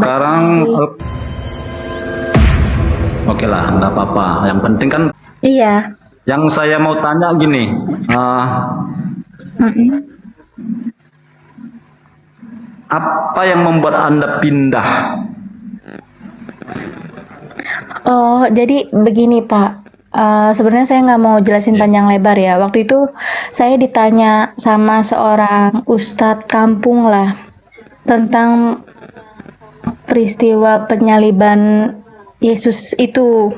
sekarang oke lah, nggak apa-apa. Yang penting kan, Iya. yang saya mau tanya gini, apa yang membuat Anda pindah? Oh, jadi begini Pak. Sebenarnya saya nggak mau jelasin panjang lebar ya. Waktu itu saya ditanya sama seorang ustadz kampung lah tentang peristiwa penyaliban Yesus itu.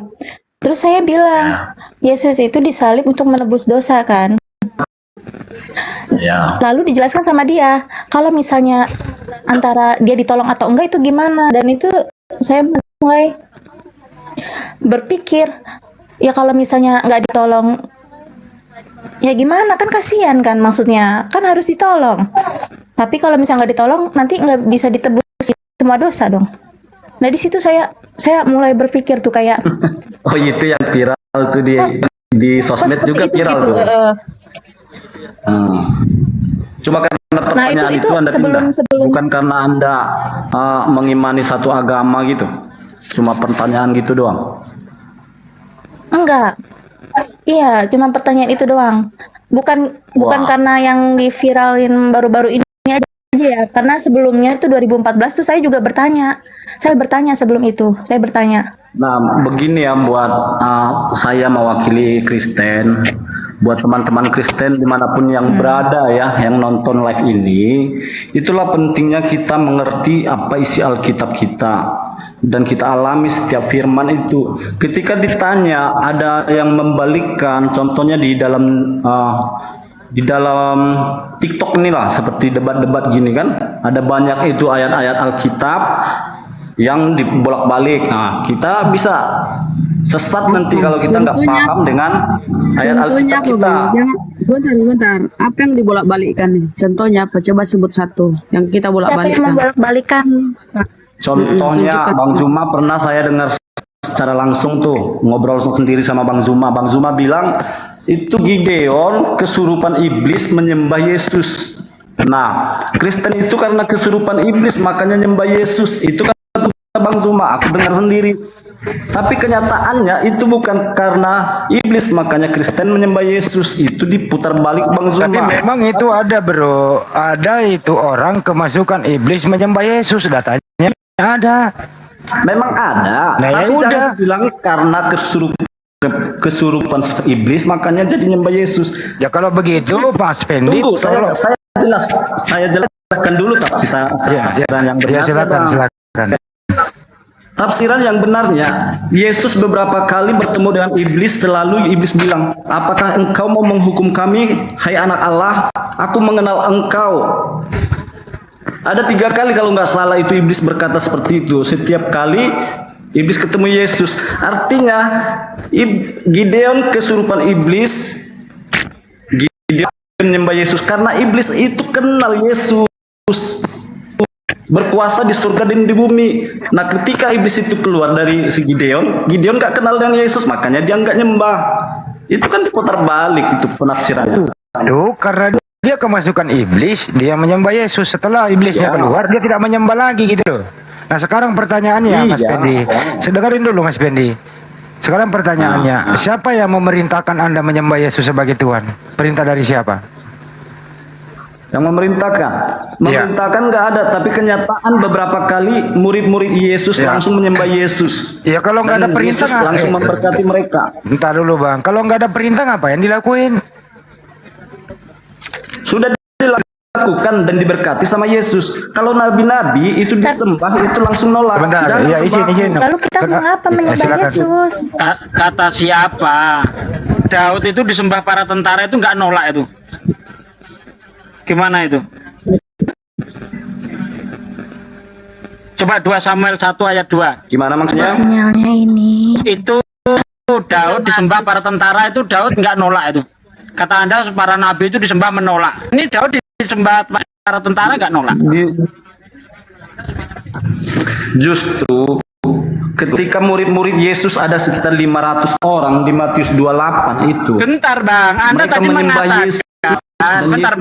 Terus saya bilang, Yesus itu disalib untuk menebus dosa kan. Ya, Lalu dijelaskan sama dia, kalau misalnya antara dia ditolong atau enggak itu gimana. Dan itu saya mulai berpikir, ya kalau misalnya nggak ditolong, ya gimana, kan kasihan kan, maksudnya kan harus ditolong. Tapi kalau misalnya nggak ditolong, nanti nggak bisa ditebus semua dosa dong. Nah di situ saya mulai berpikir tuh kayak, oh itu yang viral tuh di sosmed seperti juga itu viral gitu. tuh. Cuma karena pertanyaan itu itu Anda sebelum- pindah, bukan karena Anda mengimani satu agama gitu. Cuma pertanyaan gitu doang. Enggak. Iya, cuma pertanyaan itu doang. Bukan Wah. karena yang diviralin baru-baru ini aja ya. Karena sebelumnya itu 2014 tuh saya juga bertanya. Saya bertanya sebelum itu. Saya bertanya. Nah, begini ya, buat saya mewakili Kristen, buat teman-teman Kristen dimanapun yang berada ya, yang nonton live ini, itulah pentingnya kita mengerti apa isi Alkitab kita dan kita alami setiap firman itu. Ketika ditanya ada yang membalikkan, contohnya di dalam TikTok inilah, seperti debat-debat gini kan, ada banyak itu ayat-ayat Alkitab yang dibolak-balik. Nah, kita bisa sesat nanti kalau kita nggak Contohnya- paham dengan ayat Contohnya Alkitab apa, kita. Bang? Bentar. Apa yang dibolak-balikkan nih? Contohnya apa? Coba sebut satu yang kita Siapa yang bolak-balikkan. membolak-balikan? Contohnya tunjukkan. Bang Zuma pernah saya dengar secara langsung tuh, ngobrol sendiri sama Bang Zuma. Bang Zuma bilang itu Gideon kesurupan iblis menyembah Yesus. Nah, Kristen itu karena kesurupan iblis makanya nyembah Yesus. Itu kan Bang Zuma, aku dengar sendiri. Tapi kenyataannya itu bukan karena iblis makanya Kristen menyembah Yesus. Itu diputar balik Bang Zuma. Tapi memang itu ada bro, ada itu orang kemasukan iblis menyembah Yesus, datanya ada. Memang ada. Nah, ya Tapi udah. jangan bilang karena kesurupan iblis makanya jadi nyembah Yesus. Ya kalau begitu Mas Pendi, Tunggu, saya jelaskan dulu tafsiran yang benar. ya silakan, Bang. silakan. Tafsiran yang benarnya, Yesus beberapa kali bertemu dengan iblis, selalu iblis bilang, apakah engkau mau menghukum kami, hai anak Allah? Aku mengenal engkau. Ada 3 kali kalau nggak salah itu iblis berkata seperti itu. Setiap kali iblis ketemu Yesus. Artinya, Gideon kesurupan iblis, Gideon menyembah Yesus. Karena iblis itu kenal Yesus. Berkuasa di surga dan di bumi. Nah, ketika iblis itu keluar dari si Gideon gak kenal dengan Yesus, makanya dia nggak nyembah. Itu kan diputar balik itu penafsirannya. Aduh, karena dia kemasukan iblis, dia menyembah Yesus. Setelah iblisnya Ya. keluar, dia tidak menyembah lagi gitu loh. Nah sekarang pertanyaannya Mas Iya. Pendi, dengerin dulu Mas Pendi. Sekarang pertanyaannya, siapa yang memerintahkan Anda menyembah Yesus sebagai Tuhan? Perintah dari siapa? Yang memerintahkan nggak ada, tapi kenyataan beberapa kali murid-murid Yesus Ya. langsung menyembah Yesus. Ya kalau nggak ada Dan perintah Yesus langsung memberkati mereka. Entar dulu Bang, kalau nggak ada perintah ngapain dilakuin? Sudah dilakukan dan diberkati sama Yesus. Kalau nabi-nabi itu disembah itu langsung nolak. Bentar, Jangan ya sembah izin. Lalu kita mau apa menyembah silakan. Yesus? Kata siapa? Daud itu disembah para tentara itu nggak nolak itu. Gimana itu? Coba 2 Samuel 1 ayat 2. Gimana maksudnya? Sinyalnya ini. Itu Daud disembah para tentara itu Daud nggak nolak itu. Kata Anda para nabi itu disembah menolak. Ini Daud disembah para tentara nggak nolak. Justru ketika murid-murid Yesus ada sekitar 500 orang di Matius 28 itu. Bentar Bang, Anda Mereka tadi menyembah mengatakan Yesus. Bentar.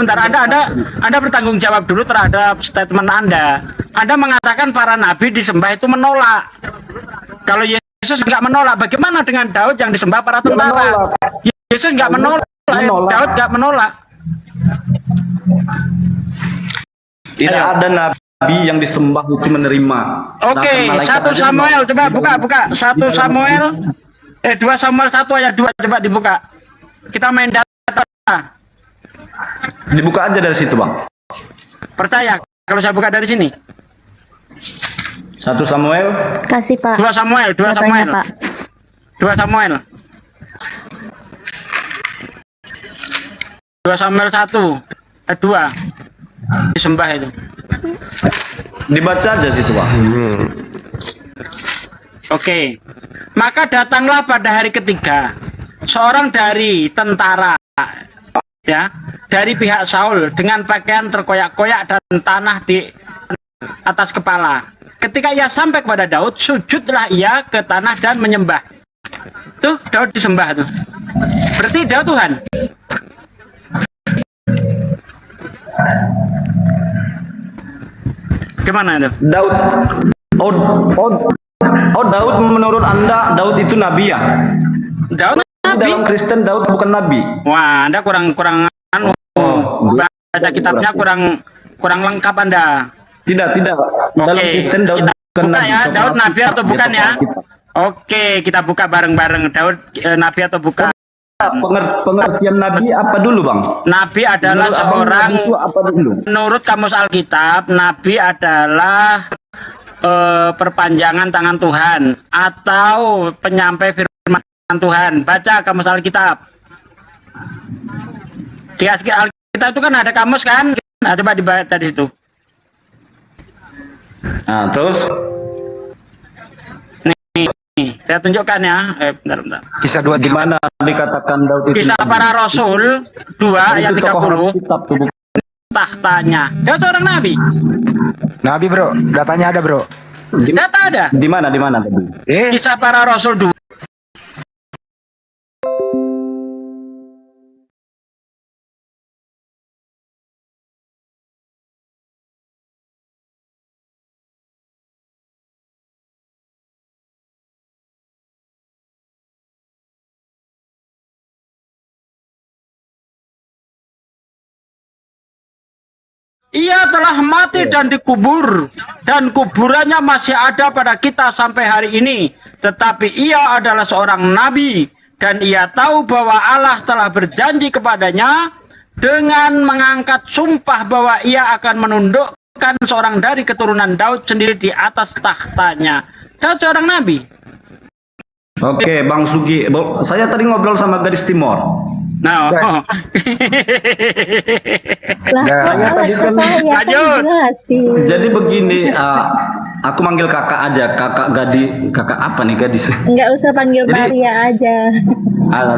Anda bertanggung jawab dulu terhadap statement Anda. Anda mengatakan para nabi disembah itu menolak. Kalau Yesus nggak menolak, bagaimana dengan Daud yang disembah para tentara? Yesus nggak menolak, Daud nggak menolak. Tidak ada nabi yang disembah itu menerima. Oke, Nah, malaikat 1 aja Samuel, disembah. coba buka. 1 Samuel, 2 Samuel 1 ayat 2, coba dibuka. Kita main data. Dibuka aja dari situ, Bang. Percaya kalau saya buka dari sini. 1 Samuel Kasih Pak. 2 Samuel, 2 Datanya, Samuel. Pak. 2 Samuel. 2 Samuel 1 ayat 2. Disembah itu. dibaca aja situ, Bang. Oke. Maka datanglah pada hari ketiga seorang dari tentara, ya, dari pihak Saul dengan pakaian terkoyak-koyak dan tanah di atas kepala. Ketika ia sampai kepada Daud, sujudlah ia ke tanah dan menyembah. Tuh, Daud disembah tuh. Berarti Daud Tuhan. Gimana itu? Daud. Daud menurut Anda Daud itu nabi ya? Daud nabi. Dalam Kristen Daud bukan nabi. Wah, Anda kurang baca kitabnya kurang lengkap Anda. Tidak. Dalam Oke, Kristen Daud kita bukan buka nabi. ya, Daud nabi atau bukan ya? Kita. Oke, kita buka bareng-bareng. Daud nabi atau bukan? Pengertian nabi apa dulu, Bang? Nabi adalah Menurut Abang, seorang, nabi itu apa dulu? menurut Kamus Alkitab, nabi adalah perpanjangan tangan Tuhan atau penyampai firman Tuhan. Baca Kamus Alkitab. Di Alkitab itu kan ada kamus kan? Nah, coba dibaca di situ. Nah, terus Nih, saya tunjukkan ya. Bentar. Kisah 2 di mana dikatakan Daud itu Kisah nabi? Para Rasul 2 ayat Itu tokoh 30. kitab tuh, bukan? Tahtanya. Dia seorang nabi. Nabi bro, datanya ada bro. Data ada. Di mana tadi? Kisah Para Rasul 2. Ia telah mati dan dikubur, dan kuburannya masih ada pada kita sampai hari ini. Tetapi ia adalah seorang nabi, dan ia tahu bahwa Allah telah berjanji kepadanya dengan mengangkat sumpah bahwa ia akan menundukkan seorang dari keturunan Daud sendiri di atas tahtanya. Daud seorang nabi. Oke, Bang Sugi. Saya tadi ngobrol sama gadis Timor. Nah, Lah, Lah, saya tadi kan- Lanjut. Jadi begini, aku manggil kakak aja, kakak apa nih gadis? Nggak usah panggil Jadi- Maria aja.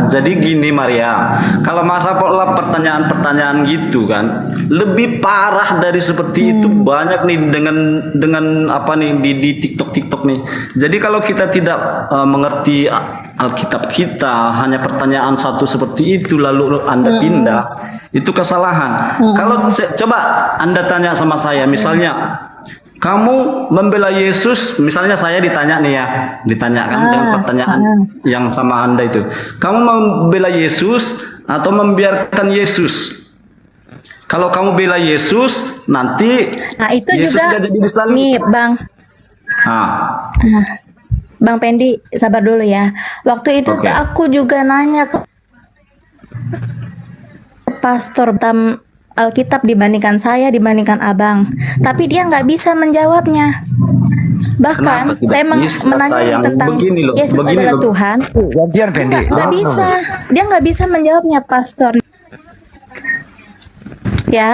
Jadi gini Maria, kalau masalah pertanyaan-pertanyaan gitu kan, lebih parah dari seperti itu banyak nih dengan apa nih di TikTok nih. Jadi kalau kita tidak mengerti Alkitab kita, hanya pertanyaan satu seperti itu lalu Anda pindah, itu kesalahan. Kalau coba Anda tanya sama saya, misalnya kamu membela Yesus, misalnya saya ditanya nih ya, ditanyakan dengan pertanyaan yang sama Anda itu. Kamu membela Yesus atau membiarkan Yesus? Kalau kamu bela Yesus, nanti Nah, itu Yesus juga nggak jadi disalib. nih, Bang. Nah, Bang Pendi, sabar dulu ya. Waktu itu Oke. aku juga nanya ke pastor tentang Alkitab dibandingkan Abang, tapi dia nggak bisa menjawabnya. Bahkan Kenapa tidak saya bisa, menanya sayang? tentang Begini loh, Yesus begini adalah loh. Tuhan, Gantian Pendi. nggak bisa, dia nggak bisa menjawabnya, pastor. Ya,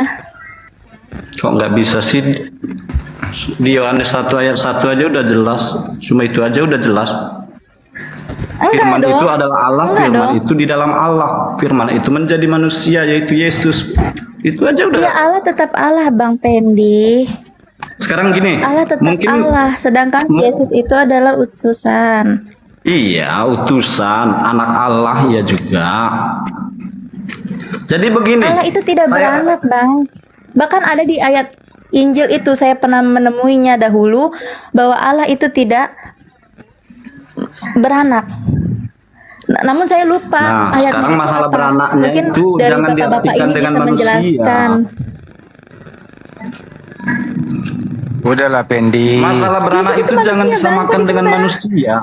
kok nggak bisa sih? Di Yohanes 1 ayat 1 aja udah jelas, cuma itu aja udah jelas. Firman enggak dong. itu adalah Allah, Enggak firman dong. itu di dalam Allah, firman itu menjadi manusia yaitu Yesus. Itu aja udah. Ya, Allah tetap Allah, Bang Pendi. Sekarang gini, Allah tetap mungkin Allah, sedangkan Yesus itu adalah utusan. iya utusan anak Allah ya juga. Jadi begini. Allah itu tidak beranak, Bang. Bahkan ada di ayat Injil itu saya pernah menemuinya dahulu bahwa Allah itu tidak beranak. Namun saya lupa Nah, ayatnya sekarang itu masalah apa. beranaknya Mungkin itu dari jangan bapak-bapak diartikan ini dengan bisa manusia. menjelaskan. Udahlah Pendi. Masalah beranak Yesus itu itu jangan manusia, disamakan Bang, kok dengan disembah? manusia.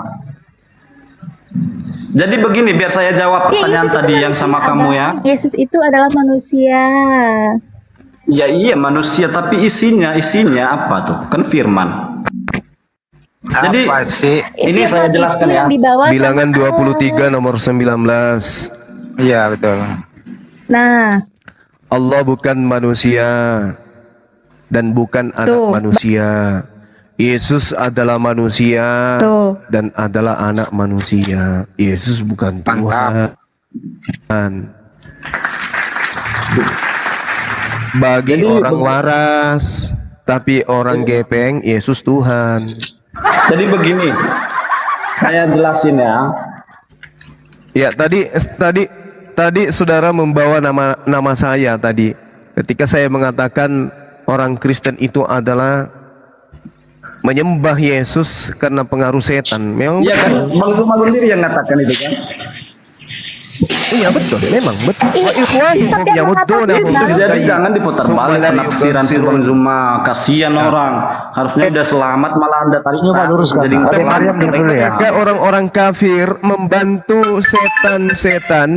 Jadi begini, biar saya jawab Ya, pertanyaan Yesus itu tadi yang manusia, sama kamu ya. Abang. Yesus itu adalah manusia. Ya iya manusia, tapi isinya apa tuh? Kan firman. Jadi Apa sih? ini saya Firman jelaskan itu ya. yang dibawa sama Bilangan Allah. 23 nomor 19. Iya betul. Nah, Allah bukan manusia dan bukan anak Tuh. manusia. Yesus adalah manusia Tuh. dan adalah anak manusia. Yesus bukan Mantap. Tuhan. Bagi Jadi, orang waras, tapi orang gepeng, Yesus Tuhan. Jadi begini, saya jelasin ya. Ya, tadi saudara membawa nama saya tadi. Ketika saya mengatakan orang Kristen itu adalah menyembah Yesus karena pengaruh setan. Memang Iya kan, Bang Zuma sendiri yang ngatakan itu kan. iya betul, memang betul. Wa ikhwanuhum tapi yang yamudduna mengatakan hum itu fil Jadi ghayyi, jangan diputar thumma balik la penafsiran yuqsirun. Bang Zuma. Kasihan orang. Harusnya udah selamat malah Anda tarik. Coba luruskan, Jadi Pak. nggak Adik Maryam selamat. dulu ya. Mereka orang-orang kafir membantu setan-setan.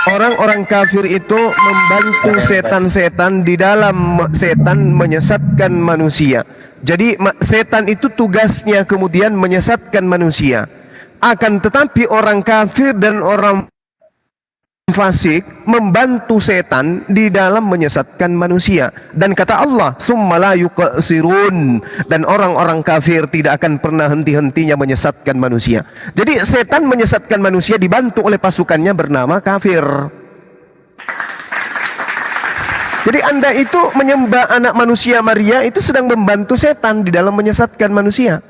Orang-orang kafir itu membantu setan-setan di dalam setan menyesatkan manusia. Jadi setan itu tugasnya kemudian menyesatkan manusia. Akan tetapi orang kafir dan orang fasik membantu setan di dalam menyesatkan manusia. Dan kata Allah, "Tsumma la yuqsirun." Dan orang-orang kafir tidak akan pernah henti-hentinya menyesatkan manusia. Jadi setan menyesatkan manusia dibantu oleh pasukannya bernama kafir. Jadi Anda itu menyembah anak manusia Maria itu sedang membantu setan di dalam menyesatkan manusia.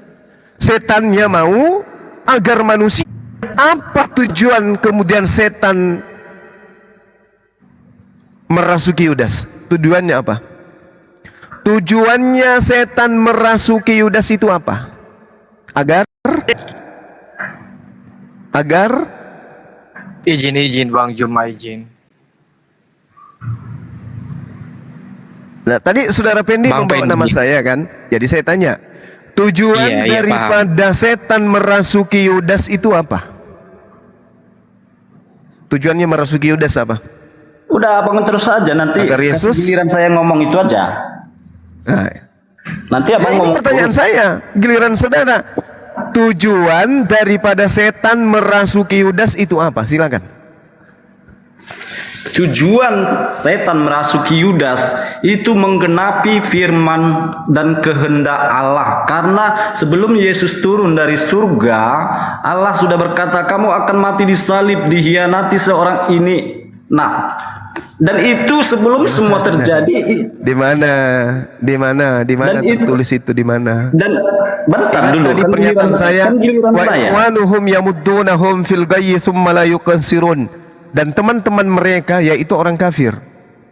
Setannya mau agar manusia, apa tujuan kemudian setan merasuki Yudas? Tujuannya apa? Tujuannya setan merasuki Yudas itu apa? Agar Izin Bang Juma izin. Nah, tadi saudara Pendi Bang membawa Pendi. nama saya kan? Jadi saya tanya, tujuan Iya, daripada setan merasuki Yudas itu apa? Tujuannya merasuki Yudas apa? Udah abang terus aja nanti. Agar Kasih Yesus- giliran saya ngomong itu aja. Nah, Nanti ya, abang ini ngomong. pertanyaan saya, giliran saudara. Tujuan daripada setan merasuki Yudas itu apa? Silakan. Tujuan setan merasuki Yudas itu menggenapi firman dan kehendak Allah. Karena sebelum Yesus turun dari surga, Allah sudah berkata, kamu akan mati disalib, dihianati seorang ini. Nah, dan itu sebelum semua terjadi. Di mana Dan itu- tertulis itu di mana? Dan bentar dulu, Tadi kan pernyataan giliran- saya, kan giliran wa saya. ikhwanuhum yamuddunahum fil ghayyi thumma la yuqsirun. Dan teman-teman mereka yaitu orang kafir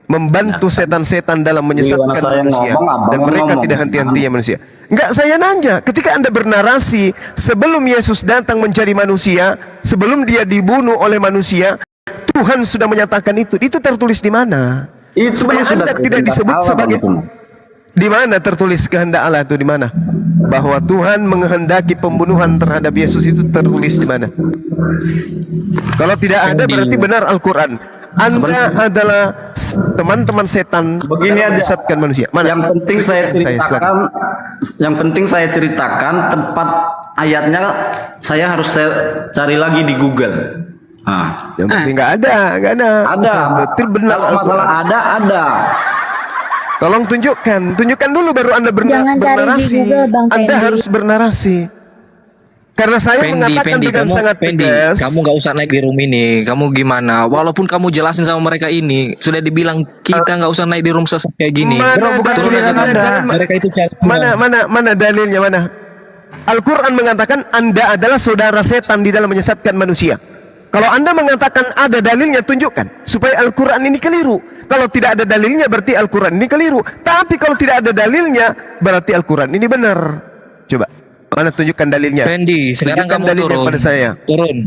membantu setan-setan dalam menyesatkan Giliran saya manusia, ngomong, abang dan mereka ngomong. tidak henti-hentinya manusia. Enggak, saya nanya, ketika Anda bernarasi sebelum Yesus datang menjadi manusia, sebelum dia dibunuh oleh manusia, Tuhan sudah menyatakan itu tertulis di mana? Itu Supaya kan sudah Anda tidak kehendak disebut Allah, sebagai Bang. di mana tertulis kehendak Allah itu di mana? Bahwa Tuhan menghendaki pembunuhan terhadap Yesus itu tertulis di mana? Kalau tidak ada berarti benar Al-Qur'an. Anda adalah teman-teman setan Begini dalam aja. menyesatkan manusia. Mana? Yang penting saya Silakan. ceritakan, tempat ayatnya saya harus cari lagi di Google. Nah, Yang penting nggak ada. ada. Betul benar Kalau masalah Al-Qur'an. ada. Tolong tunjukkan dulu baru Anda Jangan cari di bernarasi. Google, Bang Anda Fendi. harus bernarasi. Karena saya mengatakan dengan sangat tegas. kamu nggak usah naik di room ini. Kamu gimana? Walaupun kamu jelasin sama mereka ini, sudah dibilang kita nggak usah naik di room sesat kayak gini. Mana Turun aja dalilnya? kamu. Jangan- Mereka itu cari. Mana dalilnya mana? Al-Quran mengatakan Anda adalah saudara setan di dalam menyesatkan manusia. Kalau Anda mengatakan ada dalilnya, tunjukkan supaya Al-Quran ini keliru. Kalau tidak ada dalilnya berarti Al-Quran ini keliru. Tapi kalau tidak ada dalilnya berarti Al-Quran ini benar. Coba, mana tunjukkan dalilnya? Fendi, sekarang Tunjukkan kamu dalilnya turun. pada saya. Turun.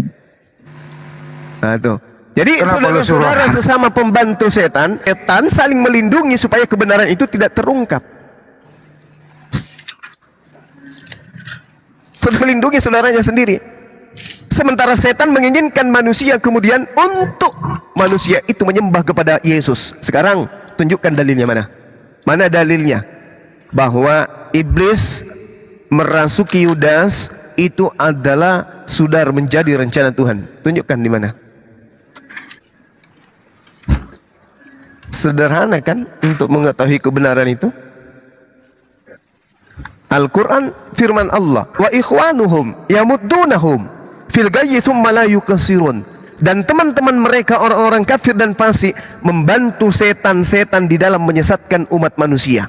Nah tuh. Jadi Kenapa lu saudara-saudara sesama pembantu setan, setan saling melindungi supaya kebenaran itu tidak terungkap. Melindungi saudaranya sendiri. Sementara setan menginginkan manusia kemudian untuk manusia itu menyembah kepada Yesus. Sekarang tunjukkan dalilnya mana? Mana dalilnya? Bahwa iblis merasuki Yudas itu adalah sudah menjadi rencana Tuhan. Tunjukkan di mana? Sederhana kan untuk mengetahui kebenaran itu? Al-Quran firman Allah, wa ikhwanuhum yamuddunahum fil gayyi thumma la yuqsirun. Dan teman-teman mereka orang-orang kafir dan fasik membantu setan-setan di dalam menyesatkan umat manusia.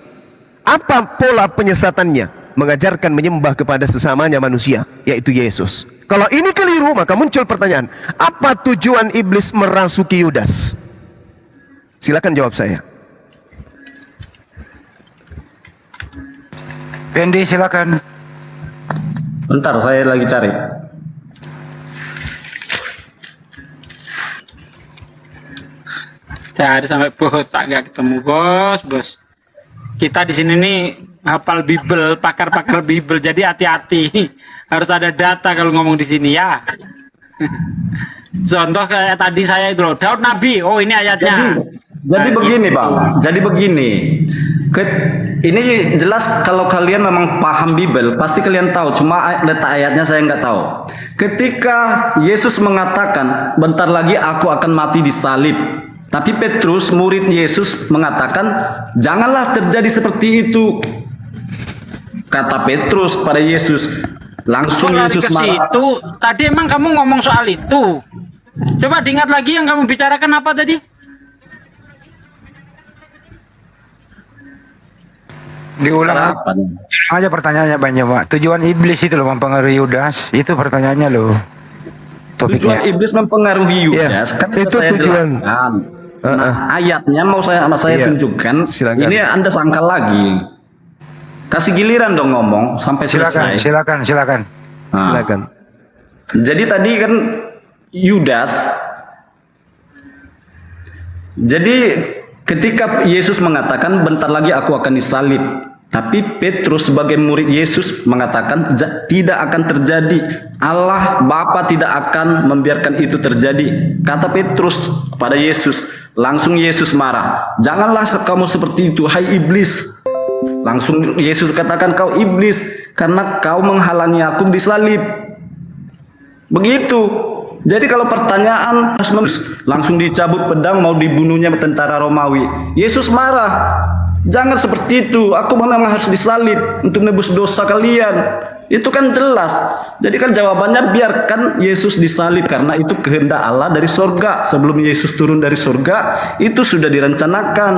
Apa pola penyesatannya? Mengajarkan menyembah kepada sesamanya manusia, yaitu Yesus. Kalau ini keliru, maka muncul pertanyaan, apa tujuan iblis merasuki Yudas? Silakan jawab saya. Fendi, silakan. Bentar, saya lagi cari. Cari sampai botak nggak ketemu, bos. Kita di sini nih hafal Bible, pakar-pakar Bible, jadi hati-hati. Harus ada data kalau ngomong di sini ya. Contoh kayak tadi saya itu loh, Daud Nabi. Oh ini ayatnya. Jadi begini Bang, jadi begini. Ini jelas kalau kalian memang paham Bible, pasti kalian tahu. Cuma letak ayatnya saya nggak tahu. Ketika Yesus mengatakan, bentar lagi aku akan mati di salib. Tapi Petrus, murid Yesus, mengatakan, janganlah terjadi seperti itu. Kata Petrus pada Yesus. Langsung Kok lari Yesus ke marah. situ? Tadi emang kamu ngomong soal itu. Coba diingat lagi yang kamu bicarakan apa tadi? Diulang Apa nih? aja pertanyaannya banyak, Pak. Tujuan iblis itu loh mempengaruhi Yudas. Itu pertanyaannya loh. Tujuan Topiknya. iblis mempengaruhi Yudas, kan itu saya tujuan. jelaskan. Nah, ayatnya mau saya Iya. tunjukkan. Silakan. Ini Anda sangkal lagi. Kasih giliran dong ngomong sampai Silakan, selesai. silakan. Nah, Silakan. jadi tadi kan Yudas. Jadi ketika Yesus mengatakan bentar lagi aku akan disalib, tapi Petrus sebagai murid Yesus mengatakan tidak akan terjadi. Allah Bapa tidak akan membiarkan itu terjadi. Kata Petrus kepada Yesus. Langsung Yesus marah. Janganlah kamu seperti itu, hai iblis. Langsung Yesus katakan, kau iblis karena kau menghalangi aku disalib. Begitu. Jadi kalau pertanyaan langsung dicabut pedang mau dibunuhnya tentara Romawi. Yesus marah. Jangan seperti itu. Aku memang harus disalib untuk nebus dosa kalian. Itu kan jelas. Jadi kan jawabannya biarkan Yesus disalib karena itu kehendak Allah dari surga. Sebelum Yesus turun dari surga itu sudah direncanakan.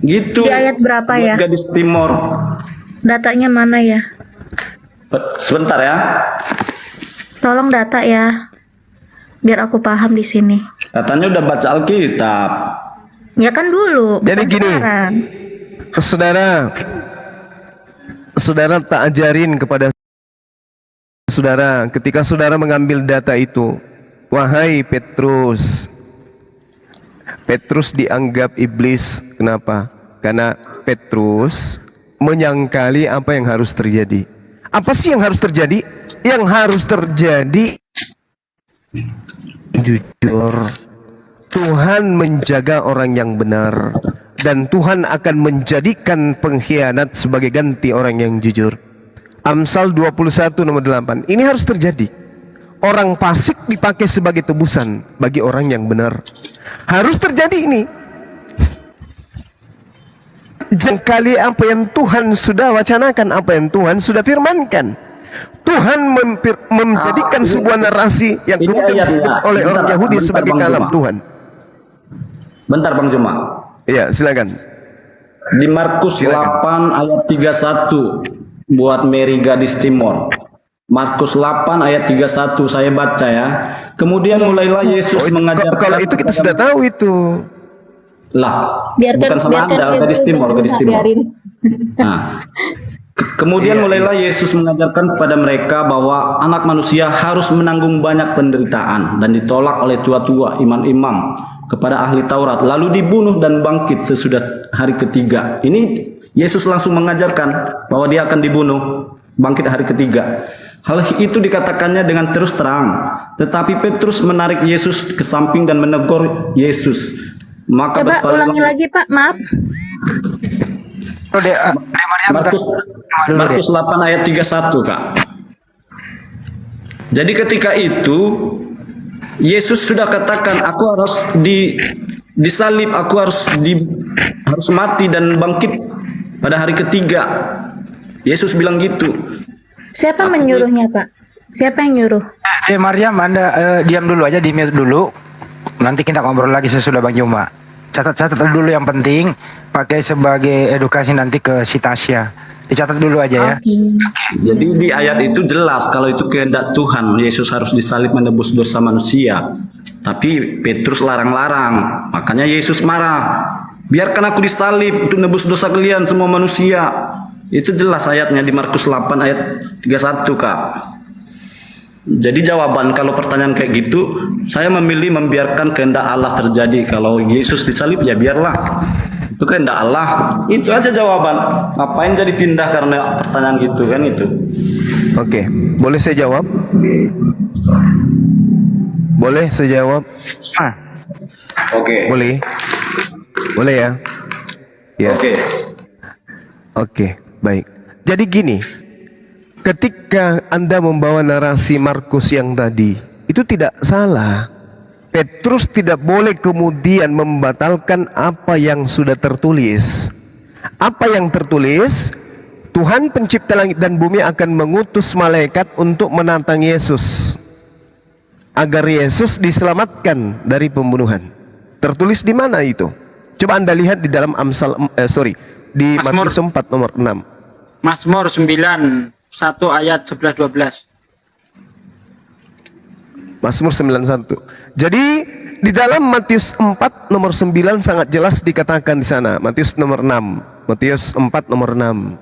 Gitu. Di ayat berapa ya? Gadis Timur. Datanya mana ya? Sebentar ya. Tolong data ya. Biar aku paham di sini. Katanya udah baca Alkitab. Ya kan dulu. Jadi bukan gini. sekarang. Saudara tak ajarin kepada saudara ketika saudara mengambil data itu, wahai Petrus. Petrus dianggap iblis. Kenapa? Karena Petrus menyangkali apa yang harus terjadi. Apa sih yang harus terjadi? Yang harus terjadi jujur. Tuhan menjaga orang yang benar dan Tuhan akan menjadikan pengkhianat sebagai ganti orang yang jujur. Amsal 21 nomor 8. Ini harus terjadi. Orang fasik dipakai sebagai tebusan bagi orang yang benar. Harus terjadi ini. Jangkali apa yang Tuhan sudah wacanakan, apa yang Tuhan sudah firmankan. Tuhan menjadikan sebuah narasi yang Ini kemudian ayatnya. disebut oleh orang Bentar, Yahudi bentar, sebagai Bang kalam Juma. Tuhan. Bentar Bang Juma. Iya, silakan. Di Markus Silakan. 8 ayat 31 buat Mary gadis Timur. Markus 8 ayat 31 saya baca ya. Kemudian mulailah Yesus mengajarkan. Kalau itu kita sudah tahu itu. Lah, Biarkan bukan sama Anda, gadis timur, gadis timur. biarin. Nah, kemudian mulailah Yesus mengajarkan kepada mereka bahwa anak manusia harus menanggung banyak penderitaan dan ditolak oleh tua-tua, imam-imam, kepada ahli Taurat, lalu dibunuh dan bangkit sesudah hari ketiga. Ini Yesus langsung mengajarkan bahwa dia akan dibunuh, bangkit hari ketiga. Hal itu dikatakannya dengan terus terang. Tetapi Petrus menarik Yesus ke samping dan menegur Yesus. Maka Coba berpaling- ulangi lagi Pak, maaf. Oh, Maryam, Markus 8 ayat 31, Kak. Jadi ketika itu Yesus sudah katakan, aku harus disalib, aku harus mati dan bangkit pada hari ketiga. Yesus bilang gitu. Siapa menyuruhnya Pak? Siapa yang nyuruh? Maryam, Anda diam dulu aja, di mute dulu. Nanti kita ngobrol lagi sesudah Bang Juma. Catat dulu yang penting, pakai sebagai edukasi nanti ke si Tasya. Dicatat dulu aja ya. Jadi di ayat itu jelas kalau itu kehendak Tuhan, Yesus harus disalib menebus dosa manusia. Tapi Petrus larang-larang, makanya Yesus marah. Biarkan aku disalib untuk nebus dosa kalian semua manusia. Itu jelas ayatnya di Markus 8 ayat 31, Kak. Jadi jawaban kalau pertanyaan kayak gitu, saya memilih membiarkan kehendak Allah terjadi. Kalau Yesus disalib ya biarlah. Itu kehendak Allah. Itu aja jawaban. Ngapain jadi pindah karena pertanyaan gitu kan itu. Oke, boleh saya jawab? Boleh saya jawab? Oke. Boleh? Boleh ya? Ya. Oke. Oke, baik. Jadi gini, ketika Anda membawa narasi Markus yang tadi, itu tidak salah. Petrus tidak boleh kemudian membatalkan apa yang sudah tertulis. Apa yang tertulis? Tuhan pencipta langit dan bumi akan mengutus malaikat untuk menantang Yesus, agar Yesus diselamatkan dari pembunuhan. Tertulis di mana itu? Coba Anda lihat di dalam di Mazmur. Matius 4 nomor 6. Mazmur 9 1 ayat 11-12. Mazmur 91. Jadi di dalam Matius 4 nomor 9 sangat jelas dikatakan di sana. Matius nomor 6. Matius 4 nomor 6.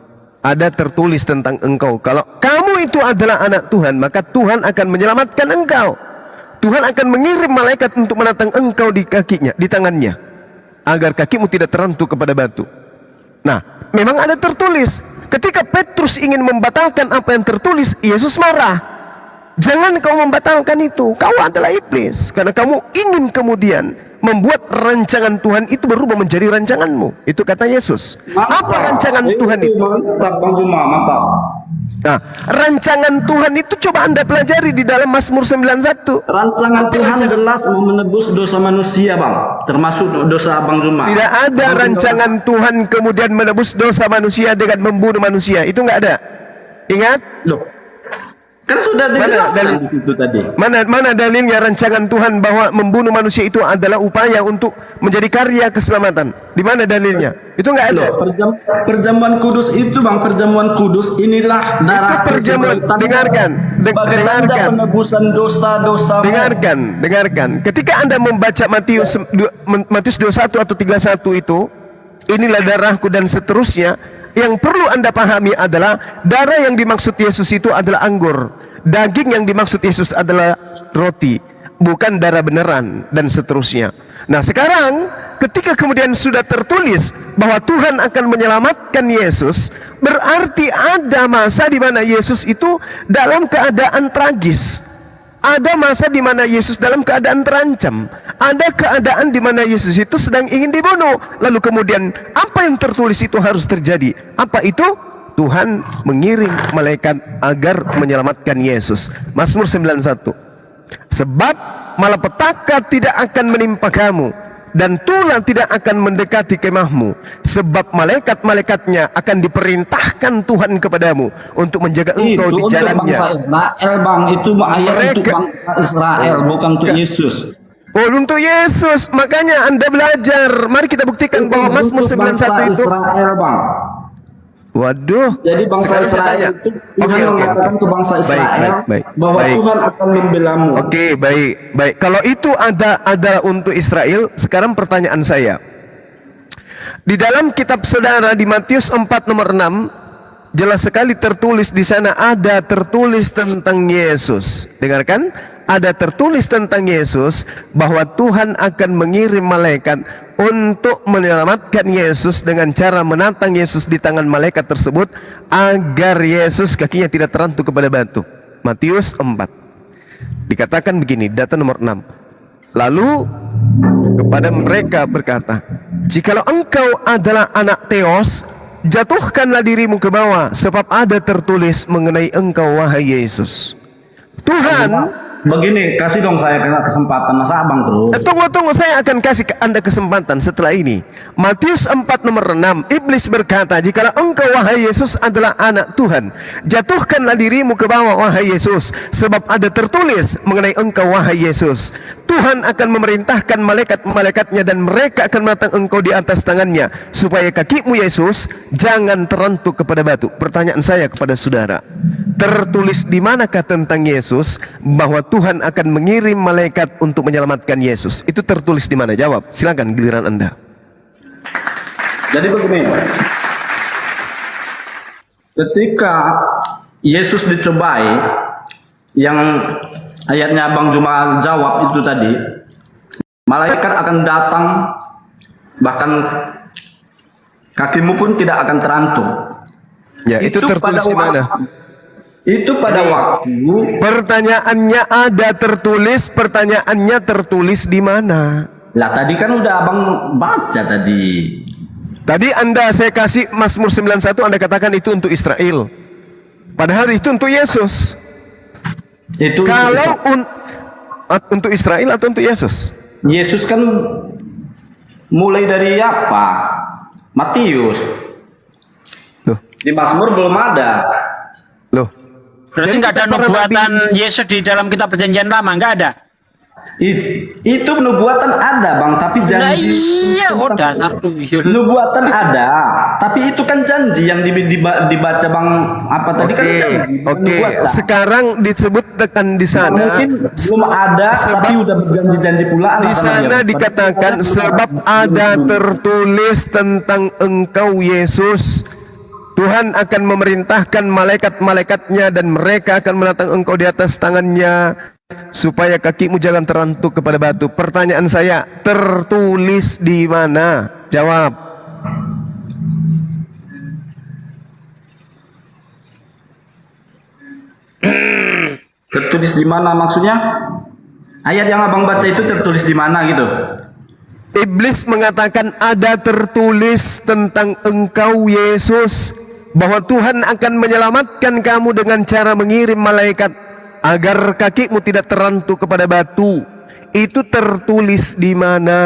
Ada tertulis tentang engkau. Kalau kamu itu adalah anak Tuhan, maka Tuhan akan menyelamatkan engkau. Tuhan akan mengirim malaikat untuk menantang engkau di kakinya, di tangannya, agar kakimu tidak terantuk kepada batu. Nah, memang ada tertulis. Ketika Petrus ingin membatalkan apa yang tertulis, Yesus marah. Jangan kau membatalkan itu. Kau adalah iblis. Karena kamu ingin kemudian membuat rancangan Tuhan itu berubah menjadi rancanganmu. Itu kata Yesus. Apa rancangan Tuhan itu? Mantap, Bang Juma, mantap. Nah, rancangan Tuhan itu coba Anda pelajari di dalam Mazmur 91. Rancangan Tuhan jelas mau menebus dosa manusia, Bang. Termasuk dosa Bang Juma. Tidak ada rancangan Tuhan kemudian menebus dosa manusia dengan membunuh manusia. Itu nggak ada. Ingat? Loh, kan sudah dijelaskan di situ tadi. Mana dalilnya rancangan Tuhan bahwa membunuh manusia itu adalah upaya untuk menjadi karya keselamatan? Di mana dalilnya? Itu nggak ada. Loh, perjamuan kudus itu, Bang, perjamuan kudus inilah darah perjamuan. Dengarkan. sebagai tanda penebusan dosa-dosa. Dengarkan. Ketika Anda membaca Matius 21 atau 31 itu, inilah darahku dan seterusnya. Yang perlu Anda pahami adalah darah yang dimaksud Yesus itu adalah anggur. Daging yang dimaksud Yesus adalah roti, bukan darah beneran dan seterusnya. Nah, sekarang ketika kemudian sudah tertulis bahwa Tuhan akan menyelamatkan Yesus, berarti ada masa di mana Yesus itu dalam keadaan tragis. Ada masa di mana Yesus dalam keadaan terancam. Ada keadaan di mana Yesus itu sedang ingin dibunuh. Lalu kemudian apa yang tertulis itu harus terjadi? Apa itu? Tuhan mengirim malaikat agar menyelamatkan Yesus. Mazmur 91. Sebab malapetaka tidak akan menimpa kamu, dan tulah tidak akan mendekati kemahmu, sebab malaikat-malaikatnya akan diperintahkan Tuhan kepadamu untuk menjaga engkau di jalannya. Itu untuk bangsa Israel, Bang. Itu ayat untuk bangsa Israel, bukan untuk Yesus. Oh, untuk Yesus. Makanya Anda belajar. Mari kita buktikan bahwa Mazmur 91 itu Israel, Bang. Waduh. Jadi bangsa Sekarang saya Israel tanya. itu Tuhan mengatakan ke bangsa Baik, Israel baik. bahwa Baik. Tuhan akan membelamu. Oke, baik, baik. Kalau itu ada untuk Israel, sekarang pertanyaan saya. Di dalam kitab saudara di Matius 4 nomor 6, jelas sekali tertulis di sana, ada tertulis tentang Yesus. Dengarkan, ada tertulis tentang Yesus bahwa Tuhan akan mengirim malaikat untuk menyelamatkan Yesus dengan cara menantang Yesus di tangan malaikat tersebut agar Yesus kakinya tidak terantuk kepada batu. Matius 4. Dikatakan begini, data nomor 6. Lalu kepada mereka berkata, jikalau engkau adalah anak Theos, jatuhkanlah dirimu ke bawah, sebab ada tertulis mengenai engkau, wahai Yesus. Tuhan, Begini, kasih dong saya kesempatan, masa abang terus. tunggu, saya akan kasih Anda kesempatan setelah ini. Matius 4 nomor 6, iblis berkata, jikalau engkau, wahai Yesus, adalah anak Tuhan, jatuhkanlah dirimu ke bawah, wahai Yesus, sebab ada tertulis mengenai engkau, wahai Yesus. Tuhan akan memerintahkan malaikat-malaikatnya dan mereka akan menatang engkau di atas tangannya, supaya kakimu, Yesus, jangan terantuk kepada batu. Pertanyaan saya kepada saudara, tertulis di manakah tentang Yesus bahwa Tuhan akan mengirim malaikat untuk menyelamatkan Yesus? Itu tertulis di mana? Jawab. Silakan, giliran Anda. Jadi begini, ketika Yesus dicobai, yang ayatnya Bang Juma jawab itu tadi, malaikat akan datang, bahkan kakimu pun tidak akan terantuk. Ya, itu tertulis di mana? Itu pada waktu Pertanyaannya tertulis di mana? lah, tadi kan udah abang baca tadi. Tadi saya kasih Mazmur 91, Anda katakan itu untuk Israel. Padahal itu untuk Yesus. Itu Kalau untuk Israel atau untuk Yesus? Yesus kan mulai dari apa? Matius. Loh, Di Mazmur belum ada. loh. Berarti Jadi nggak ada para nubuatan Yesus di dalam kitab perjanjian lama, nggak ada. Itu nubuatan ada, Bang, tapi Nah janji. iya, oh dasar tuyul. Nubuatan ada, tapi itu kan janji yang dibaca Bang apa tadi kan janji. Oke. Nubuatan. Sekarang disebutkan di sana. Mungkin belum ada, tapi udah berjanji-janji pula. Di sana dikatakan sebab ada tertulis tentang engkau, Yesus. Tuhan akan memerintahkan malaikat-malaikatnya dan mereka akan menatang engkau di atas tangannya supaya kakimu jangan terantuk kepada batu. Pertanyaan saya, tertulis di mana? Jawab. Tertulis di mana maksudnya? Ayat yang abang baca itu tertulis di mana gitu? Iblis mengatakan ada tertulis tentang engkau, Yesus, bahwa Tuhan akan menyelamatkan kamu dengan cara mengirim malaikat agar kakimu tidak terantuk kepada batu. Itu tertulis di mana?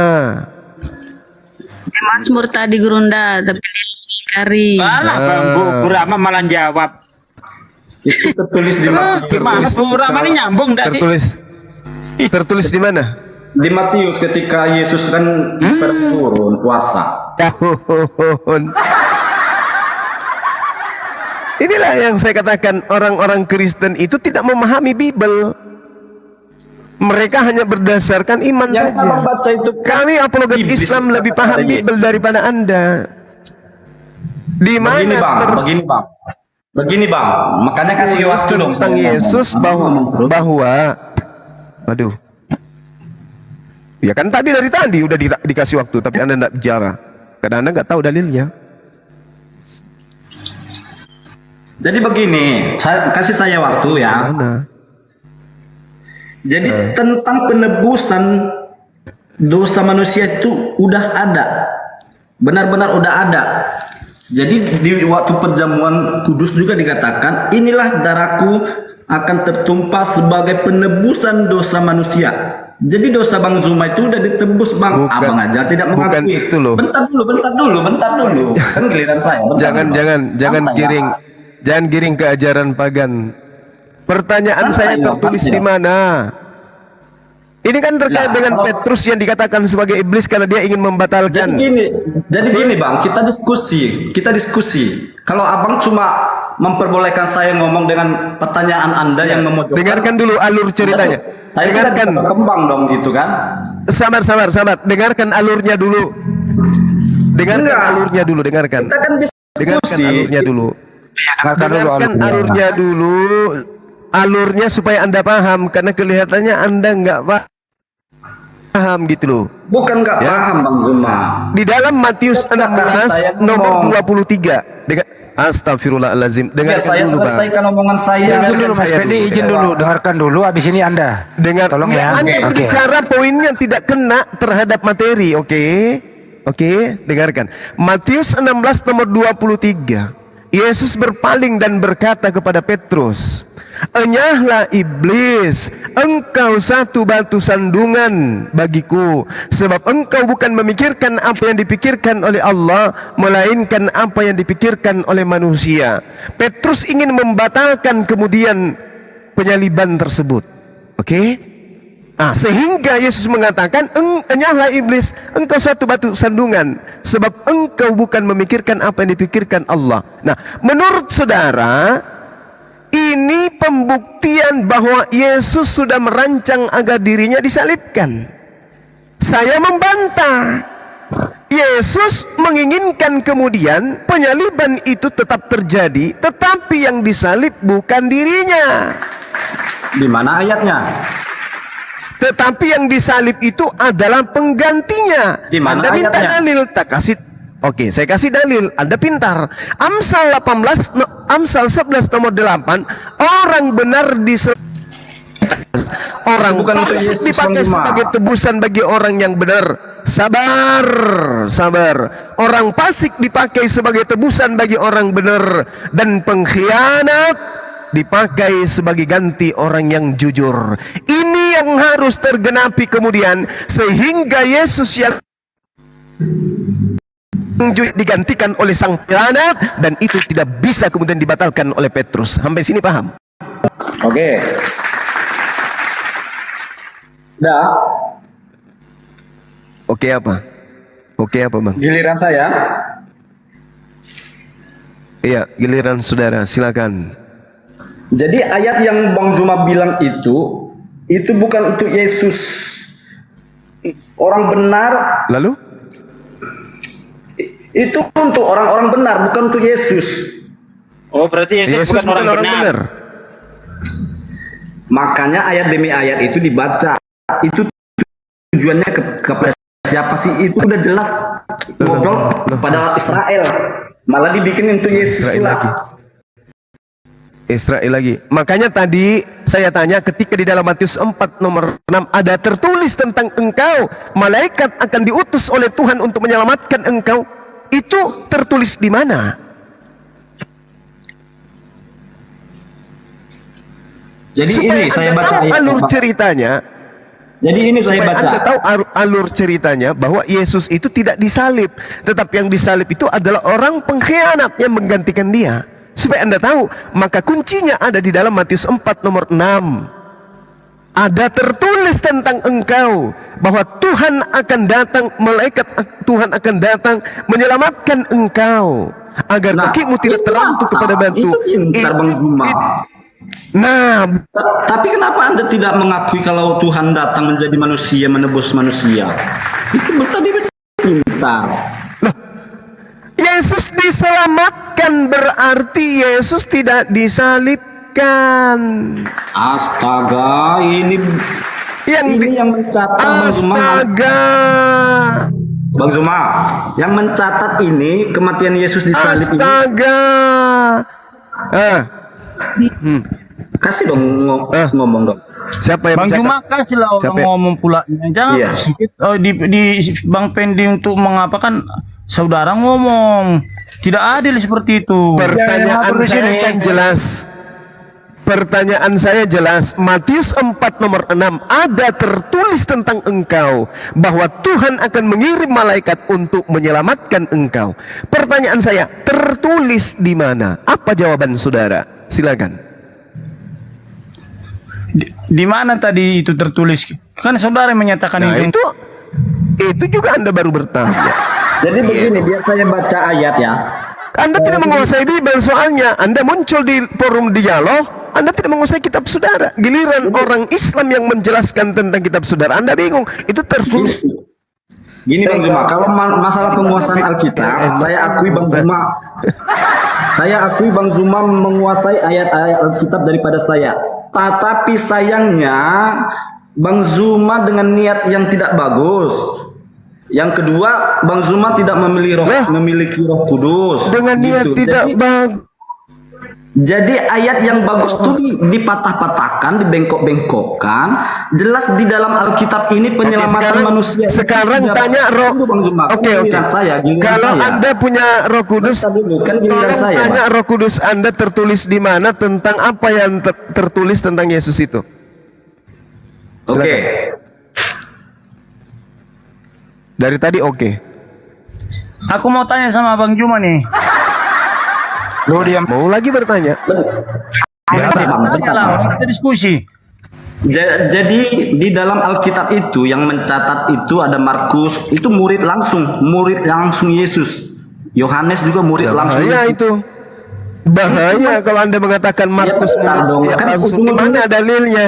Mazmur tadi Gurunda, tapi dia ingkari. Malah Bang Bu Rama malah jawab. Itu tertulis di mana? Gimana Bu Rama ini nyambung nggak sih? Tertulis di mana? Di Matius ketika Yesus kan turun puasa. Inilah yang saya katakan, orang-orang Kristen itu tidak memahami Bible. Mereka hanya berdasarkan iman Yang saja. abang baca itu kan Kami apologet iblis Islam lebih berkata paham pada Bible Yesus. daripada Anda. Di mana Begini bang, begini bang, makanya kasih waktu dong tentang saya Yesus ngomong. bahwa aduh. Ya kan tadi dari tadi udah dikasih waktu, tapi Anda tidak bicara karena Anda nggak tahu dalilnya. Jadi begini, kasih saya waktu ya. Mana? Jadi tentang penebusan dosa manusia itu udah ada, benar-benar udah ada. Jadi di waktu perjamuan kudus juga dikatakan, inilah darahku akan tertumpah sebagai penebusan dosa manusia. Jadi dosa Bang Zuma itu udah ditebus Bang. Bukan. Abang aja tidak Bukan mengakui. itu loh. Bentar dulu. Kan giliran saya. Bentar dulu. Jangan Santai, giring. ya. Jangan giring ke ajaran pagan. Pertanyaan Santai, saya ya, tertulis santai, di ya. mana? Ini kan terkait dengan Petrus yang dikatakan sebagai iblis karena dia ingin membatalkan. Jadi gini Bang, kita diskusi. Kalau Abang cuma memperbolehkan saya ngomong dengan pertanyaan Anda yang memojokkan. Dengarkan dulu alur ceritanya. Saya Dengarkan. bisa berkembang dong gitu kan. Sabar. Dengarkan alurnya dulu. Enggak. Alurnya dulu, dengarkan. Kita kan Dengarkan diskusi. alurnya dulu. Dengarkan alurnya dulu. Alurnya supaya Anda paham, karena kelihatannya Anda nggak paham gitu loh. Bukan nggak paham Bang Zuma. Di dalam Matius Kasih saya 16 nomor ngomong. 23. Astagfirullahalazim. Biar saya Dengarkan dulu, Bang. selesaikan omongan saya. Dengarkan Dulu Mas saya Fendi, dulu. izin dulu, dengarkan dulu, habis ini Anda. Dengar, Tolong ya. Anda Oke. bicara poinnya tidak kena terhadap materi, oke? Oke, dengarkan. Matius 16 nomor 23. Yesus berpaling dan berkata kepada Petrus, "Enyahlah iblis, engkau satu batu sandungan bagiku, sebab engkau bukan memikirkan apa yang dipikirkan oleh Allah, melainkan apa yang dipikirkan oleh manusia." Petrus ingin membatalkan kemudian penyaliban tersebut. Oke? Sehingga Yesus mengatakan, "Enyahlah iblis, engkau suatu batu sandungan, sebab engkau bukan memikirkan apa yang dipikirkan Allah." Nah, menurut saudara, ini pembuktian bahwa Yesus sudah merancang agar dirinya disalibkan. Saya membantah. Yesus menginginkan kemudian penyaliban itu tetap terjadi, tetapi yang disalib bukan dirinya. Di mana ayatnya? Tetapi yang disalib itu adalah penggantinya. Di mana Anda minta ayatnya? dalil, tak kasih. Oke, saya kasih dalil. Anda pintar. Amsal 11 nomor 8, orang benar orang Bukan untuk fasik Yesus, dipakai Bang Juma. sebagai tebusan bagi orang yang benar. Sabar. Orang fasik dipakai sebagai tebusan bagi orang benar, dan pengkhianat dipakai sebagai ganti orang yang jujur. Ini yang harus tergenapi kemudian, sehingga Yesus yang digantikan oleh sang pengkhianat, dan itu tidak bisa kemudian dibatalkan oleh Petrus. Sampai sini paham? Oke. Dah, Oke apa? Oke apa, Bang? giliran saya. Iya, giliran saudara, silakan. Jadi ayat yang Bang Zuma bilang itu bukan untuk Yesus. Orang benar Lalu? itu untuk orang-orang benar, bukan untuk Yesus. Oh, berarti Yesus, Yesus bukan orang benar. Makanya ayat demi ayat itu dibaca. Itu tujuannya kepada siapa sih? Itu udah jelas ngobrol kepada Israel. Malah dibikin untuk Yesus pula. Israel lagi. Makanya tadi saya tanya, ketika di dalam Matius 4 nomor 6 ada tertulis tentang engkau, malaikat akan diutus oleh Tuhan untuk menyelamatkan engkau. Itu tertulis di mana? Jadi ini saya Anda baca tahu ayat. alur Pak. ceritanya. Jadi ini saya Supaya baca. Anda tahu alur ceritanya bahwa Yesus itu tidak disalib, tetapi yang disalib itu adalah orang pengkhianat yang menggantikan dia. Supaya Anda tahu, maka kuncinya ada di dalam Matius 4 nomor 6. Ada tertulis tentang engkau bahwa Tuhan akan datang, malaikat Tuhan akan datang menyelamatkan engkau agar kakimu tidak terantuk kepada batu. Itu pintar Bang Zuma. Nah, Tapi kenapa Anda tidak mengakui kalau Tuhan datang menjadi manusia, menebus manusia? Itu tadi pintar. Yesus diselamatkan berarti Yesus tidak disalibkan. Astaga, ini yang mencatat Bang Zuma. Astaga. Bang Zuma, yang mencatat ini kematian Yesus disalib ini. Astaga. Kasih dong ngomong dong. Siapa yang Bang mencatat? Juma kasihlah orang Siapa? ngomong pula. Jangan Iya. di Bang Pendi untuk mengapakan saudara ngomong. Tidak adil seperti itu. Pertanyaan saya kan jelas. Pertanyaan saya jelas. Matius 4 nomor 6 ada tertulis tentang engkau bahwa Tuhan akan mengirim malaikat untuk menyelamatkan engkau. Pertanyaan saya, tertulis di mana? Apa jawaban saudara? Silakan. Di mana tadi itu tertulis Kan saudara yang menyatakan Nah, itu. itu juga Anda baru bertanya. Jadi begini, biar saya baca ayat ya. Anda tidak menguasai Bible soalnya. Anda muncul di forum dialog, Anda tidak menguasai kitab saudara. Giliran orang Islam yang menjelaskan tentang kitab saudara, Anda bingung. Itu tertulis. Gini Bang Zuma, kalau masalah penguasaan Alkitab, saya akui Bang Zuma. Saya akui Bang Zuma menguasai ayat-ayat Alkitab daripada saya. Tetapi sayangnya Bang Zuma dengan niat yang tidak bagus. Yang kedua, Bang Zuma tidak memiliki Roh Kudus. Dengan niat Gitu. tidak bagus. Jadi ayat yang bagus itu dipatah-patahkan, dibengkok-bengkokkan. Jelas di dalam Alkitab ini penyelamatan manusia. Sekarang tanya Roh. Oke. Kalau Anda punya Roh Kudus, kan giliran saya. tanya Roh Kudus Anda tertulis di mana tentang apa yang tertulis tentang Yesus itu. Oke. Dari tadi oke. Aku mau tanya sama Bang Juma nih. Lu diam. Mau lagi bertanya? Tanya lah, kita diskusi. Jadi di dalam Alkitab itu yang mencatat itu ada Markus, itu murid langsung Yesus. Yohanes juga murid langsung Bahaya Yesus. itu. Bahaya kalau Anda mengatakan Markus murid kan langsung. Di mana dalilnya?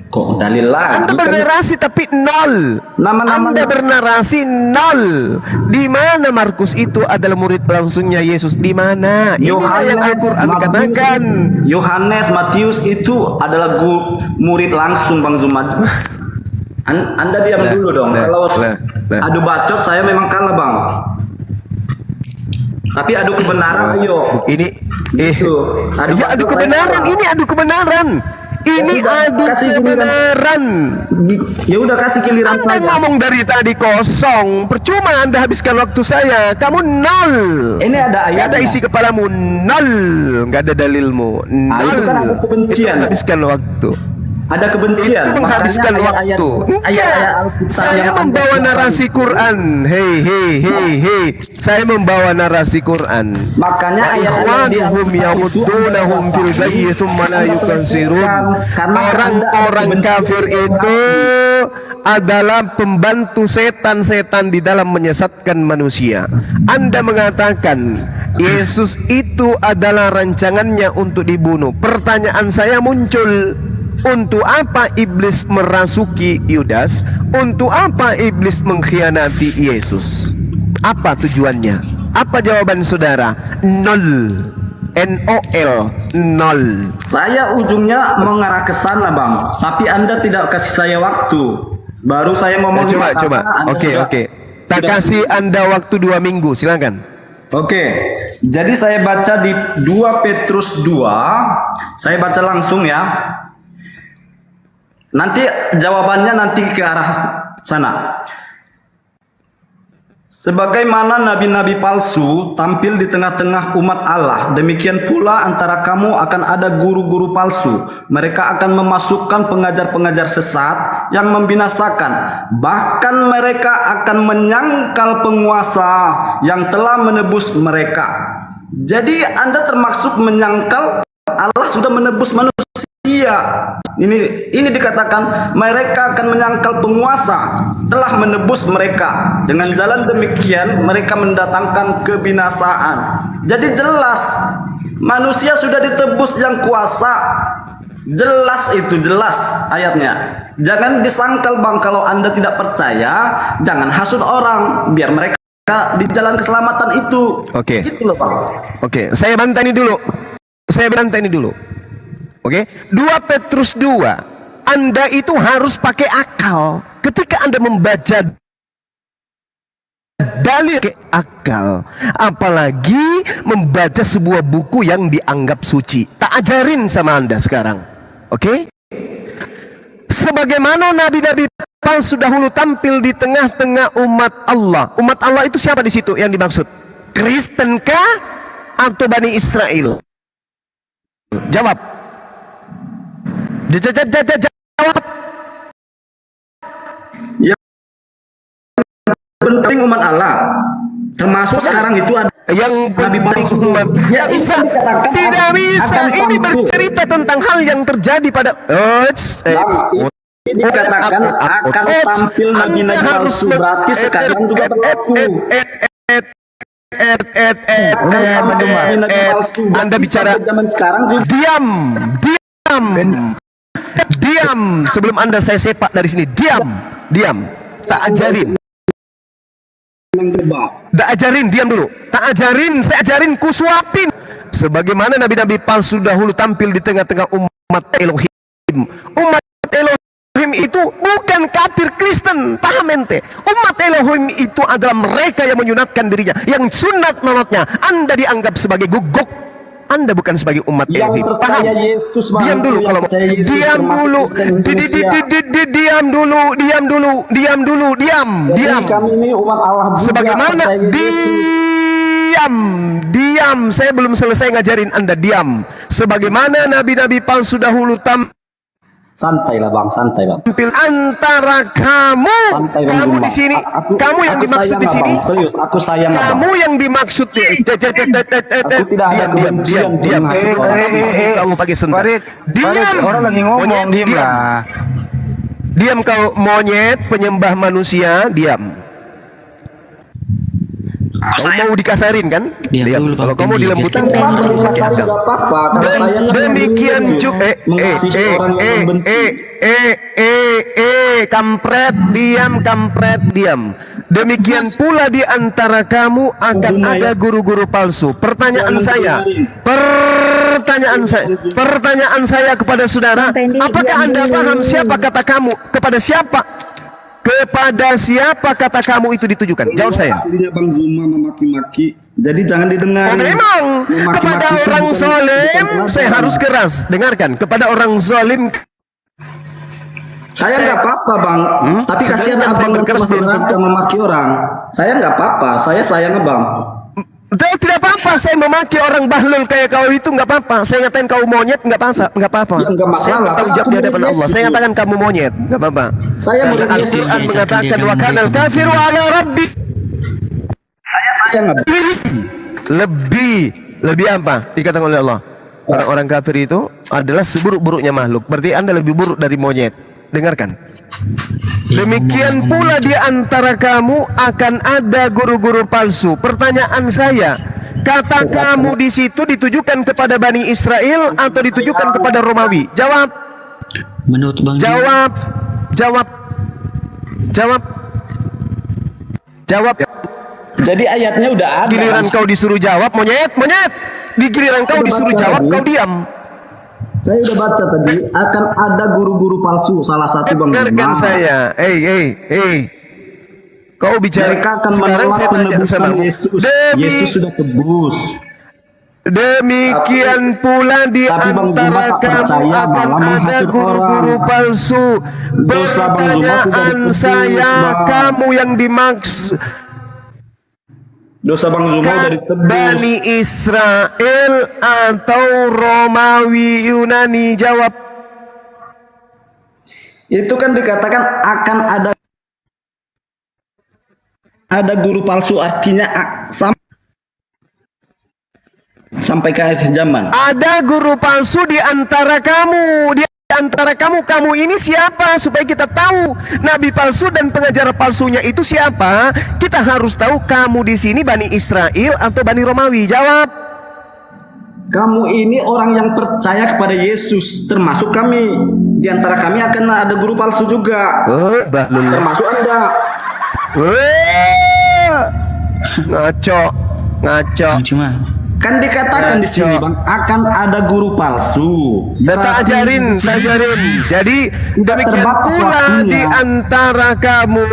Kok dalil lagi? Anda bernarasi tapi nol. Nama-nama- Anda bernarasi nol. Di mana Markus itu adalah murid langsungnya Yesus? Di mana? Inilah yang Al-Quran katakan. Yohanes, Matius itu adalah murid langsung Bang Zuma. Anda diam dulu dong. Kalau adu bacot saya memang kalah Bang. Tapi adu kebenaran ayo. Ini Gitu. ya adu kebenaran. Ini adu kebenaran. Ini adu kebenaran. Ya udah kasih giliran Anda saya. ngomong dari tadi kosong. Percuma Anda habiskan waktu saya. Kamu nol. Ini ada Gak ayat. ada isi kepalamu. Nol. Gak ada dalilmu. Nol. itu kan ada kebencian. Itu habiskan waktu. Ada kebencian. Itu menghabiskan Makanya waktu. Ayat-ayat Alkitab Saya yang membawa Anda narasi kuasai. Quran. Hei. Saya membawa narasi Quran. Makanya ayat-ayat di Ikhwanuhum Alkitab itu yamuddunahum Anda fil kuasai. ghayyi thumma la Anda yukansirun. perhatikan, karena Orang-orang Anda ada kafir kebencian itu adalah pembantu setan-setan di dalam menyesatkan manusia. Anda mengatakan Yesus itu adalah rancangannya untuk dibunuh. Pertanyaan saya muncul, untuk apa iblis merasuki Yudas? Untuk apa iblis mengkhianati Yesus? Apa tujuannya? Apa jawaban saudara? Nol. NOL. Nol. Saya ujungnya mengarah ke sana Bang. Tapi Anda tidak kasih saya waktu. Baru saya ngomong Coba. Oke. Tak kasih Anda waktu 2 minggu. Silakan. Oke. Jadi saya baca di 2 Petrus 2. Saya baca langsung ya. Nanti jawabannya nanti ke arah sana. Sebagaimana nabi-nabi palsu tampil di tengah-tengah umat Allah, demikian pula antara kamu akan ada guru-guru palsu. Mereka akan memasukkan pengajar-pengajar sesat yang membinasakan. Bahkan mereka akan menyangkal penguasa yang telah menebus mereka. Jadi Anda termasuk menyangkal Allah sudah menebus manusia. Ini dikatakan mereka akan menyangkal penguasa telah menebus mereka. Dengan jalan demikian mereka mendatangkan kebinasaan. Jadi jelas manusia sudah ditebus yang kuasa. Jelas itu, jelas ayatnya. Jangan disangkal Bang, kalau Anda tidak percaya, jangan hasut orang biar mereka di jalan keselamatan itu. Oke. Gitu loh Bang. Oke, saya bantah ini dulu. Oke, 2 Petrus 2. Anda itu harus pakai akal. Ketika Anda membaca dalil pakai akal, apalagi membaca sebuah buku yang dianggap suci. Tak ajarin sama Anda sekarang. Oke? Sebagaimana nabi-nabi palsu dahulu tampil di tengah-tengah umat Allah. Umat Allah itu siapa di situ yang dimaksud? Kristen kah atau Bani Israel? Jawab. Jawab. Yang penting umat Allah. Termasuk sekarang itu ada Yang Nabi penting palsu. umat. Ya, Tidak bisa. itu dikatakan Tidak bisa. akan Ini palsu. bercerita tentang hal yang terjadi pada. dikatakan akan tampil nabi-nabi palsu, berarti sekarang juga berlaku. Nabi-nabi palsu, Anda bicara sampai zaman sekarang juga. Diam sebelum Anda saya sepak dari sini. Diam. Tak ajarin. Diam dulu. Tak ajarin, saya ajarin, ku suapin. Sebagaimana nabi-nabi palsu dahulu tampil di tengah-tengah umat Elohim. Umat Elohim itu bukan kafir Kristen, paham ente? Umat Elohim itu adalah mereka yang menyunatkan dirinya, yang sunat menurutnya. Anda dianggap sebagai guguk. Anda bukan sebagai umat Yang Elohim. percaya Yesus, Bang. Diam dulu kalau mau. Diam dulu. Diam. Jadi kami ini umat Allah juga, Sebagaimana percaya Yesus. diam. Saya belum selesai ngajarin Anda, diam. Sebagaimana nabi-nabi palsu dahulu Santai lah Bang, santai Bang. tampil antara Santai Bang kamu Jumba. di sini, kamu yang aku dimaksud sayang di sini. Bang, serius, aku sayang Bang. Kamu yang dimaksud. Aku tidak ada kebencian Diam. dengan orang. Kamu pakai senjata. Farid, Diam. orang lagi ngomong, Monyet, diam lah. Diam kau monyet penyembah manusia, diam. Kau mau dikasarin kan? Diam. Kalau kamu dilembutin, Kasari nggak apa-apa. Kalau saya kan demikian juga. mengasihi orang yang membenci. Kampret, diam. Demikian pula di antara kamu akan ada guru-guru palsu. Pertanyaan saya kepada saudara, apakah Anda paham siapa kata kamu? Kepada siapa kata kamu itu ditujukan? Jawab saya. Aslinya Bang Zuma memaki-maki. Jadi jangan didengar. Memang kepada orang zalim saya harus keras. Dengarkan, kepada orang zalim Saya nggak apa-apa Bang, tapi kasihan Sebenarnya saya abang berkeras belum tentu. memaki orang. Saya nggak apa-apa, saya sayang abang. Tidak apa-apa, saya memaki orang bahlul kayak kau itu nggak apa-apa. Saya ngatain kau monyet nggak apa-apa. Ya, nggak masalah. Saya bertanggung jawab di Aku hadapan murid Allah. Saya Yesus. katakan kamu monyet, nggak apa-apa. Saya murid Karena Yesus. Al-Quran mengatakan wa kana al-kafiru ala rabbi. Saya nggak. Lebih apa? Dikatakan oleh Allah. Orang-orang kafir itu adalah seburuk-buruknya makhluk. Berarti Anda lebih buruk dari monyet. Dengarkan. Demikian pula di antara kamu akan ada guru-guru palsu. Pertanyaan saya, kata kamu di situ ditujukan kepada Bani Israel atau ditujukan kepada Romawi? Jawab. Menurut Bang Jawab. Jadi ayatnya udah ada. Giliran kau disuruh jawab, monyet. Di giliran kau disuruh jawab, kau diam. Saya udah baca tadi akan ada guru-guru palsu. Salah satu Bang Dengarkan Zuma. saya. Kau bicara Mereka akan sekarang menolak saya tanya penebusan sama Yesus. Yesus sudah tebus. Demikian pula di Tapi Bang Zuma antara tak kamu percaya, akan malah ada menghasut guru-guru orang. palsu. Dosa Bang Zuma sudah Pertanyaan ditebus, saya, Bang. kamu yang dimaksud Dosa Bang Zuma udah ditebus. Bani Israel atau Romawi Yunani? Jawab. Itu kan dikatakan akan ada guru palsu, artinya sampai ke akhir zaman. Ada guru palsu di antara kamu. Kamu ini siapa? Supaya kita tahu nabi palsu dan pengajar palsunya itu siapa. Kita harus tahu kamu di sini Bani Israel atau Bani Romawi. Jawab. Kamu ini orang yang percaya kepada Yesus, termasuk kami. Di antara kami akan ada guru palsu juga. Termasuk Anda. Ngaco. Cuma Kan dikatakan di sini Bang, akan ada guru palsu. Tak ajarin. Jadi demikian terbatas pula waktunya. di antara kamu,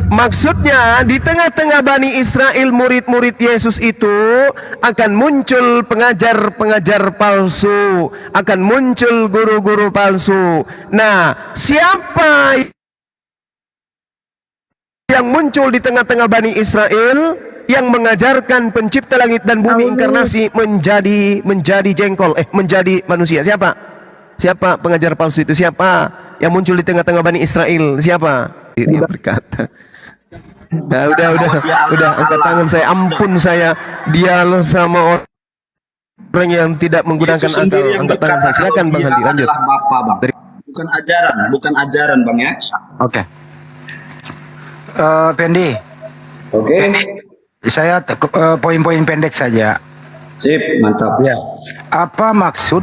maksudnya di tengah-tengah Bani Israel murid-murid Yesus itu akan muncul pengajar-pengajar palsu, akan muncul guru-guru palsu. Nah, siapa yang muncul di tengah-tengah Bani Israel yang mengajarkan pencipta langit dan bumi inkarnasi menjadi jengkol, menjadi manusia? Siapa pengajar palsu itu? Siapa yang muncul di tengah-tengah Bani Israel? Siapa? Dia berkata. Nah, udah angkat tangan saya, ampun saya dialog sama orang yang tidak menggunakan Yesus akal. sendiri yang Angkat tangan berkata saya, silakan Bang dia Handi, lanjut. adalah Bapa, Bang. bukan ajaran Bang ya. Oke. Pendi, Oke. saya poin-poin pendek saja. Sip, mantap. Ya. Apa maksud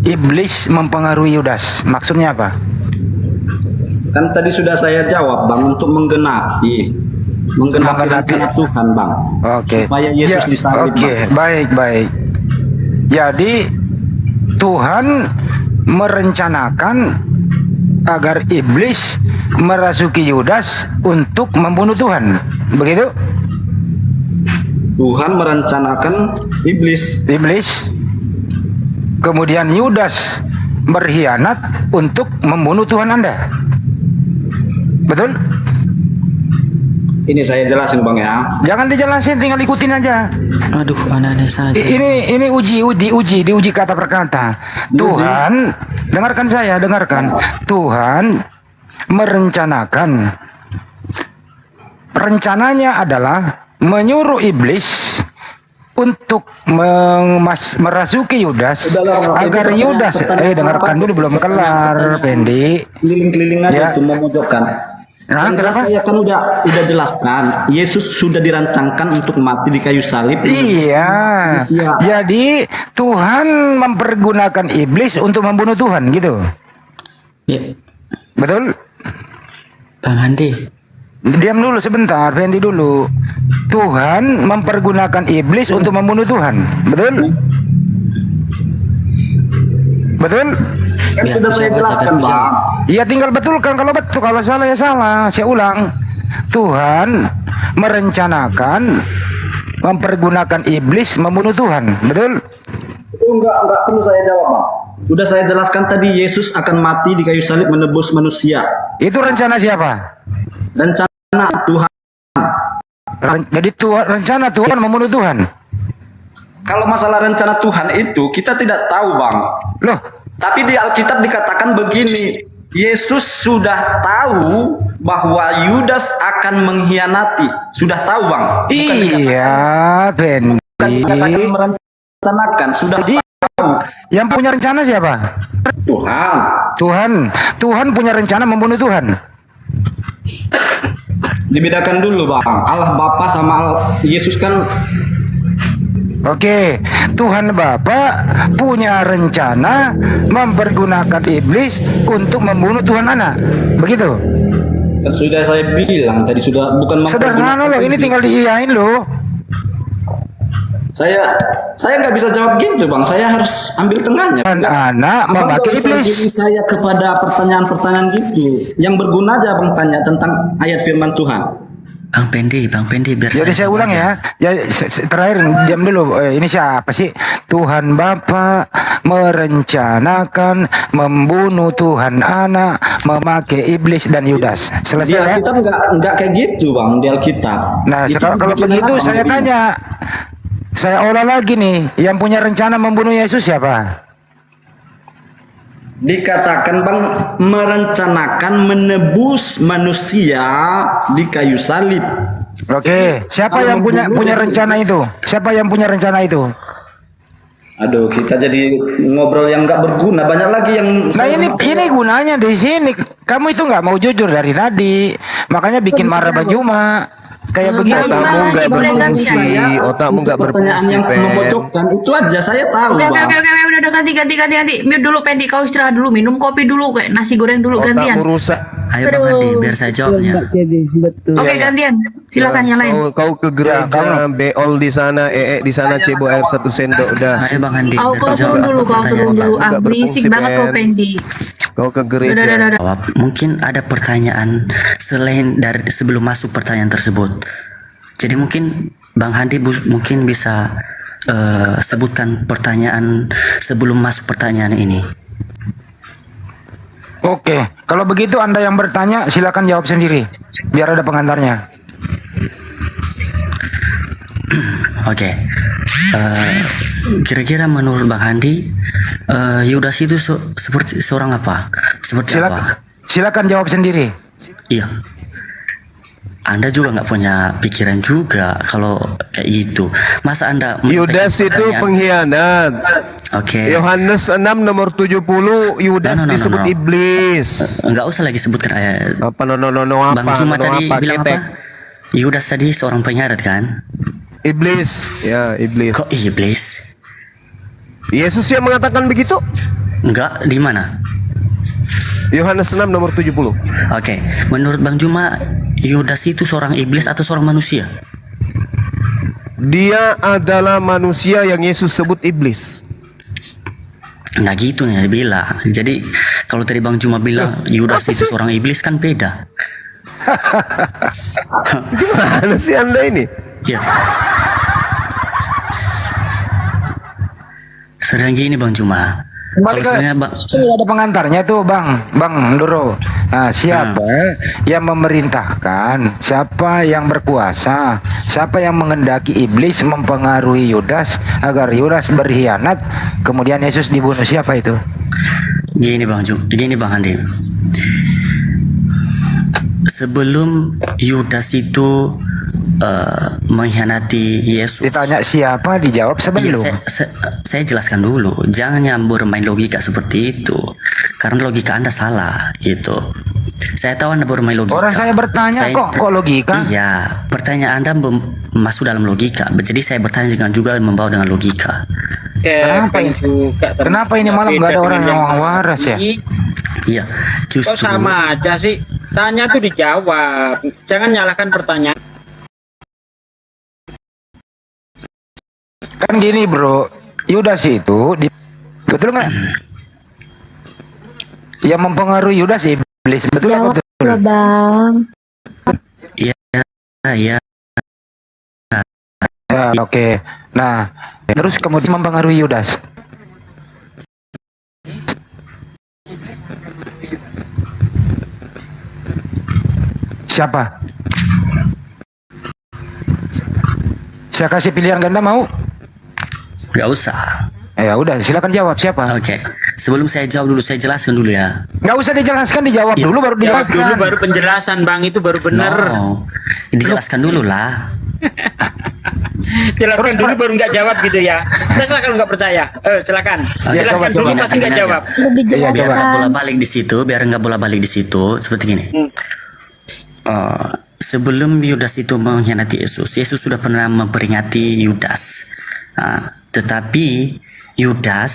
iblis mempengaruhi Yudas? Maksudnya apa? Kan tadi sudah saya jawab Bang, untuk menggenapi rencana Tuhan Bang. Oke. Supaya Yesus Ya, disalib. Oke, Bang. baik. Jadi Tuhan merencanakan agar iblis merasuki Yudas untuk membunuh Tuhan. Begitu? Tuhan merencanakan iblis. Kemudian Yudas berkhianat untuk membunuh Tuhan Anda. Betul? Ini saya jelasin Bang ya. Jangan dijelasin, tinggal ikutin aja. Aduh, aneh-aneh saja. Ini diuji kata per kata. Tuhan, dengarkan saya. Tuhan merencanakan. Rencananya adalah menyuruh iblis untuk merasuki Yudas agar Yudas dengarkan dulu, belum kelar Pendi. Keliling-keliling aja Ya. tuh memojokkan. Yang jelas saya kan udah jelaskan, Yesus sudah dirancangkan untuk mati di kayu salib. Iya. Jadi Tuhan mempergunakan iblis untuk membunuh Tuhan gitu. Ya, Betul? Bang Andi. Diam dulu sebentar, Fendi dulu. Tuhan mempergunakan iblis untuk membunuh Tuhan. Betul? Betul? Kan Ya, sudah saya bisa baca, jelaskan bisa. Bang. Iya, tinggal betulkan kalau betul, kalau salah ya salah. Saya ulang. Tuhan merencanakan mempergunakan iblis membunuh Tuhan. Betul? Itu enggak perlu saya jawab Bang. Udah saya jelaskan tadi, Yesus akan mati di kayu salib menebus manusia. Itu rencana siapa? Rencana Tuhan. Jadi rencana Tuhan membunuh Tuhan. Kalau masalah rencana Tuhan itu kita tidak tahu Bang. Loh, Tapi di Alkitab dikatakan begini, Yesus sudah tahu bahwa Yudas akan mengkhianati. Sudah tahu Bang. iya, Fendi. Bukan dikatakan merencanakan, sudah tahu. Yang punya rencana siapa? Tuhan. Tuhan punya rencana membunuh Tuhan. Dibedakan dulu Bang. Allah Bapa sama Yesus kan. Oke, Tuhan Bapa punya rencana mempergunakan iblis untuk membunuh Tuhan Anak. Begitu? Sudah saya bilang tadi, sudah bukan Sederhana loh, ini tinggal diiyain loh. Saya nggak bisa jawab gitu Bang. Saya harus ambil tengahnya. Tuhan Anak Abang memakai nggak usah iblis. giring saya kepada pertanyaan-pertanyaan gitu. Yang berguna aja Bang tanya tentang ayat firman Tuhan. Bang Pendi, biar Jadi saya ulang ya. Jadi terakhir diam dulu. Ini siapa sih? Tuhan Bapa merencanakan membunuh Tuhan Anak memakai iblis dan Yudas. Di Selesai ya? Alkitab nggak kayak gitu Bang. Di Alkitab. Nah, Itu kalau bikinan begitu apa, saya Bang? tanya. Saya olah lagi nih, yang punya rencana membunuh Yesus siapa? Dikatakan Bang merencanakan menebus manusia di kayu salib. Oke, siapa Kalau yang punya membunuh jadi- rencana itu? Siapa yang punya rencana itu? Aduh, kita jadi ngobrol yang nggak berguna. Banyak lagi yang. Nah saya ini maksudnya- gunanya di sini. Kamu itu nggak mau jujur dari tadi, makanya bikin marah Bang Juma. Kayak begitu. Otakmu nggak berfungsi, otakmu nggak Pertanyaan berfungsi, yang Pen. memojokkan itu aja saya tahu Oke, Bang. udah ganti. Mute dulu, Pendi, kau istirahat dulu, minum kopi dulu, kayak nasi goreng dulu, gantian. Otakmu rusak. Ayo Bang Andi, biar saya jawabnya. Betul. Oke, gantian. Silakan yang lain. Kau ke gereja, beol di sana, di sana, cebo air 1 sendok udah. Ayo Bang Andi, Kau biar saya turun jawab dulu, kau turun pertanyaan dulu. Bang. Nggak Berisik berfungsi, banget kau, Ben. Pendi. Kau ke gereja. Udah. Jawab. Mungkin ada pertanyaan selain dari sebelum masuk pertanyaan tersebut. Jadi mungkin Bang Handi mungkin bisa sebutkan pertanyaan sebelum masuk pertanyaan ini. Oke, kalau begitu Anda yang bertanya silakan jawab sendiri, biar ada pengantarnya. Oke. Kira-kira menurut Bang Handi, Yudas itu seperti seorang apa? Seperti apa? Silakan jawab sendiri. Iya. Anda juga nggak punya pikiran juga kalau kayak gitu. Masa Anda Yudas itu pertanyaan- pengkhianat. Oke. Yohanes 6 nomor 70 Yudas No. disebut iblis. Nggak usah lagi sebutkan ayat. Apa no apa? Bang Cuma no tadi apa, bilang ketek. apa? Yudas tadi seorang pengkhianat kan? Iblis. Ya, iblis. Kok iblis? Yesus yang mengatakan begitu? Enggak, di mana? Yohanes 6 nomor 70. Oke, menurut Bang Juma, Yudas itu seorang iblis atau seorang manusia? Dia adalah manusia yang Yesus sebut iblis. Nggak gitu nih bilang. Jadi kalau tadi Bang Juma bilang Yudas itu seorang iblis kan beda. Gimana sih Anda ini? Ya. Sedang gini Bang Juma. Kembali Kalau ke sebenarnya Bang, ini ada pengantarnya tuh Bang Duro. Nah, siapa yang memerintahkan? Siapa yang berkuasa? Siapa yang mengendaki iblis mempengaruhi Yudas agar Yudas berkhianat? Kemudian Yesus dibunuh, siapa itu? gini Bang Andi. Sebelum Yudas itu mengkhianati Yesus. Ditanya siapa, dijawab Iya, sebelum. saya jelaskan dulu. Jangan nyambur main logika seperti itu. Karena logika Anda salah gitu. Saya tahu Anda bermain logika. Orang saya bertanya kok logika? Iya, pertanyaan Anda masuk dalam logika. Jadi saya bertanya juga membawa dengan logika. Kenapa ini? Kenapa ini malam nggak ada orang yang waras ya? Iya, Kok justru sama aja sih? Tanya tuh dijawab. Jangan nyalahkan pertanyaan. Kan gini bro, Yudas itu betul nggak? Yang mempengaruhi Yudas iblis, betul apa betul? Jawab Bang. iya. Ya, oke. Nah, terus kemudian mempengaruhi Yudas. Siapa? Saya kasih pilihan ganda mau? Nggak usah. Ya udah, silakan jawab siapa? Oke. Sebelum saya jawab dulu, saya jelaskan dulu ya. Nggak usah dijelaskan, dijawab Ya, dulu baru Jawab dijelaskan. dulu baru penjelasan Bang, itu baru benar. No, dijelaskan dulu lah. Jelaskan dulu baru nggak jawab gitu ya. Terus kalau nggak percaya, silakan. Ya, Jelaskan coba, dulu coba. pasti nggak Gini aja. jawab. Lebih Iya, Biar jelas nggak kan. bola balik di situ, biar nggak bola balik di situ. Seperti gini. Sebelum Yudas itu mengkhianati Yesus, Yesus sudah pernah memperingati Yudas. Tetapi Yudas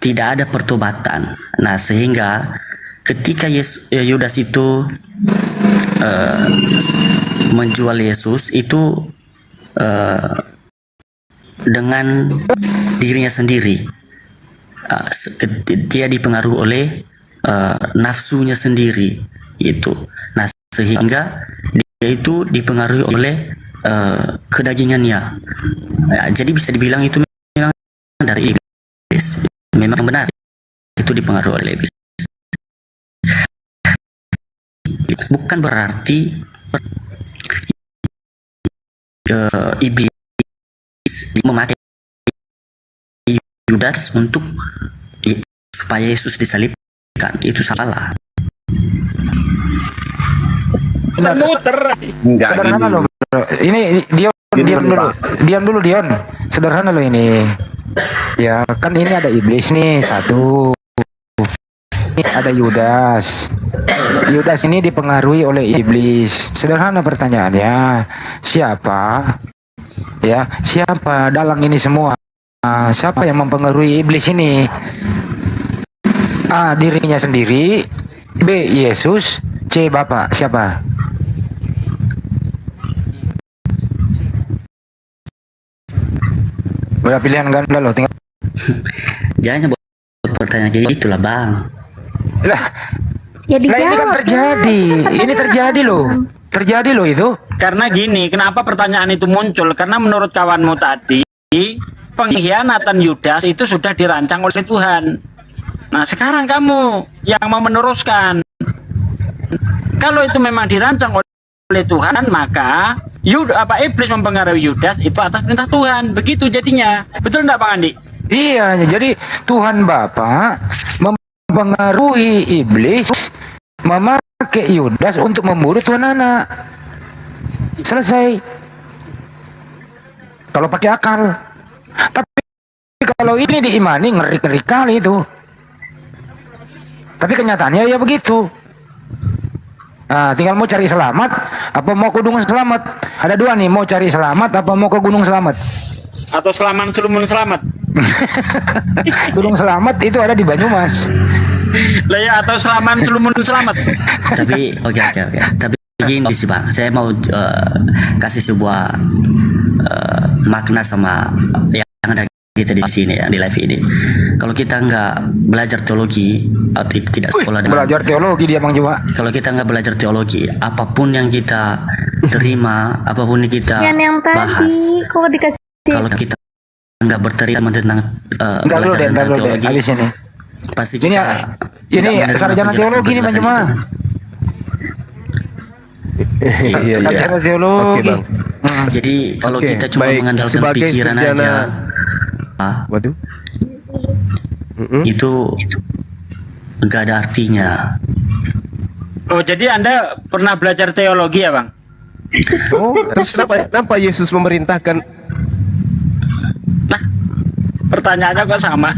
tidak ada pertobatan. Nah, sehingga ketika Yudas itu menjual Yesus itu dengan dirinya sendiri. Dia dipengaruhi oleh nafsunya sendiri itu. Nah, sehingga dia itu dipengaruhi oleh kedagingannya. Ya, jadi bisa dibilang itu memang dari iblis. Memang benar itu dipengaruhi oleh iblis. Bukan berarti iblis memakai Yudas untuk supaya Yesus disalibkan. Itu salah. Muter. Sederhana loh bro. Ini diam dulu Dion. Sederhana loh ini. Ya kan ini ada iblis nih satu. Ini ada Yudas. Yudas ini dipengaruhi oleh iblis. Sederhana pertanyaannya, siapa? Ya, siapa dalang ini semua? Siapa yang mempengaruhi iblis ini? A. Dirinya sendiri. B. Yesus. C. Bapak. Siapa? Udah pilihan ganda loh, tinggal. Jangan buat pertanyaan kayak gitulah, Bang. Lah, Ya ini kan dijawab. terjadi. Ini terjadi loh. Terjadi loh itu. Karena gini, kenapa pertanyaan itu muncul? Karena menurut kawanmu tadi, pengkhianatan Yudas itu sudah dirancang oleh Tuhan. Nah, sekarang kamu yang mau meneruskan. Kalau itu memang dirancang oleh Tuhan, maka iblis mempengaruhi Yudas itu atas perintah Tuhan. Begitu jadinya. Betul enggak, Bang Andi? Iya, jadi Tuhan Bapa mempengaruhi iblis memakai Yudas untuk membunuh Tuhan anak. Selesai. Kalau pakai akal. Tapi kalau ini diimani, ngeri-ngeri kali itu. Tapi kenyataannya ya begitu. Nah, tinggal mau cari selamat apa mau ke gunung selamat. Ada dua nih, mau cari selamat apa mau ke gunung selamat. Atau selaman selumun selamat. Gunung selamat itu ada di Banyumas. Lah ya, atau selaman selumun selamat. Tapi oke. Tapi gini sih Bang, saya mau kasih sebuah makna sama yang ada kita di sini ya, di live ini. Kalau kita nggak belajar teologi atau tidak sekolah dengan Belajar teologi dia Bang Juma. kalau kita nggak belajar teologi, apapun yang kita terima, apapun yang kita Yang bahas, tadi kok dikasih kalau kita nggak berterima tentang Entar dulu belajar tentang deh, teologi, habis ini. pasti Ini kita ini tidak menerima sarjana penjelasan teologi nih Bang Juma. itu. Iya, Sarjana iya. teologi. Oke, Bang. Jadi kalau Oke, kita cuma baik. mengandalkan Sebagai pikiran sarjana- aja, Waduh. itu nggak ada artinya. Oh, jadi Anda pernah belajar teologi ya, Bang? Oh, terus kenapa Yesus memerintahkan? Nah, pertanyaannya kok sama.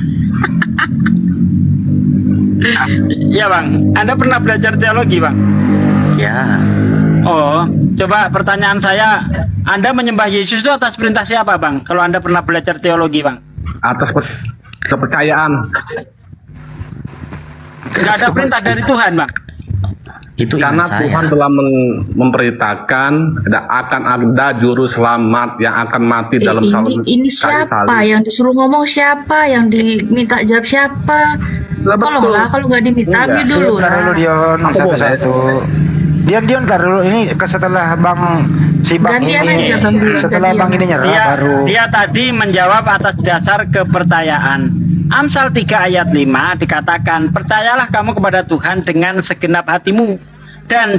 Ya, Bang. Anda pernah belajar teologi, Bang? Ya, Oh, coba pertanyaan saya, Anda menyembah Yesus itu atas perintah siapa, Bang? Kalau Anda pernah belajar teologi, Bang? Atas kepercayaan. Nggak ada perintah dari Tuhan, Bang. itu iman Karena saya. Tuhan telah memberitakan akan ada juru selamat yang akan mati dalam ini siapa yang disuruh ngomong, siapa yang diminta jawab, siapa? Lah, betul. Tolonglah kalau nggak diminta ambil dulu Ntar dulu lah. Dion, Aku boleh. satu-satu. Dion ntar dulu ini setelah si Bang Gantian ini, aja, Bang Dion, setelah gantian. Bang ini nyerah Dia, baru. dia tadi menjawab atas dasar kepercayaan. Amsal 3 ayat 5 dikatakan, percayalah kamu kepada Tuhan dengan segenap hatimu, dan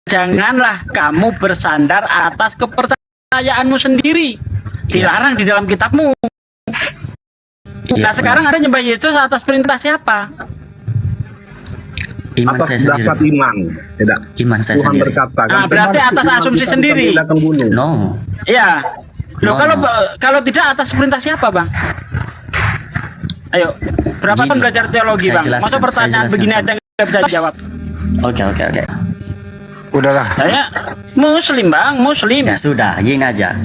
janganlah kamu bersandar atas kepercayaanmu sendiri. Dilarang di dalam kitabmu. Iya, Nah, sekarang ada nyembah Yesus atas perintah siapa? iman atas saya dasar sendiri. iman. Tidak. Iman saya Tuhan sendiri. berkata. Nah, berarti atas asumsi sendiri. No, Ya. Loh, No, kalau tidak atas perintah siapa, Bang? Ayo, berapa Gini, tahun belajar teologi, saya Bang? jelaskan, Masa pertanyaan saya jelaskan. begini aja nggak bisa dijawab? oke. Udahlah. Saya Muslim, Bang, Muslim. Ya sudah, gini aja.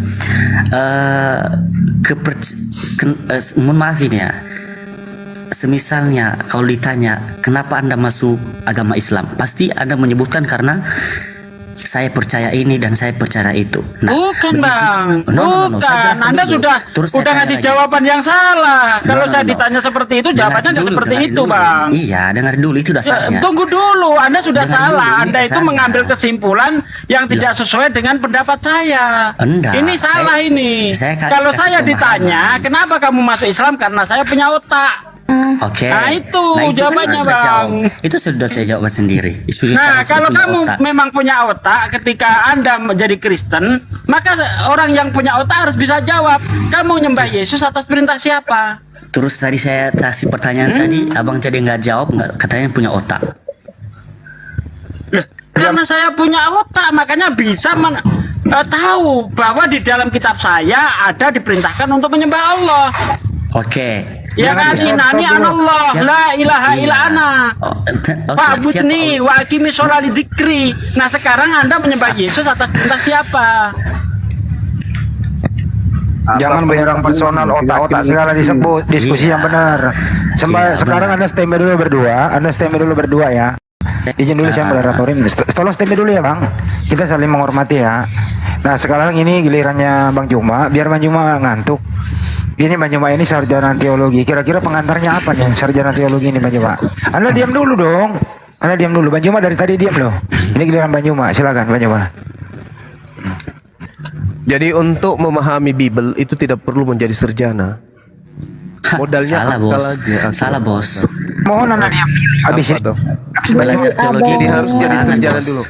Mohon maaf ini ya. Semisalnya kalau ditanya kenapa Anda masuk agama Islam, pasti Anda menyebutkan karena saya percaya ini dan saya percaya itu. Bukan, begitu. Bang. No, Bukan. saya jelaskan Anda dulu. sudah Terus saya tanya ngasih lagi. jawaban yang salah. Kalau No, saya no. ditanya seperti itu, Dengar jawabannya nggak dulu, seperti dengar itu, dulu. Bang. Iya, dengar dulu itu Ya, dasarnya. tunggu dulu, Anda sudah Dengar salah. dulu, ini Anda itu dasarnya. mengambil kesimpulan yang tidak sesuai dengan pendapat saya. Enggak, Ini salah saya- ini. saya kasih Kalau saya pemahaman. ditanya, kenapa kamu masuk Islam? Karena saya punya otak. Oke. Nah, itu kan jawabannya, sudah Bang. jawab. Itu sudah saya jawab sendiri. Sudah Nah, saya kalau punya kamu otak. memang punya otak, ketika Anda menjadi Kristen, maka orang yang punya otak harus bisa jawab, kamu nyembah Yesus atas perintah siapa? Terus tadi saya kasih pertanyaan tadi, abang jadi nggak jawab, nggak katanya punya otak. Loh, karena saya punya otak, makanya bisa tahu bahwa di dalam kitab saya ada diperintahkan untuk menyembah Allah. Oke. Ya kan, inani anallah, Siap. la ilaha Iya. illa ana. Oke, Fa'budni siap. wa aqimi sholati dzikri. Nah, sekarang Anda menyembah Yesus atas perintah siapa? Jangan bayang personal, otak-otak segala disebut, diskusi yang benar. Iya, Sekarang benar. Anda standby dulu berdua ya. Izin dulu saya moderatorin. Tolong standby dulu ya Bang. Kita saling menghormati ya. Nah sekarang ini gilirannya Bang Juma, biar Bang Juma ngantuk. Ini Bang Juma ini sarjana teologi. Kira-kira pengantarnya apa nih sarjana teologi ini Bang Juma? Anda diam dulu dong. Anda diam dulu. Bang Juma dari tadi diam loh. Ini giliran Bang Juma. Silakan Bang Juma. Jadi untuk memahami Bible itu tidak perlu menjadi sarjana. Modalnya Salah akal bos. aja, akal. Salah bos. Mohon Anda diam dulu. Habis Apa ini. tuh? Belajar teologi Jadi harus jadi jangan, sarjana bos. dulu.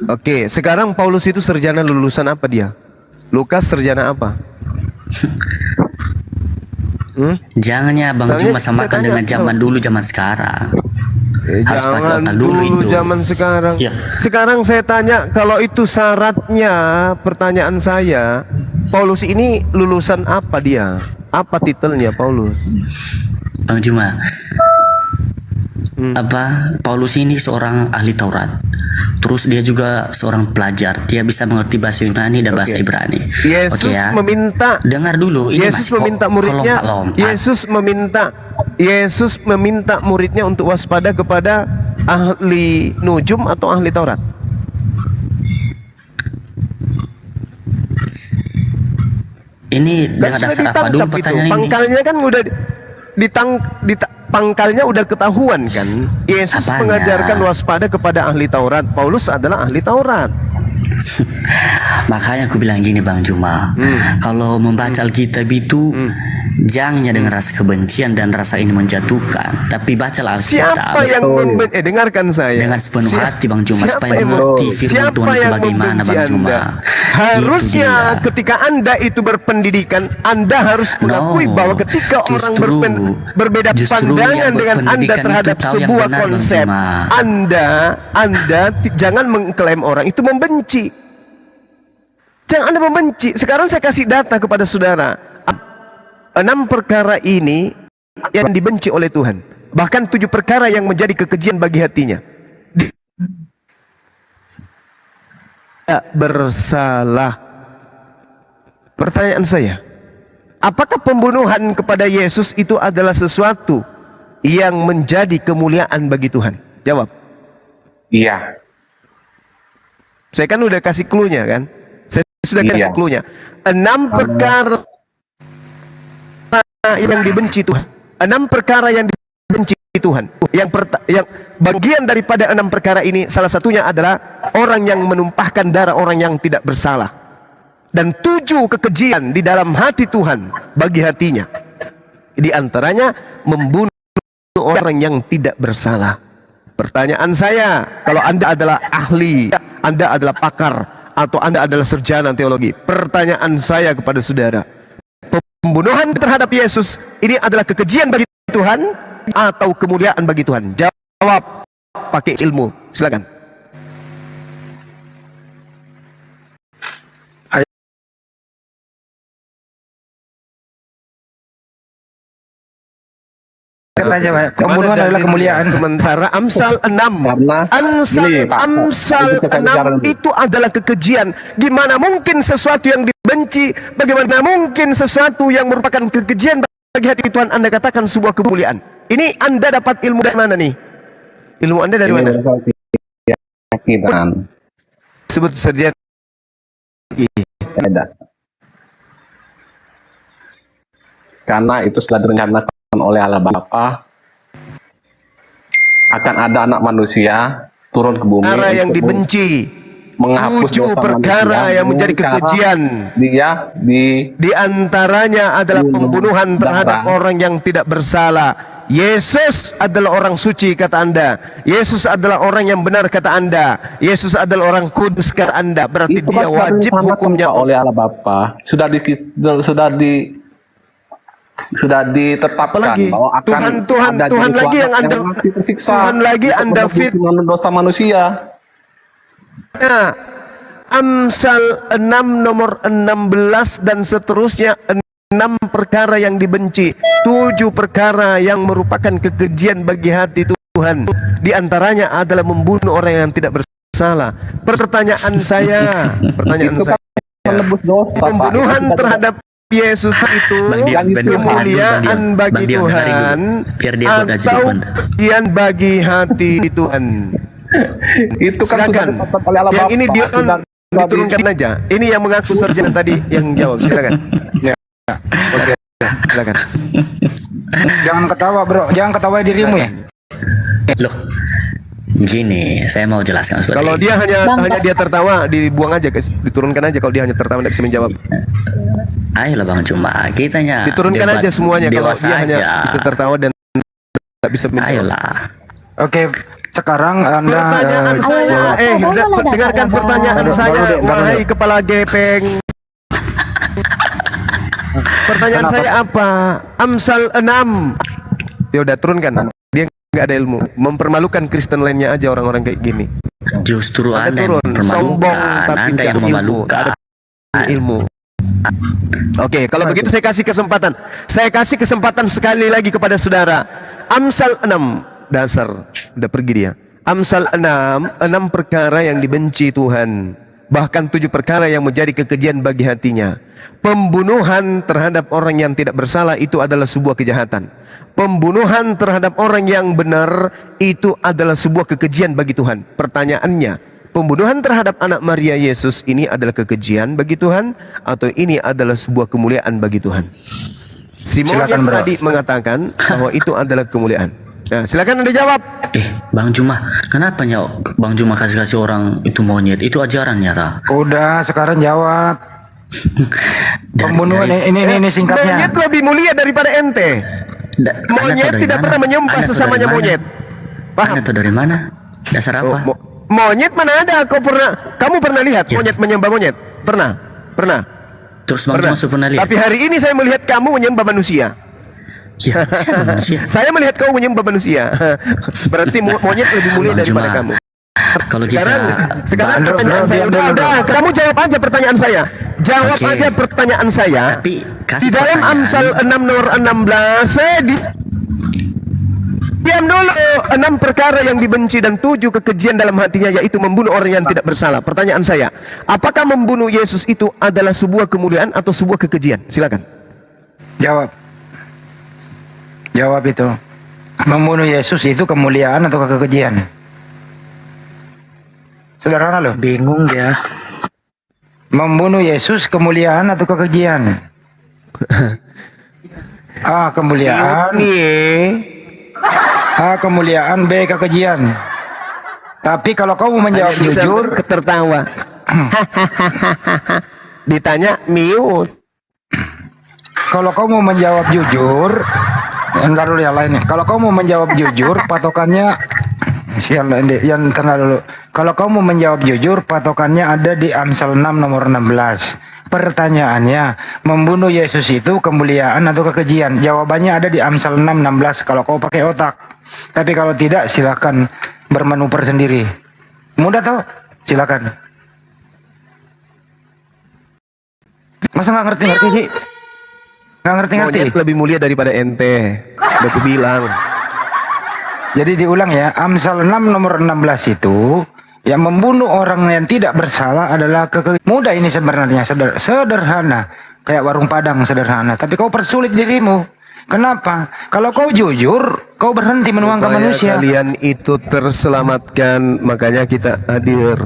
Oke, sekarang Paulus itu sarjana lulusan apa dia? Lukas sarjana apa? Jangan ya Bang Soalnya Juma saya samakan tanya, dengan zaman dulu, zaman sekarang. Harus pakai Jangan otak dulu itu. zaman sekarang. Ya. Sekarang saya tanya, kalau itu syaratnya, pertanyaan saya, Paulus ini lulusan apa dia? Apa titelnya Paulus? Bang Juma, Paulus ini seorang ahli Taurat. Terus dia juga seorang pelajar. Dia bisa mengerti bahasa Yunani dan bahasa Ibrani. Yesus Oke ya. meminta, Dengar dulu, ini Yesus masih meminta muridnya, lompat-lompat. Yesus meminta muridnya untuk waspada kepada ahli nujum atau ahli Taurat. Ini dengan Kan sudah dasar apa dulu ditangkap itu. pertanyaan ini? Pangkalnya kan udah pangkalnya udah ketahuan kan. Yesus Apanya? mengajarkan waspada kepada ahli Taurat. Paulus adalah ahli Taurat. Makanya aku bilang gini Bang Juma, kalau membaca Alkitab itu jangannya dengan rasa kebencian dan rasa ini menjatuhkan, tapi bacalah Alkitab Siapa yang membenci? Dengarkan saya. dengan sepenuh hati Bang Juma, siapa supaya yang- mengerti firman siapa Tuhan itu yang bagaimana membenci Bang Juma. Anda? Itu Harusnya dia. ketika Anda itu berpendidikan, Anda harus mengakui bahwa ketika orang justru berbeda yang pandangan dengan Anda berpendidikan terhadap itu tahu yang sebuah benar, Bang konsep, Juma. Anda jangan mengklaim orang itu membenci. Jangan Anda membenci. Sekarang saya kasih data kepada saudara. 6 perkara ini yang dibenci oleh Tuhan. Bahkan 7 perkara yang menjadi kekejian bagi hatinya. Tidak bersalah. Pertanyaan saya, apakah pembunuhan kepada Yesus itu adalah sesuatu yang menjadi kemuliaan bagi Tuhan? Jawab. Iya. Saya kan udah kasih clue-nya kan? Saya sudah kasih Iya. clue-nya. 6 perkara yang dibenci Tuhan. 6 perkara yang dibenci Tuhan. Yang bagian daripada 6 perkara ini, salah satunya adalah orang yang menumpahkan darah orang yang tidak bersalah. Dan 7 kekejian di dalam hati Tuhan bagi hatinya. Di antaranya membunuh orang yang tidak bersalah. Pertanyaan saya, kalau Anda adalah ahli, Anda adalah pakar, atau Anda adalah sarjana teologi, pertanyaan saya kepada saudara, pembunuhan terhadap Yesus ini adalah kekejian bagi Tuhan atau kemuliaan bagi Tuhan? Jawab pakai ilmu, silakan. Katanya pembunuhan adalah kemuliaan. Sementara Amsal 6 Amsal 6 itu adalah kekejian. Gimana mungkin sesuatu yang dibenci, bagaimana mungkin sesuatu yang merupakan kekejian bagi hati Tuhan Anda katakan sebuah kemuliaan? Ini Anda dapat ilmu dari mana nih? Ilmu Anda dari mana? Keyakinan. Sebut saja. Ada. Karena itu sudah direncanakan oleh Allah Bapa, akan ada anak manusia turun ke bumi Perkara yang untuk dibenci, menghapus 7 dosa perkara manusia yang menjadi dengan cara kekejian. Dia Di antaranya adalah pembunuhan terhadap darah. orang yang tidak bersalah. Yesus adalah orang suci kata Anda. Yesus adalah orang yang benar kata Anda. Yesus adalah orang kudus kata Anda. Berarti itu dia kan wajib sudah hukumnya. direncanakan oleh Allah Bapa. Sudah ditetapkan Apalagi bahwa akan Tuhan ada Tuhan juru lagi yang selamat Anda mati tersiksa Tuhan lagi untuk Anda menebus fit. dosa manusia. Nah, Amsal 6 nomor 16 dan seterusnya, 6 perkara yang dibenci, 7 perkara yang merupakan kekejian bagi hati Tuhan. Di antaranya adalah membunuh orang yang tidak bersalah. Pertanyaan saya, Itu kan menebus dosa, Pak. pembunuhan Itu terhadap Yesus itu Bang Dian, kemuliaan bagi Bang Dian, Tuhan biar dia buat aja atau bentar. kemuliaan bagi hati Tuhan? itu kan Silakan. sudah ditetapkan oleh Allah Yang Bapa. ini Dion Sudah diturunkan aja. Ini yang mengaku sarjana tadi yang jawab. Silakan. Ya. Oke. Silakan. Jangan ketawa bro, jangan ketawa dirimu ya. Loh, gini, saya mau jelaskan seperti Kalau ini. dia hanya dia tertawa, dibuang aja, diturunkan aja. Kalau dia hanya tertawa tidak bisa menjawab. Ayolah Bang Cuma, kitanya Diturunkan debat aja semuanya. Kalau dewasa dia hanya aja. bisa tertawa dan tidak bisa menjawab. Ayolah. Oke, sekarang Anda Pertanyaan saya, dengarkan pertanyaan saya, wahai kepala gepeng. Pertanyaan saya apa? Amsal 6. Ya udah turunkan. Dia nggak ada ilmu. Mempermalukan Kristen lainnya aja orang-orang kayak gini. Justru Anda Anda yang turun, sombong mempermalukan, tapi Anda nggak yang ilmu. memalukan. Ada ilmu. Oke, kalau begitu saya kasih kesempatan. Saya kasih kesempatan sekali lagi kepada saudara. Amsal 6 dasar. Udah pergi dia. Amsal 6 perkara yang dibenci Tuhan. Bahkan 7 perkara yang menjadi kekejian bagi hatinya. Pembunuhan terhadap orang yang tidak bersalah itu adalah sebuah kejahatan. Pembunuhan terhadap orang yang benar itu adalah sebuah kekejian bagi Tuhan. Pertanyaannya, pembunuhan terhadap anak Maria Yesus ini adalah kekejian bagi Tuhan atau ini adalah sebuah kemuliaan bagi Tuhan? Simon yang tadi mengatakan bahwa itu adalah kemuliaan. Nah, silakan Anda jawab. Bang Juma, kenapa ya Bang Juma kasih orang itu monyet? Itu ajarannya ta? Udah, sekarang jawab. Pembunuhan ini singkatnya. Monyet lebih mulia daripada ente. Monyet tidak pernah menyembah sesamanya monyet. Paham? Anda dari mana? Dasar apa? Monyet mana ada? Kamu pernah lihat monyet menyembah monyet? Pernah? Terus Bang Juma pernah lihat? Tapi hari ini saya melihat kamu menyembah manusia. Ya, siapa manusia? Saya melihat kamu menyembah manusia. Berarti monyet lebih mulia daripada kamu. Kalau sekarang pertanyaan saya udah, kamu jawab aja pertanyaan saya. Jawab aja pertanyaan saya. Tapi di dalam Amsal 6 nomor 16, diam dulu. 6 perkara yang dibenci dan 7 kekejian dalam hatinya, yaitu membunuh orang yang tidak bersalah. Pertanyaan saya, apakah membunuh Yesus itu adalah sebuah kemuliaan atau sebuah kekejian? Silakan. Jawab itu. Membunuh Yesus itu kemuliaan atau kekejian? Sederhana loh. Bingung dia. Membunuh Yesus kemuliaan atau kekejian? A. Kemuliaan. A. Kemuliaan. B. Kekejian. Tapi kalau kamu menjawab jujur, tertawa. Ditanya miut. Kalau kamu menjawab jujur, entar dulu yang lainnya. Kalau kamu menjawab jujur, patokannya yang tenang dulu. Kalau kamu menjawab jujur, patokannya ada di Amsal 6 nomor 16. Pertanyaannya, membunuh Yesus itu kemuliaan atau kekejian? Jawabannya ada di Amsal 6 16 kalau kau pakai otak. Tapi kalau tidak, silakan bermanuver sendiri. Mudah tau? Silakan. Masa nggak ngerti-ngerti sih? Nggak ngerti-ngerti? Monyet lebih mulia daripada ente. Udah aku bilang. Jadi diulang ya, Amsal 6 nomor 16 itu, yang membunuh orang yang tidak bersalah adalah mudah ini sebenarnya, sederhana. Kayak warung Padang sederhana. Tapi kau persulit dirimu. Kenapa? Kalau kau jujur, kau berhenti menuangkan manusia. Kalian itu terselamatkan, makanya kita hadir.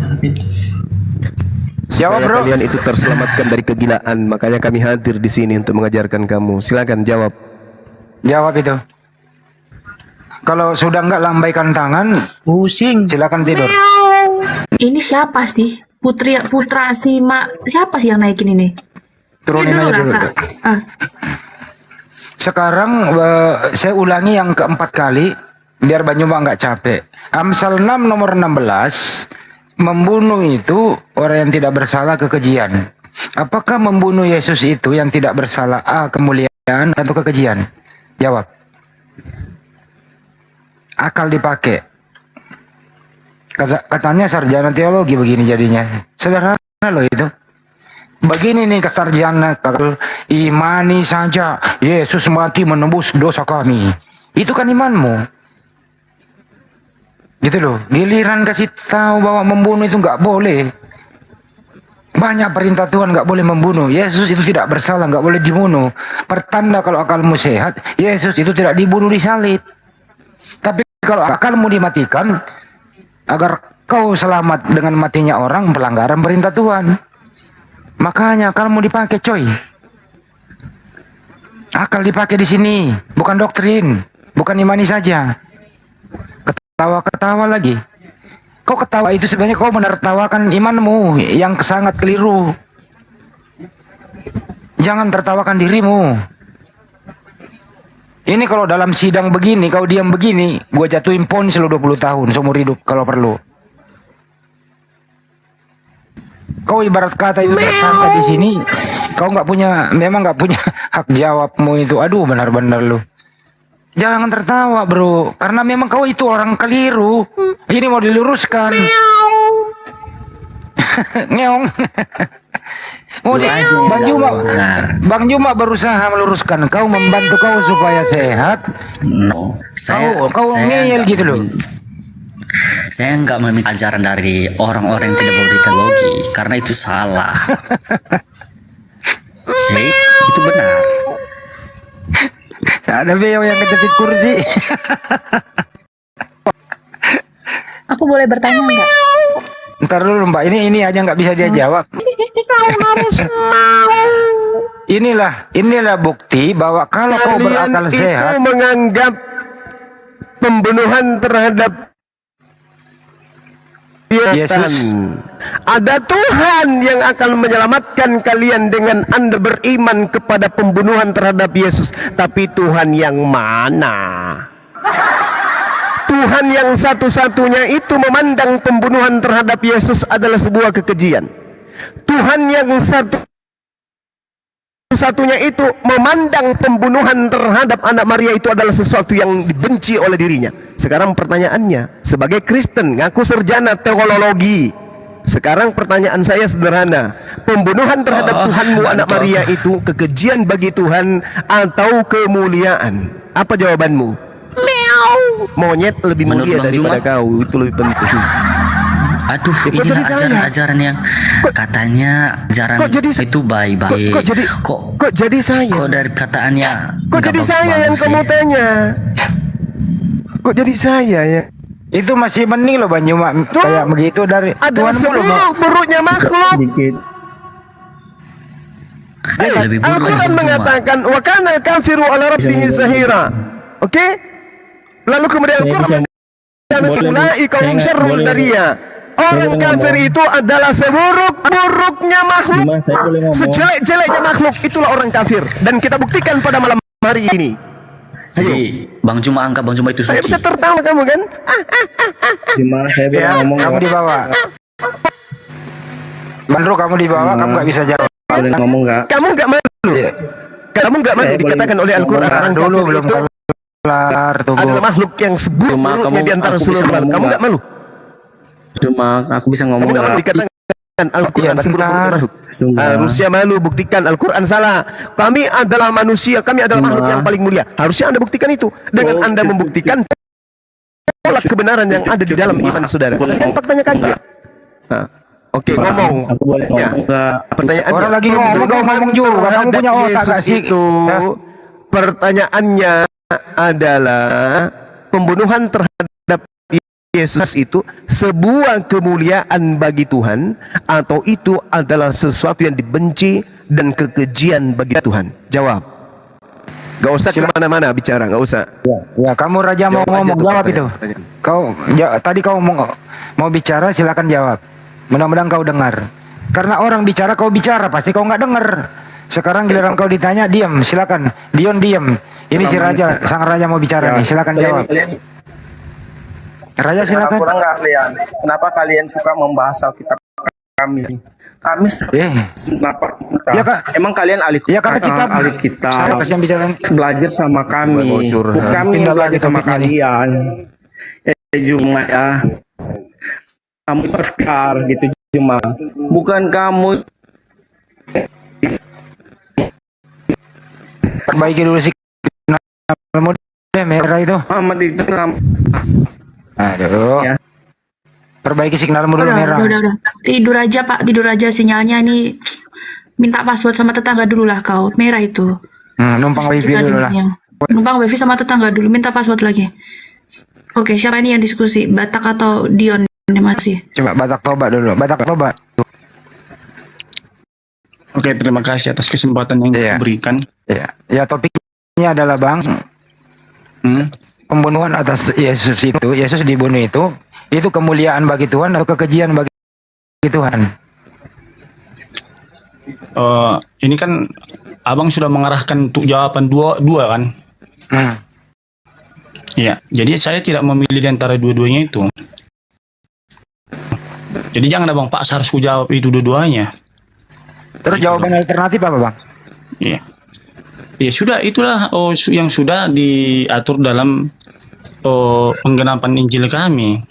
Jawab bro. Kalian itu terselamatkan dari kegilaan, makanya kami hadir di sini untuk mengajarkan kamu. Silakan jawab. Jawab itu. Kalau sudah enggak lambaikan tangan, pusing, silakan tidur. Ini siapa sih? Putra si siapa sih yang naikin ini? Turunin aja dulu. Sekarang saya ulangi yang keempat kali biar Banyuma nggak capek. Amsal 6 nomor 16, membunuh itu orang yang tidak bersalah kekejian. Apakah membunuh Yesus itu yang tidak bersalah A. kemuliaan atau kekejian? Jawab. Akal dipakai. Katanya sarjana teologi begini jadinya. Sederhana loh itu. Begini nih kesarjana, imani saja Yesus mati menembus dosa kami. Itu kan imanmu. Gitu loh. Giliran kasih tahu bahwa membunuh itu nggak boleh. Banyak perintah Tuhan nggak boleh membunuh. Yesus itu tidak bersalah, nggak boleh dibunuh. Pertanda kalau akalmu sehat, Yesus itu tidak dibunuh disalib. Tapi kalau akalmu dimatikan, agar kau selamat dengan matinya orang, pelanggaran perintah Tuhan. Makanya akalmu dipakai, coy. Akal dipakai di sini, bukan doktrin, bukan imani saja. Ketawa-ketawa lagi. Kau ketawa itu sebenarnya kau menertawakan imanmu yang sangat keliru. Jangan tertawakan dirimu. Ini kalau dalam sidang begini, kau diam begini, gua jatuhin ponis lu 20 tahun seumur hidup kalau perlu. Kau ibarat kata itu tersangka di sini, kau nggak punya, memang nggak punya hak jawabmu itu. Aduh, benar-benar lu. Jangan tertawa bro, karena memang kau itu orang keliru. Ini mau diluruskan. Ngeong. Lu aja yang Bang nggak Juma, benar. Bang Juma berusaha meluruskan. Kau membantu kau supaya sehat. No, Kau ngeyel nggak gitu loh. Saya nggak meminta ajaran dari orang-orang yang tidak beri teologi karena itu salah. Hei, itu benar. Ada beo yang kejepit kursi. Aku boleh bertanya nggak? Ntar dulu Mbak, ini aja nggak bisa dia jawab. Inilah bukti bahwa kalau kau berakal Kalian itu sehat, menganggap pembunuhan terhadap Yesus. Ada Tuhan yang akan menyelamatkan kalian dengan Anda beriman kepada pembunuhan terhadap Yesus. Tapi Tuhan yang mana? Tuhan yang satu-satunya itu memandang pembunuhan terhadap Yesus adalah sebuah kekejian. Tuhan yang satu-satunya itu memandang pembunuhan terhadap anak Maria itu adalah sesuatu yang dibenci oleh dirinya. Sekarang pertanyaannya, sebagai Kristen ngaku sarjana teologi, sekarang pertanyaan saya sederhana, pembunuhan terhadap Tuhanmu anak Maria itu kekejian bagi Tuhan atau kemuliaan? Apa jawabanmu? Monyet lebih Menurut mulia Bang daripada Juma? kau, itu lebih penting. Aduh, kok inilah jadi saya? ajaran-ajaran yang katanya ajaran kok jadi sa- itu baik-baik. Kok jadi saya? Kok dari kataannya Kok jadi saya yang kamu tanya? Kok jadi saya ya? itu masih mending loh Bang Juma kayak begitu dari Adalah Tuhanmu loh, Bang. seburuk-buruknya makhluk. Lebih buruk Al-Quran dari Bang Juma. mengatakan wa kana al-kafiru ala rabbihi zahira. Oke? Lalu kemudian Al-Quran ulai kaum syarrul daria. Orang kafir itu adalah seburuk-buruknya makhluk. Sejelek-jeleknya makhluk itulah orang kafir, dan kita buktikan pada malam hari ini. Jadi Bang Juma anggap Bang Juma itu Saya suci. bisa tertawa kamu kan? Ya, kamu dibawa. Bandro kamu dibawa, kamu nggak bisa jawab. Kamu nggak malu? Kamu nggak malu dikatakan oleh Al-Quran orang Dulu kafir belum itu kelar, tunggu. adalah makhluk yang seburuk-buruknya di antara seluruh makhluk. Kamu nggak malu? Cuma aku bisa Kamu ngomong nggak malu dikatakan Al-Quran Iya, seburuk-buruknya bentar. makhluk? Harusnya malu, buktikan Al-Quran salah. Kami adalah manusia, kami adalah makhluk yang paling mulia. Harusnya Anda buktikan itu. Dengan Anda membuktikan pola kebenaran yang ada di dalam iman saudara. Kan faktanya kagak. Nah, oke, ngomong. Aku boleh Ya. ngomong nggak? Pertanyaannya, Orang lagi ngomong, kau ngomong juga. Kamu terhadap punya otak Yesus gak sih? itu, pertanyaannya adalah pembunuhan terhadap Yesus itu sebuah kemuliaan bagi Tuhan atau itu adalah sesuatu yang dibenci dan kekejian bagi Tuhan? Jawab. Gak usah kemana-mana bicara, gak usah. Ya, kamu Raja mau Jawab aja ngomong, tuh jawab itu. pertanyaan. Tadi kau mau bicara, silakan jawab. Mudah-mudahan kau dengar. Karena orang bicara, kau bicara, pasti kau nggak dengar. Sekarang giliran kau ditanya, diam, silakan. Dion diam. Ini si Raja, sang Raja mau bicara nih, silakan jawab. Raja silakan. Kenapa kalian suka membahas Alkitab kami? Kami kenapa? Ya, Kak. Emang kalian ahli Ya, karena kita ahli kitab. Siapa sih yang bicara? Belajar sama kami, Bocor. bukan kami yang Pindah lagi belajar sama topiknya nih. kalian. Cuma ya, kamu itu harus pikir gitu cuma, bukan kamu. Perbaiki dulu sih deh merah itu. Muhammad itu Aduh. Ya. Perbaiki signalmu dulu merah. Udah. Tidur aja Pak, tidur aja sinyalnya nih. Minta password sama tetangga dulu lah kau. Merah itu. Numpang wifi Kita dulu lah. dulunya. Numpang wifi sama tetangga dulu, minta password lagi. Oke, siapa ini yang diskusi? Batak atau Dion? Ini masih. Coba Batak Toba dulu. Batak Toba. Oke, terima kasih atas kesempatan yang Iya. diberikan. Ya, ya topiknya adalah Bang, pembunuhan atas Yesus itu, Yesus dibunuh itu kemuliaan bagi Tuhan atau kekejian bagi Tuhan? Ini kan abang sudah mengarahkan untuk jawaban dua kan? Ya, jadi saya tidak memilih di antara dua-duanya itu. Jadi jangan abang paksa harus ku jawab itu dua-duanya. Terus jawaban alternatif apa Bang? Iya. Ya sudah, itulah yang sudah diatur dalam penggenapan Injil kami.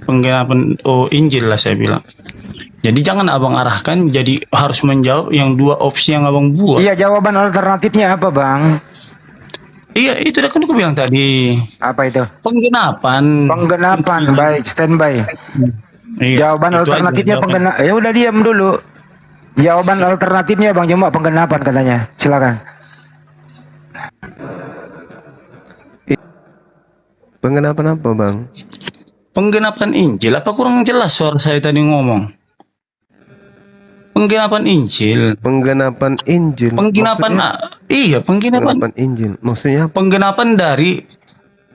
Penggenapan Injil lah saya bilang. Jadi jangan abang arahkan jadi harus menjawab yang dua opsi yang abang buat. Iya, jawaban alternatifnya apa, Bang? Iya, itu kan aku bilang tadi. Apa itu? Penggenapan. Penggenapan, baik, standby. Iya, Jawaban itu alternatifnya aja, penggenapan. Ya udah diam dulu. Jawaban alternatifnya Bang Juma penggenapan katanya. Silakan. Penggenapan apa, Bang? Penggenapan Injil. Apa kurang jelas suara saya tadi ngomong? Penggenapan Injil. Penggenapan Injil. Penggenapan iya, penggenapan Injil. Maksudnya apa? penggenapan dari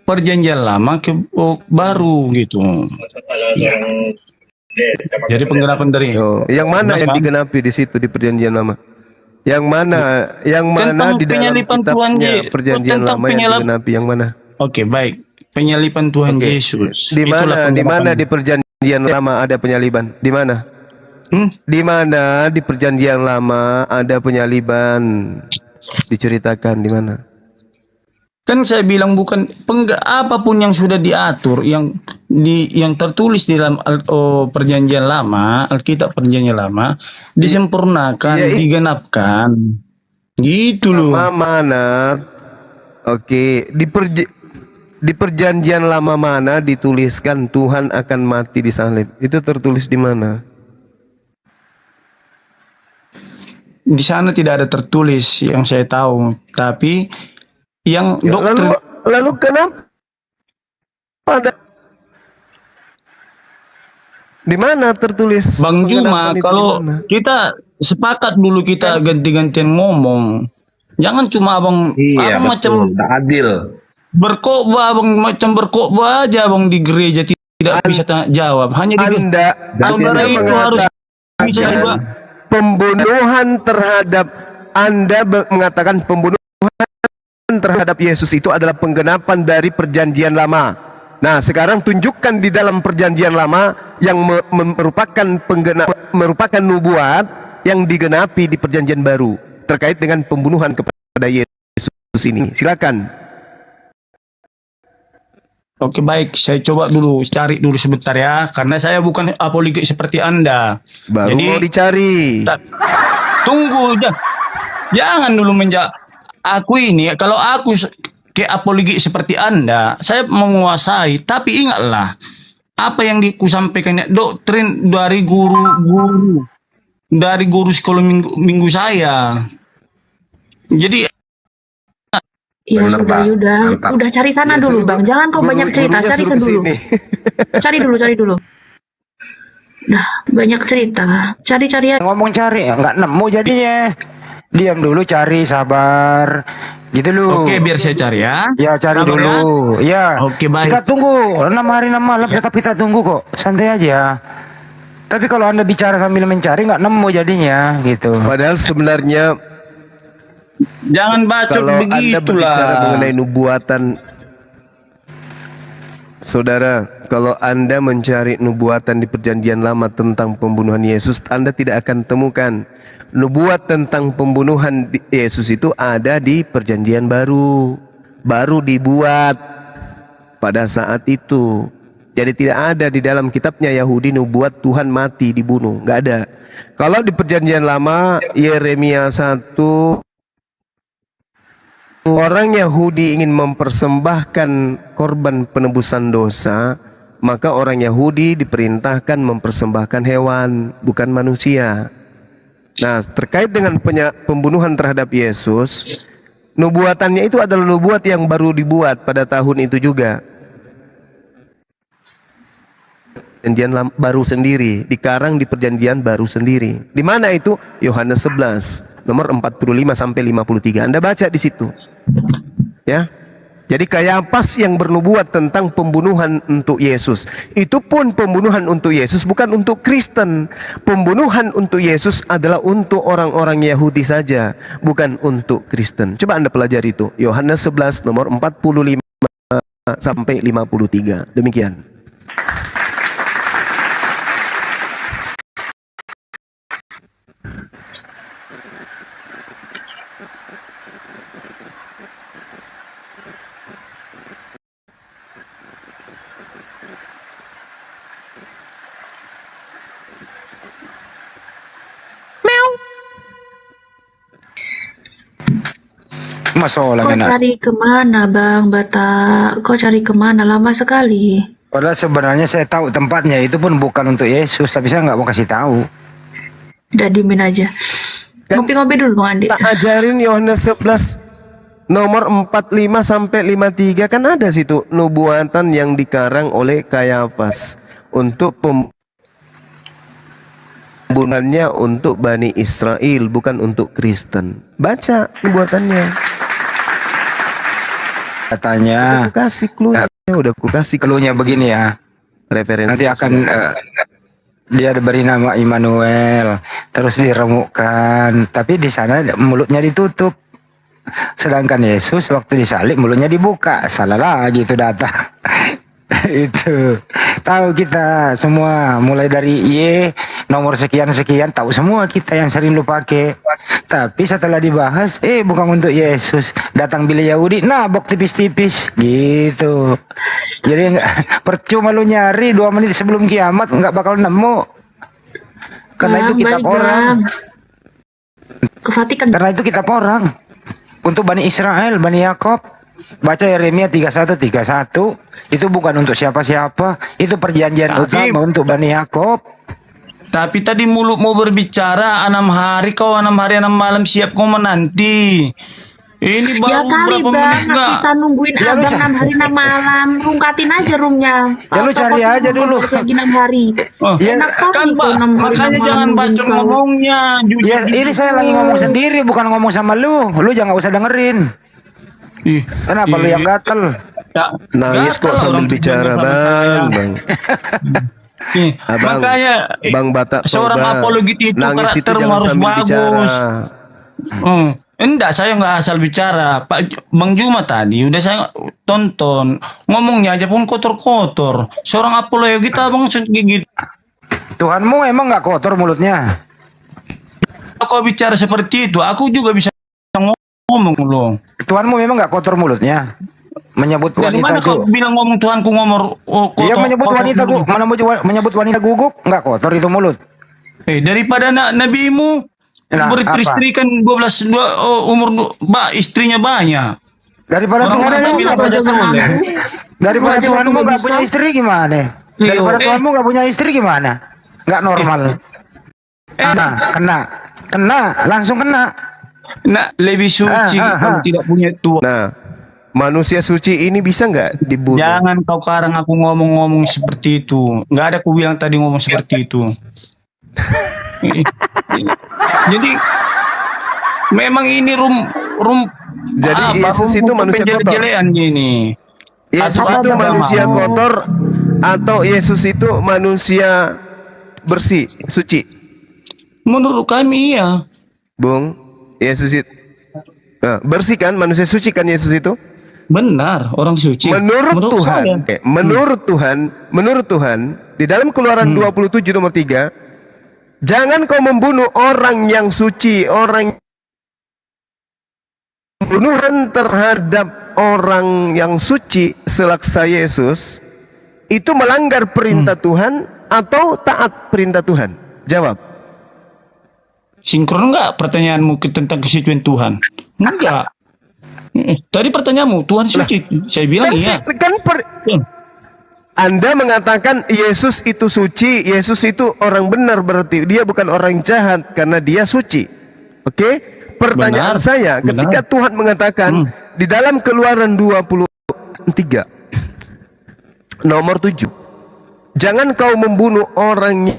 perjanjian lama ke baru gitu. Jadi penggenapan dari Yang mana yang digenapi di situ di perjanjian lama? Yang mana? Yang mana Tentang di dalam penyalipan Tuhan kitabnya perjanjian tentang lama yang digenapi? Yang mana? Oke, baik. Penyalipan Tuhan Yesus. Di Itulah mana? Di mana penggenapan. di perjanjian lama ada penyaliban? Di mana? Di mana di perjanjian lama ada penyaliban? Diceritakan di mana? Kan saya bilang bukan apapun yang sudah diatur yang tertulis di dalam perjanjian lama, Alkitab perjanjian lama disempurnakan, digenapkan. Gitu loh. Lama mana? Oke, di perjanjian lama mana dituliskan Tuhan akan mati di salib? Itu tertulis di mana? Di sana tidak ada tertulis yang saya tahu, tapi yang doktrin. Lalu kenapa ada di mana tertulis? Bang Penggenapan Juma, itu kalau di mana? kita sepakat dulu kita ganti-gantian ngomong. Jangan cuma abang macam adil. berkhotbah, abang macam berkhotbah aja abang di gereja tidak bisa jawab. Hanya di saudara itu harus bisa juga. Pembunuhan terhadap Anda mengatakan pembunuhan terhadap Yesus itu adalah penggenapan dari perjanjian lama. Nah, sekarang tunjukkan di dalam perjanjian lama yang merupakan nubuat yang digenapi di perjanjian baru terkait dengan pembunuhan kepada Yesus ini. Silakan. Oke, baik, saya coba dulu cari dulu sebentar ya, karena saya bukan apoligik seperti Anda. Baru mau dicari. Tunggu, jangan dulu aku ini, kalau aku ke apoligik seperti Anda, saya menguasai, tapi ingatlah apa yang kusampaikan doktrin dari guru sekolah minggu saya. Jadi Iya sudah Yuda, udah cari sana dulu Bang, jangan kau banyak cerita, cari sana dulu. Cari dulu. Nah, banyak cerita, cari ya. Ngomong cari, nggak nemu jadinya. Diam dulu, cari, sabar. Gitu loh. Oke, biar saya cari ya. Ya, cari Sabar dulu. Ya. Oke, baik. Kita tunggu 6 hari 6 malam, tetap kita tunggu kok. Santai aja. Tapi kalau Anda bicara sambil mencari nggak nemu jadinya, gitu. Padahal sebenarnya jangan bacot kalau Anda begitulah. berbicara mengenai nubuatan, saudara, kalau Anda mencari nubuatan di perjanjian lama tentang pembunuhan Yesus, Anda tidak akan temukan. Nubuat tentang pembunuhan Yesus itu ada di perjanjian baru, baru dibuat pada saat itu. Jadi tidak ada di dalam kitabnya Yahudi nubuat Tuhan mati dibunuh, nggak ada. Kalau di perjanjian lama Yeremia 1, orang Yahudi ingin mempersembahkan korban penebusan dosa, maka orang Yahudi diperintahkan mempersembahkan hewan, bukan manusia. Nah, terkait dengan pembunuhan terhadap Yesus, nubuatannya itu adalah nubuat yang baru dibuat pada tahun itu juga. Perjanjian baru sendiri, dikarang di perjanjian baru sendiri. Di mana itu? Yohanes 11, nomor 45 sampai 53. Anda baca di situ. Ya. Jadi Kayafas yang bernubuat tentang pembunuhan untuk Yesus. Itu pun pembunuhan untuk Yesus bukan untuk Kristen. Pembunuhan untuk Yesus adalah untuk orang-orang Yahudi saja, bukan untuk Kristen. Coba Anda pelajari itu. Yohanes 11 nomor 45 sampai 53. Demikian. Masalah Kau kena. cari kemana Bang Bata? Kau cari kemana? Lama sekali. Padahal sebenarnya saya tahu tempatnya itu pun bukan untuk Yesus, tapi saya nggak mau kasih tahu. Udah diemin aja. Ngopi-ngopi dulu Bang Andi. Tak ajarin Yohanes 11 nomor 45 sampai 53 kan ada situ nubuatan yang dikarang oleh Kayafas untuk pembunuhannya untuk Bani Israel, bukan untuk Kristen. Baca nubuatannya. Katanya Udah aku kasih clue-nya, udah aku kasih keluhnya begini ya. referensi. Nanti akan dia diberi nama Immanuel, terus diremukkan, tapi di sana mulutnya ditutup. Sedangkan Yesus waktu disalib mulutnya dibuka. Salah lagi itu data. Itu tahu kita semua, mulai dari Y nomor sekian sekian, tahu semua kita yang sering lu pakai. Tapi setelah dibahas, bukan untuk Yesus, datang bila Yahudi, nabok tipis-tipis gitu. Jadi percuma lu nyari 2 menit sebelum kiamat, nggak bakal nemu. Karena itu kitab balik, orang. Bang. Ke Vatikan. Karena itu kitab orang untuk Bani Israel, Bani Yakob. Baca Yeremia 31:31, itu bukan untuk siapa-siapa, itu perjanjian utama untuk Bani Yakob. Tapi tadi mulut mau berbicara 6 hari kau 6 hari 6 malam siap kau menanti. Ini baru Ya kali berapa Bang, menit enggak? kita nungguin Ya, lu abang 6 hari 6 malam. Rungkatin aja roomnya. Ya, lu cari aja dulu. Lagi 6 hari. Oh, Enak kan kali Pak, kau 6 hari makanya 6 jangan malam bacot nungguin kau. ngomongnya. Jujur Ya, ini saya lagi ngomong sendiri, bukan ngomong sama lu. Lu jangan usah dengerin. Kenapa lu yang gatel? Ya, Nangis kok gatal sambil orang bicara, tujuannya sama Bang. saya. Bang. Nih, Abang, makanya Bang Batak seorang Toba, apologit itu nangis itu karakter jangan harus sambil bicara. bagus. Enggak, saya nggak asal bicara. Bang Juma tadi udah saya tonton, ngomongnya aja pun kotor-kotor. Seorang apologit kita bang gigit. Tuhanmu emang nggak kotor mulutnya? Kau bicara seperti itu, aku juga bisa ngomong loh. Tuhanmu memang nggak kotor mulutnya? Menyebut Dari wanita mana kau bilang ngomong Tuhanku ngomong kotor? Dia menyebut wanita menyebut wanita guguk, nggak kotor itu mulut. Daripada nabimu Nah, beristri kan 12 umur istrinya banyak. Daripada Orang Tuhan mana bilang Apa pada jawaban boleh? aku? daripada Wajah Tuhanmu aku nggak bisa. punya istri gimana? Daripada Tuhanmu nggak punya istri gimana? Nggak normal. Kena, langsung kena. Nah, lebih suci kalau tidak punya Tuhan. Nah, manusia suci ini bisa nggak dibunuh? Jangan kau karang aku ngomong-ngomong seperti itu. Nggak ada aku bilang tadi ngomong seperti itu. Jadi memang ini Jadi Yesus itu manusia kotor. penjele-jelean gini. Yesus Atau itu apa manusia mau? kotor atau Yesus itu manusia bersih, suci? Menurut kami iya. Bung, Yesus itu bersih kan, manusia suci kan Yesus itu? Benar, orang suci. Menurut Tuhan, saya. menurut Tuhan di dalam Keluaran 27 nomor 3, jangan kau membunuh orang yang suci, orang pembunuhan terhadap orang yang suci selaksa Yesus itu melanggar perintah Tuhan atau taat perintah Tuhan? Jawab. Sinkron enggak pertanyaanmu tentang kesucian Tuhan? Enggak. Tadi pertanyaanmu Tuhan suci. Saya bilang iya. Anda mengatakan Yesus itu suci, Yesus itu orang benar, berarti dia bukan orang jahat karena dia suci. Oke? Pertanyaan saya, ketika Tuhan mengatakan di dalam Keluaran 23 nomor 7, jangan kau membunuh orang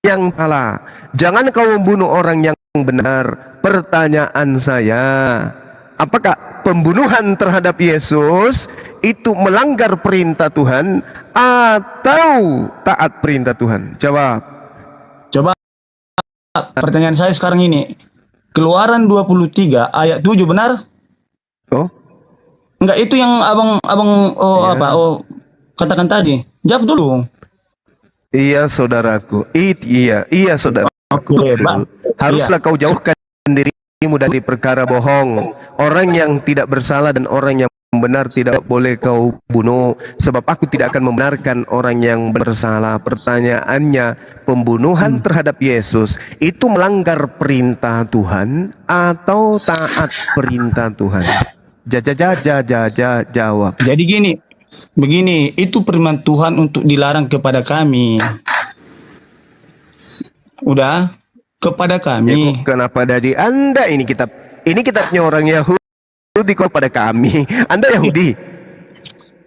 yang salah, jangan kau membunuh orang yang benar. Pertanyaan saya, apakah pembunuhan terhadap Yesus itu melanggar perintah Tuhan atau taat perintah Tuhan? Jawab. Coba pertanyaan saya sekarang ini. Keluaran 23 ayat 7 benar? Oh. Enggak, itu yang abang katakan tadi. Jawab dulu. Iya saudaraku. Iya saudara. Oke, Bang. Haruslah kau jauhkan dirimu dari perkara bohong. Orang yang tidak bersalah dan orang yang benar tidak boleh kau bunuh, sebab aku tidak akan membenarkan orang yang bersalah. Pertanyaannya, pembunuhan terhadap Yesus itu melanggar perintah Tuhan atau taat perintah Tuhan? Jawab. Jadi begini, itu firman Tuhan untuk dilarang kepada kami. Udah, kepada kami. Kenapa dari Anda ini kitabnya orang Yahudi kepada kami? Anda Yahudi?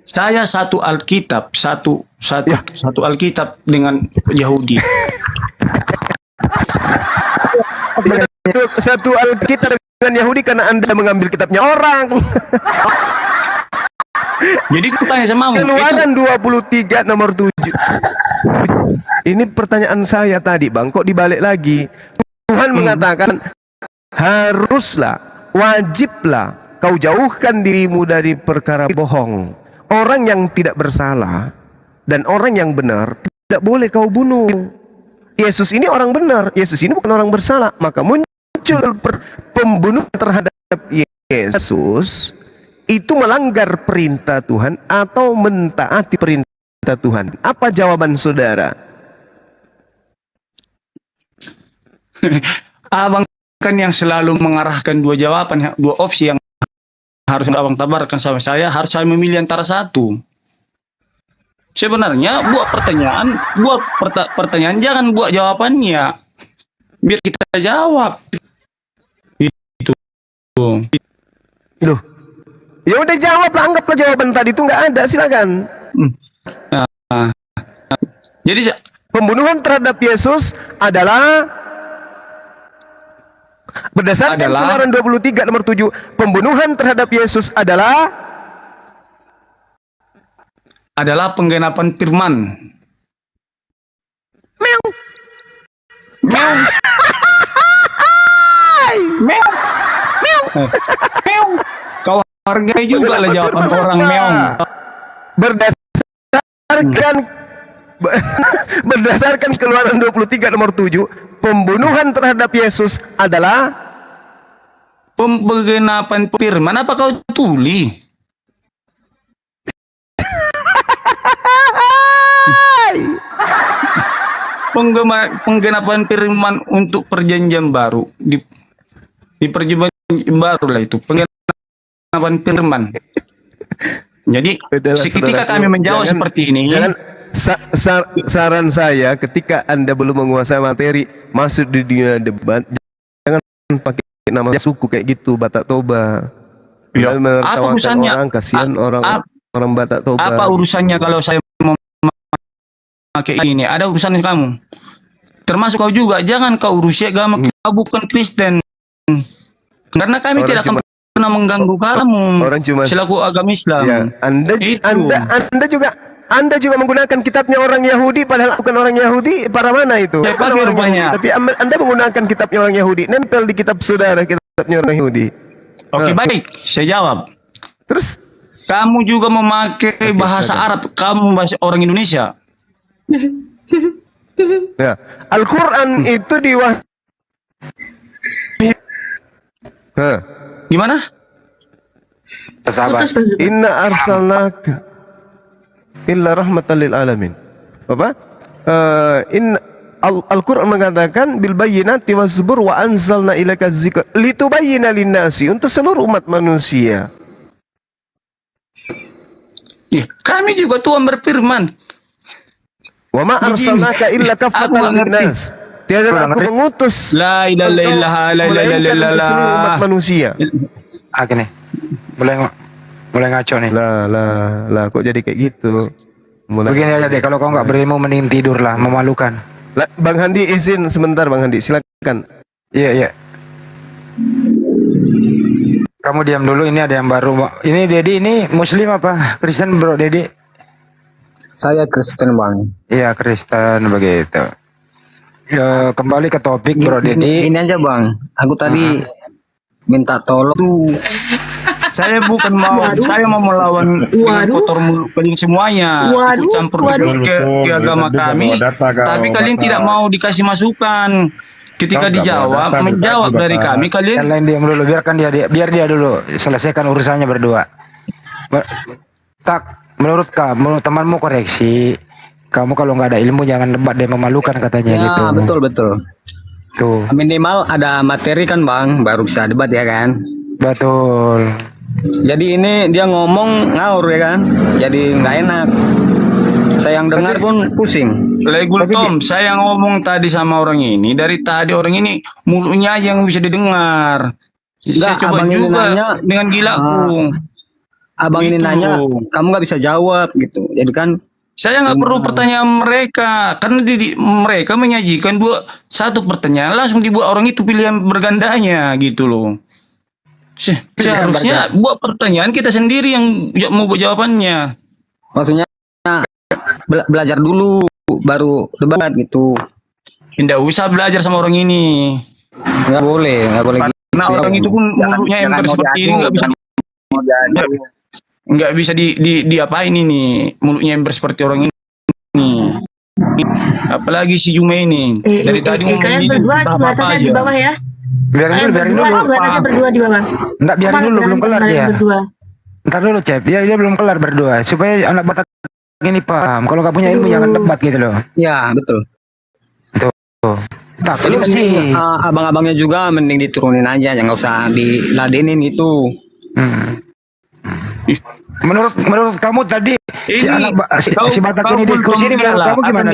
Saya satu Alkitab, satu Alkitab dengan Yahudi. Satu Alkitab dengan Yahudi karena Anda mengambil kitabnya orang. Jadi aku tanya sama kamu. Keluaran 23 nomor 7. Ini pertanyaan saya tadi, Bang. Kok dibalik lagi? Tuhan mengatakan haruslah, wajiblah kau jauhkan dirimu dari perkara bohong. Orang yang tidak bersalah dan orang yang benar tidak boleh kau bunuh. Yesus ini orang benar, Yesus ini bukan orang bersalah. Maka muncul pembunuhan terhadap Yesus itu melanggar perintah Tuhan atau mentaati perintah Tuhan. Apa jawaban saudara? Abang kan yang selalu mengarahkan dua jawaban, dua opsi yang harus abang tabarkan sama saya, harus saya memilih antara satu. Sebenarnya buat pertanyaan jangan buat jawabannya, biar kita jawab. Itu. Loh, ya udah jawab lah, anggaplah jawaban tadi itu nggak ada, silakan. Jadi pembunuhan terhadap Yesus adalah berdasarkan Keluaran 23 nomor 7, pembunuhan terhadap Yesus adalah penggenapan firman. Meong. Meong. Kau hargai juga lah jawaban orang meong. Berdasarkan Keluaran 23 nomor 7, pembunuhan terhadap Yesus adalah penggenapan firman. Apa kau tuli? Penggenapan firman untuk perjanjian baru di perjanjian baru lah itu penggenapan firman. Jadi seketika kami menjawab seperti ini. Saran saya, ketika Anda belum menguasai materi, masuk di dunia debat, jangan pakai nama suku kayak gitu, Batak Toba. Ya, apa urusannya? Orang, kasihan orang Batak Toba. Apa urusannya kalau saya memakai ini? Ada urusannya kamu. Termasuk kau juga, jangan kau urusi agama, kau bukan Kristen. Karena kami tidak akan pernah mengganggu kamu selaku agama Islam. Ya, Anda juga menggunakan kitabnya orang Yahudi, padahal bukan orang Yahudi. Para mana itu? Bukan orang Yahudi, tapi Anda menggunakan kitabnya orang Yahudi, nempel di kitab saudara kitabnya orang Yahudi. Oke, baik, saya jawab. Terus kamu juga memakai bahasa Arab, kamu bahasa orang Indonesia. Ya, Al-Quran itu gimana? Sahabat, inna arsalnaka illa rahmatan lil alamin. Apa? Al-Quran mengatakan bil bayyinati was zubur wa anzalna ilaika dzikra litubayyana lin-nasi, untuk seluruh umat manusia. Ya, kami juga Tuhan berfirman, wa ma arsalnaka illa kafatan lin-nas. Tiada aku mengutus la ilaha illallah seluruh umat manusia. Nih. Mulai ngaco nih. Lah kok jadi kayak gitu. Begini aja deh, kalau kau nggak berilmu mending tidur lah, memalukan. Bang Handi izin sebentar, Bang Handi, silakan. Iya. Kamu diam dulu, ini ada yang baru. Ini Dedi, ini Muslim apa Kristen, Bro Dedi? Saya Kristen, Bang. Iya, Kristen begitu. Ya, kembali ke topik, Bro Dedi. Ini aja, Bang. Aku tadi minta tolong tuh. Saya bukan mau, saya mau melawan kotor mulut kalian semuanya, ikut campur ke agama kami, tapi kalian tidak mau dikasih masukan. Ketika dijawab, menjawab dari kami, kalian lain diam dulu, biarkan biar dia dulu selesaikan urusannya berdua. Tak, menurut temanmu koreksi. Kamu kalau nggak ada ilmu jangan debat deh, memalukan katanya Ya, gitu. betul. Tuh, Minimal ada materi kan Bang, baru bisa debat ya kan. betul. Jadi ini dia ngomong ngawur ya kan. Jadi nggak enak. Saya yang dengar pun pusing. Legul Tom, saya ngomong tadi sama orang ini, dari tadi orang ini mulutnya aja yang bisa didengar. Saya Enggak, coba abang ini juga nanya, dengan gilaku. Abang ini Gitu nanya, loh. kamu nggak bisa jawab gitu. Jadi kan Saya nggak perlu pertanyaan mereka, karena mereka menyajikan satu pertanyaan langsung dibuat orang itu pilihan bergandanya gitu loh. Seharusnya buat pertanyaan kita sendiri yang mau buat jawabannya. maksudnya belajar dulu baru debat gitu. Tidak usah belajar sama orang ini. Nggak boleh gitu. Karena orang itu pun mulutnya ember seperti ini nggak bisa diapain ini, mulutnya ember seperti orang ini. Apalagi si Jume ini dari tadi kalian ngomong berdua apa curhat aja di bawah ya. Biarin dulu. Curhat aja berdua di bawah. Enggak, biarin dulu, belum kelar Kalian dia. berdua. Ntar dulu, Cep. Dia belum kelar berdua. Supaya anak Batak ini paham. Kalau nggak punya ilmu jangan debat gitu loh. Ya betul. Tak, Ini lu sih. mending, abang-abangnya juga mending diturunin aja, nggak usah diladenin gitu. Menurut kamu tadi si Batak ini diskusi ini menurut kamu gimana?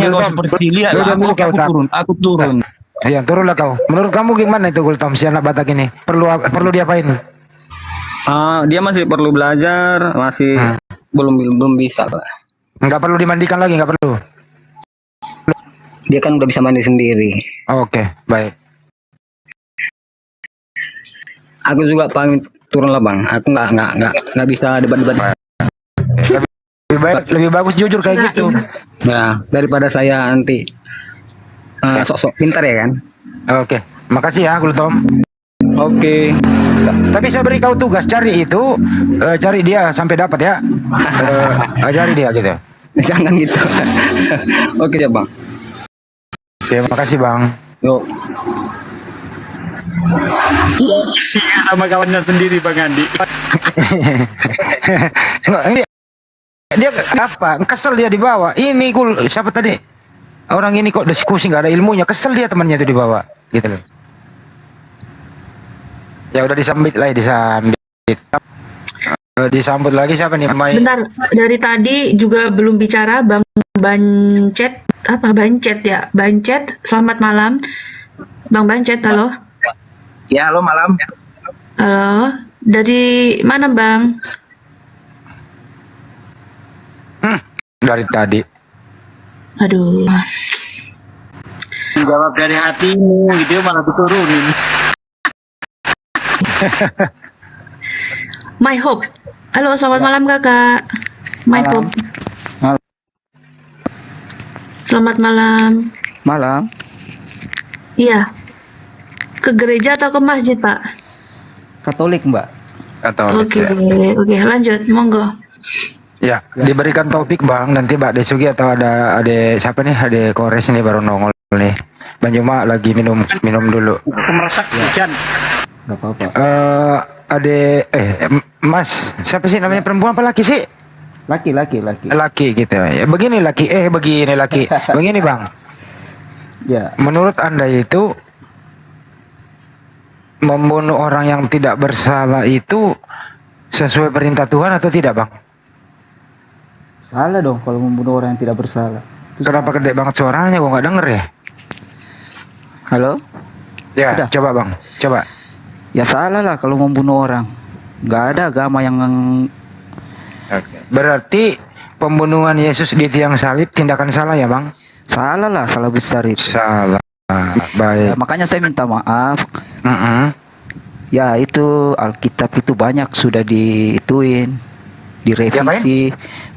Kau seperti lihat aku turun. Ya, turunlah kau. Menurut kamu gimana itu Gultom si anak Batak ini? Perlu diapain? Dia masih perlu belajar, masih belum bisa lah. Nggak perlu dimandikan lagi, nggak perlu. Dia kan udah bisa mandi sendiri. Oke, baik. Aku juga pamit turun lah Bang. Aku nggak bisa debat-debat. Lebih bagus jujur kayak gitu. Ya, daripada saya nanti sok-sok pintar ya kan. Oke, makasih ya Gultom. Oke. Tapi saya beri kau tugas cari dia sampai dapat ya. Cari dia gitu. Jangan gitu. Oke ya Bang. Oke, makasih Bang. Yuk. Sama kawannya sendiri Bang Andi. Dia apa? Kesel dia di bawah. Ini siapa tadi? Orang ini kok diskusi nggak ada ilmunya. Kesel dia temannya itu di bawah. Gitu loh. Ya udah disambit lah, disambut lagi siapa nih? Bentar, dari tadi juga belum bicara Bang Bancet. Apa Bancet ya? Bancet, selamat malam. Bang Bancet, halo. Ya, halo malam. Halo, dari mana Bang? Dari tadi. Aduh. Jawab dari hatimu gitu malah diturunin. My Hope. Halo, selamat malam Kakak. My Hope. Selamat malam. Malam. Iya. Ke gereja atau ke masjid, Pak? Katolik Mbak. Oke, lanjut, monggo. Ya, diberikan topik Bang, nanti Mbak Desugi atau ada siapa nih? Ada Kores nih baru nongol nih. Bang Juma lagi minum dulu. Meresak hujan. Gak apa-apa. Mas, siapa sih namanya, perempuan apa laki sih? Laki. Laki gitu. Ya, begini laki. Begini Bang. Ya. Menurut Anda itu membunuh orang yang tidak bersalah itu sesuai perintah Tuhan atau tidak, Bang? Salah dong kalau membunuh orang yang tidak bersalah. Kenapa gede banget suaranya? Gua nggak denger ya. Halo? Ya, Udah. coba Bang, coba. Ya salah lah kalau membunuh orang. Nggak ada agama yang Berarti pembunuhan Yesus di tiang salib tindakan salah ya, Bang? salah lah, salah besar itu. Salah. Ya, Baik. makanya saya minta maaf. Mm-mm. Ya itu Alkitab itu banyak sudah direvisi,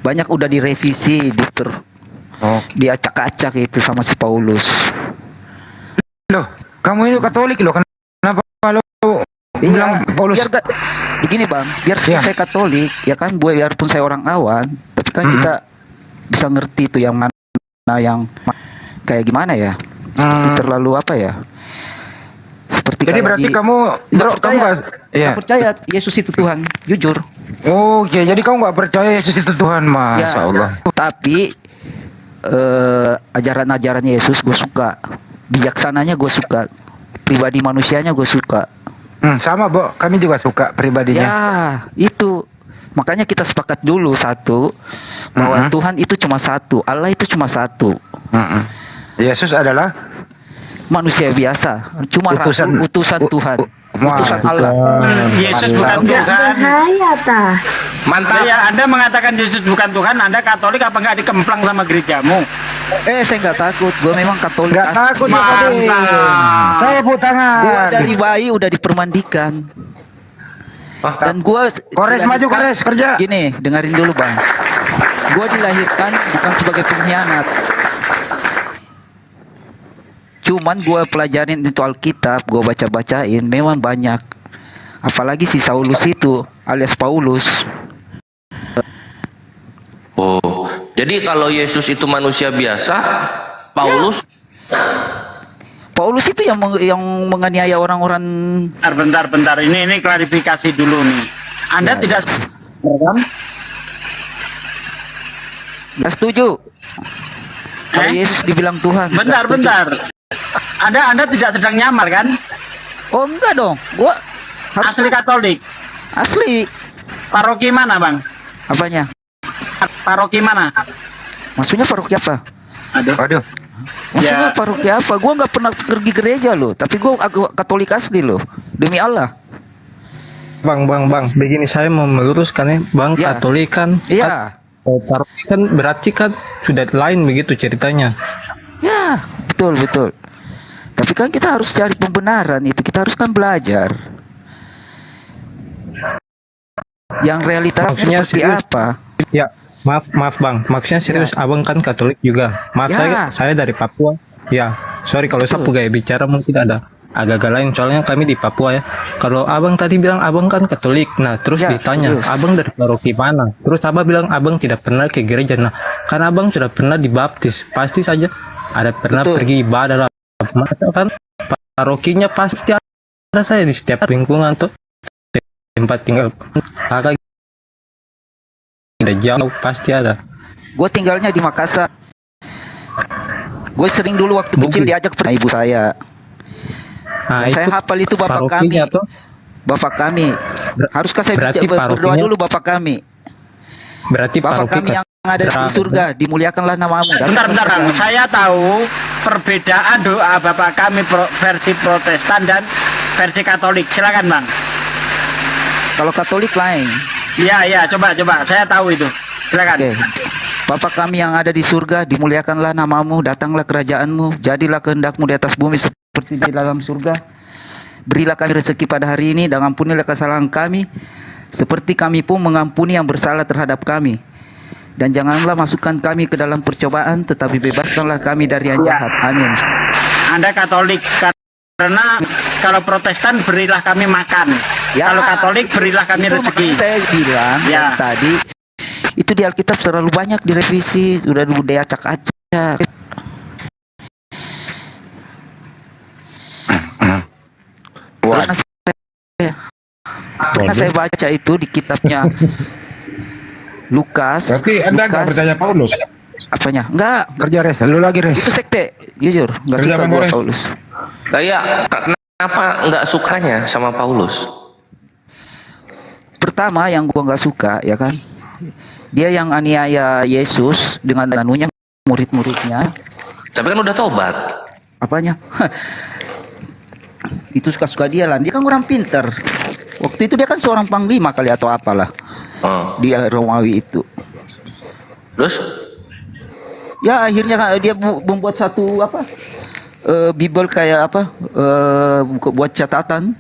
banyak udah direvisi, diacak-acak itu sama si Paulus. Loh, kamu ini Katolik loh, kenapa lo bilang Paulus? Begini Bang, biar saya Katolik, ya kan, biarpun saya orang awan, tapi kan kita bisa ngerti itu yang mana yang kayak gimana ya, seperti terlalu apa ya, seperti Tapi Jadi kalau berarti di- kamu nggak kamu percaya, nggak- iya. nggak percaya Yesus itu Tuhan, jujur. Oke, jadi kamu nggak percaya Yesus itu Tuhan, Masya Ya, Allah. Tapi ajaran-ajaran Yesus gue suka, bijaksananya gue suka, pribadi manusianya gue suka. Sama, Bo. Kami juga suka pribadinya. Ya, itu. Makanya kita sepakat dulu satu bahwa Tuhan itu cuma satu, Allah itu cuma satu. Yesus adalah Manusia biasa, cuma Utusan- utusan Tuhan, Wah. utusan Allah. Yesus bukan Enggak Tuhan. bahaya tah. Mantap. Ya, Anda mengatakan Yesus bukan Tuhan, Anda Katolik apa nggak dikemplang sama gerejamu? Saya nggak takut, gue memang Katolik. nggak takut ya, Pak De. Mantap. Saya tepuk tangan. Gue dari bayi udah dipermandikan. Dan gue Kores maju, Kores, kerja. Gini, dengerin dulu bang. Gue dilahirkan bukan sebagai pengkhianat. Cuman gue pelajarin itu Alkitab, gue baca-bacain, memang banyak. Apalagi si Saulus itu, alias Paulus. Oh, jadi kalau Yesus itu manusia biasa, Paulus Paulus itu yang menganiaya orang-orang. Bentar. Ini klarifikasi dulu nih. Anda tidak Nggak setuju. Kalau Yesus dibilang Tuhan. nggak setuju. Bentar. Anda tidak sedang nyamar kan? Oh enggak dong, gua harus Asli Katolik. asli. Paroki mana, Bang? Apanya? Paroki mana? Maksudnya paroki apa? Waduh. Maksudnya Ya. paroki apa? Gua nggak pernah pergi gereja loh, tapi gua Katolik asli loh, demi Allah. Bang, begini saya mau meluruskan ya, Bang, Ya. Katolik kan, Iya. paroki kan berarti kan sudah lain begitu ceritanya. Ya, betul. Tapi kan kita harus cari pembenaran itu, kita harus kan belajar. Yang realitasnya Maksudnya seperti serius? apa? Ya, maaf Bang, maksudnya serius, Abang kan Katolik juga. Maaf, Ya. saya dari Papua. Ya, sorry kalau saya gaya bicara mungkin ada agak-agak lain, soalnya kami di Papua ya. Kalau Abang tadi bilang Abang kan Katolik, nah terus Ya, ditanya serius. Abang dari paroki mana, terus Abang bilang Abang tidak pernah ke gereja. Nah, karena Abang sudah pernah dibaptis, pasti saja ada pernah Betul. pergi ibadah lah. Masa kan parokinya pasti ada saya di setiap lingkungan tuh, tempat tinggal kakak tidak jauh pasti ada. Gue tinggalnya di Makassar. Gue sering dulu waktu kecil diajak pernah ibu saya. Nah, Saya hafal itu bapak kami. parokinya tuh. Bapak kami. Haruskah saya berarti berdoa parokinya- dulu bapak kami? Berarti Bapak paroki kami yang ada di surga, dimuliakanlah namamu. Bentar, Bang. Saya tahu perbedaan doa Bapak kami versi Protestan dan versi Katolik. Silakan, Bang. Kalau Katolik lain. Iya, coba. Saya tahu itu. Silakan. Oke. Bapak kami yang ada di surga, dimuliakanlah namamu, datanglah kerajaanmu, jadilah kehendakmu di atas bumi seperti di dalam surga. Berilah kami rezeki pada hari ini, dan ampunilah kesalahan kami, seperti kami pun mengampuni yang bersalah terhadap kami. Dan janganlah masukkan kami ke dalam percobaan, tetapi bebaskanlah kami dari yang jahat. Amin. Anda Katolik karena kalau Protestan berilah kami makan. Ya, Kalau Katolik berilah kami itu rezeki. makanya saya bilang Ya. tadi, itu di Alkitab terlalu banyak direvisi, sudah budaya acak-acak. Pernah saya baca itu di kitabnya Lukas. Berarti Anda nggak percaya Paulus? Apanya? Enggak. Kerja res, lu lagi res. Itu sekte, jujur. Enggak Kerja suka Bang gua Gores. Paulus. Lah ya, kenapa nggak sukanya sama Paulus? Pertama yang gua nggak suka ya kan, dia yang aniaya Yesus dengan anunya, murid-muridnya. Tapi kan udah tobat. Apanya? Itu suka-suka dia lah. Dia kan orang pinter. Waktu itu dia kan seorang panglima kali atau apalah. Dia Romawi itu. Terus? Ya akhirnya kan dia membuat satu apa? Bible kayak apa? Buat catatan.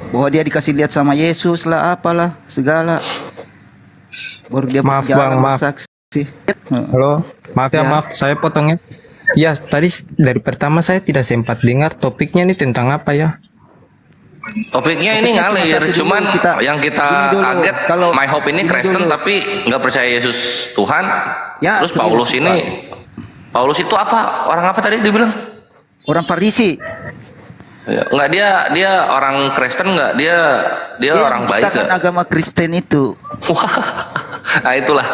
Bahwa dia dikasih lihat sama Yesus lah, apalah, segala. Baru dia Maaf, berjalan Bang, maaf. bersaksi. Halo, maaf ya, Ya. maaf saya potongnya. Ya, tadi dari pertama saya tidak sempat dengar topiknya ini tentang apa ya. Topiknya ini ngalir, cuman yang kita kaget My Hope ini Kristen tapi nggak percaya Yesus Tuhan. Ya, Terus Paulus ini, Paulus itu apa? Orang apa tadi dibilang? Orang Farisi. Ya, enggak, dia orang Kristen enggak? Dia orang baik menciptakan enggak? agama Kristen itu. Wah. Nah, itulah.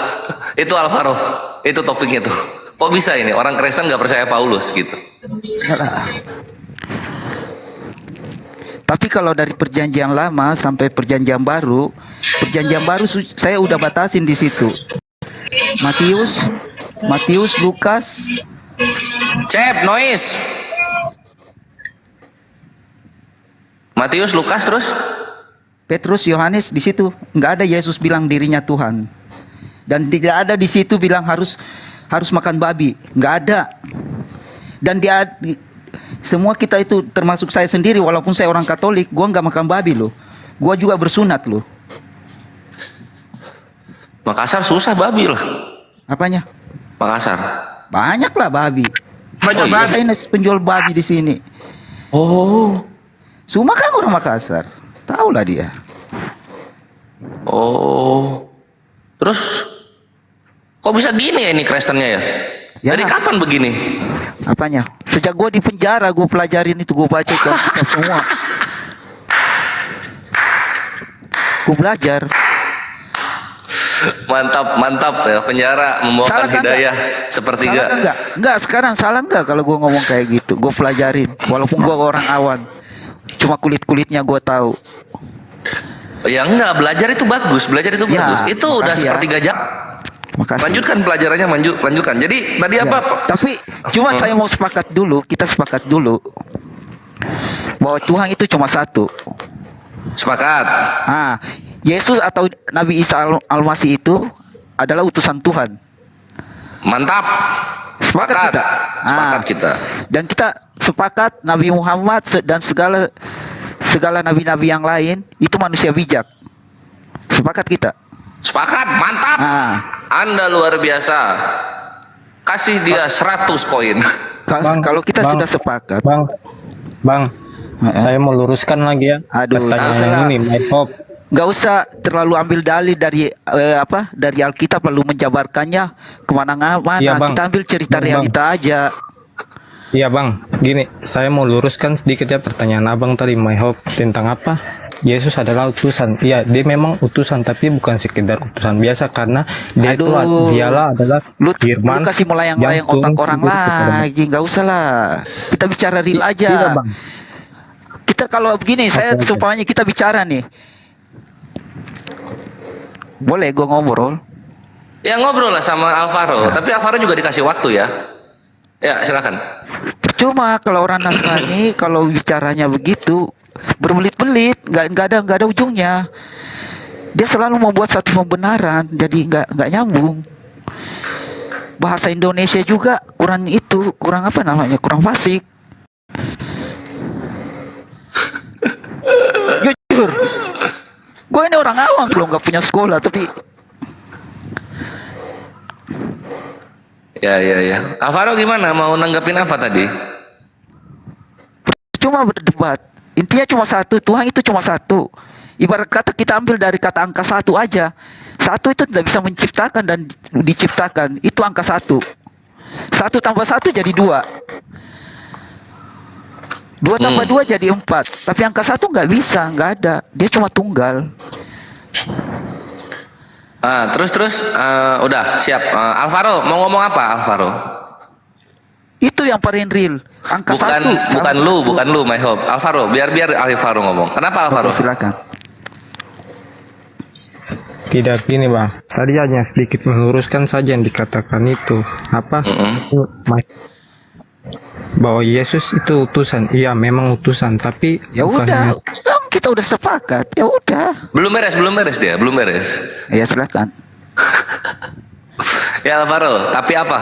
Itu Alvaro. Itu topiknya tuh. Kok bisa ini orang Kristen nggak percaya Paulus gitu? Tapi kalau dari perjanjian lama sampai perjanjian baru saya udah batasin di situ. Matius, Lukas, Cep, noise. Matius, Lukas, terus Petrus, Yohanes, di situ nggak ada Yesus bilang dirinya Tuhan. Dan tidak ada di situ bilang harus makan babi, nggak ada. Dan semua kita itu termasuk saya sendiri, walaupun saya orang Katolik, gua nggak makan babi loh. Gua juga bersunat loh. Makassar susah babi lah. Apanya? Makassar. Banyak lah babi. Banyak babi. Saya penjual babi di sini. Oh. Semua kan orang Makassar. Tahu lah dia. Oh. Terus kok bisa gini ya ini Kristennya ya? Dari kapan begini? Apanya? Sejak gue di penjara, gue pelajarin itu, gue baca kitab semua. Gue belajar. Mantap ya, penjara membawakan hidayah sepertiga. Enggak, sekarang salah enggak kalau gue ngomong kayak gitu? Gue pelajarin, walaupun gue orang awan. Cuma kulit-kulitnya gue tahu. Ya enggak, belajar itu bagus. Itu udah sepertiga jam. Makasih. Lanjutkan pelajarannya, lanjutkan. Jadi tadi apa? Tapi cuma saya mau kita sepakat dulu bahwa Tuhan itu cuma satu. Sepakat. Yesus atau Nabi Isa Al-Masih itu adalah utusan Tuhan. Mantap. Sepakat kita. Sepakat kita. Dan kita sepakat Nabi Muhammad dan segala nabi-nabi yang lain itu manusia bijak. Sepakat kita. Sepakat, mantap. Anda luar biasa. Kasih dia 100 koin. Kalau kita sudah sepakat. Bang, saya mau luruskan lagi ya. Pertanyaan ini, my hope. Gak usah terlalu ambil dalih dari dari Alkitab lalu menjabarkannya kemana-mana. Iya, Bang. Kita ambil cerita realita aja. Iya bang, gini, saya mau luruskan sedikit ya pertanyaan abang tadi, my hope, tentang apa? Yesus adalah utusan. Iya, dia memang utusan, tapi bukan sekedar utusan biasa, karena dialah adalah firman. Lu kasih melayang-layang otak orang lagi, nggak usah lah. Kita bicara real aja. Iya, Bang. Kita kalau begini, saya supaya kita bicara nih. Boleh gue ngobrol? Ya ngobrol lah sama Alvaro, tapi Alvaro juga dikasih waktu ya. Ya silakan. Percuma kalau orang Nasrani kalau bicaranya begitu berbelit-belit, nggak ada ujungnya. Dia selalu membuat satu pembenaran, jadi nggak nyambung. Bahasa Indonesia juga kurang kurang fasik. Jujur, gue ini orang awam belum nggak punya sekolah tapi. Ya. Alvaro gimana? Mau nanggapin apa tadi? Cuma berdebat. Intinya cuma satu. Tuhan itu cuma satu. Ibarat kata kita ambil dari kata angka 1 aja. 1 itu tidak bisa menciptakan dan diciptakan. Itu angka 1. 1 tambah 1 jadi 2. 2 tambah 2 jadi 4. Tapi angka 1 nggak bisa, nggak ada. Dia cuma tunggal. Terus udah siap. Alvaro mau ngomong apa Alvaro? Itu yang paling real. Angka 1. Bukan lu, my hope. Alvaro, biar Alvaro ngomong. Kenapa Alvaro? Silakan. Tidak gini bang. Tadi hanya sedikit meluruskan saja yang dikatakan itu. Apa? Bahwa Yesus itu utusan. Iya, memang utusan. Tapi ya udah. Kita udah sepakat, ya udah. Belum beres dia, belum beres. Ya silakan. Ya Alvaro, tapi apa?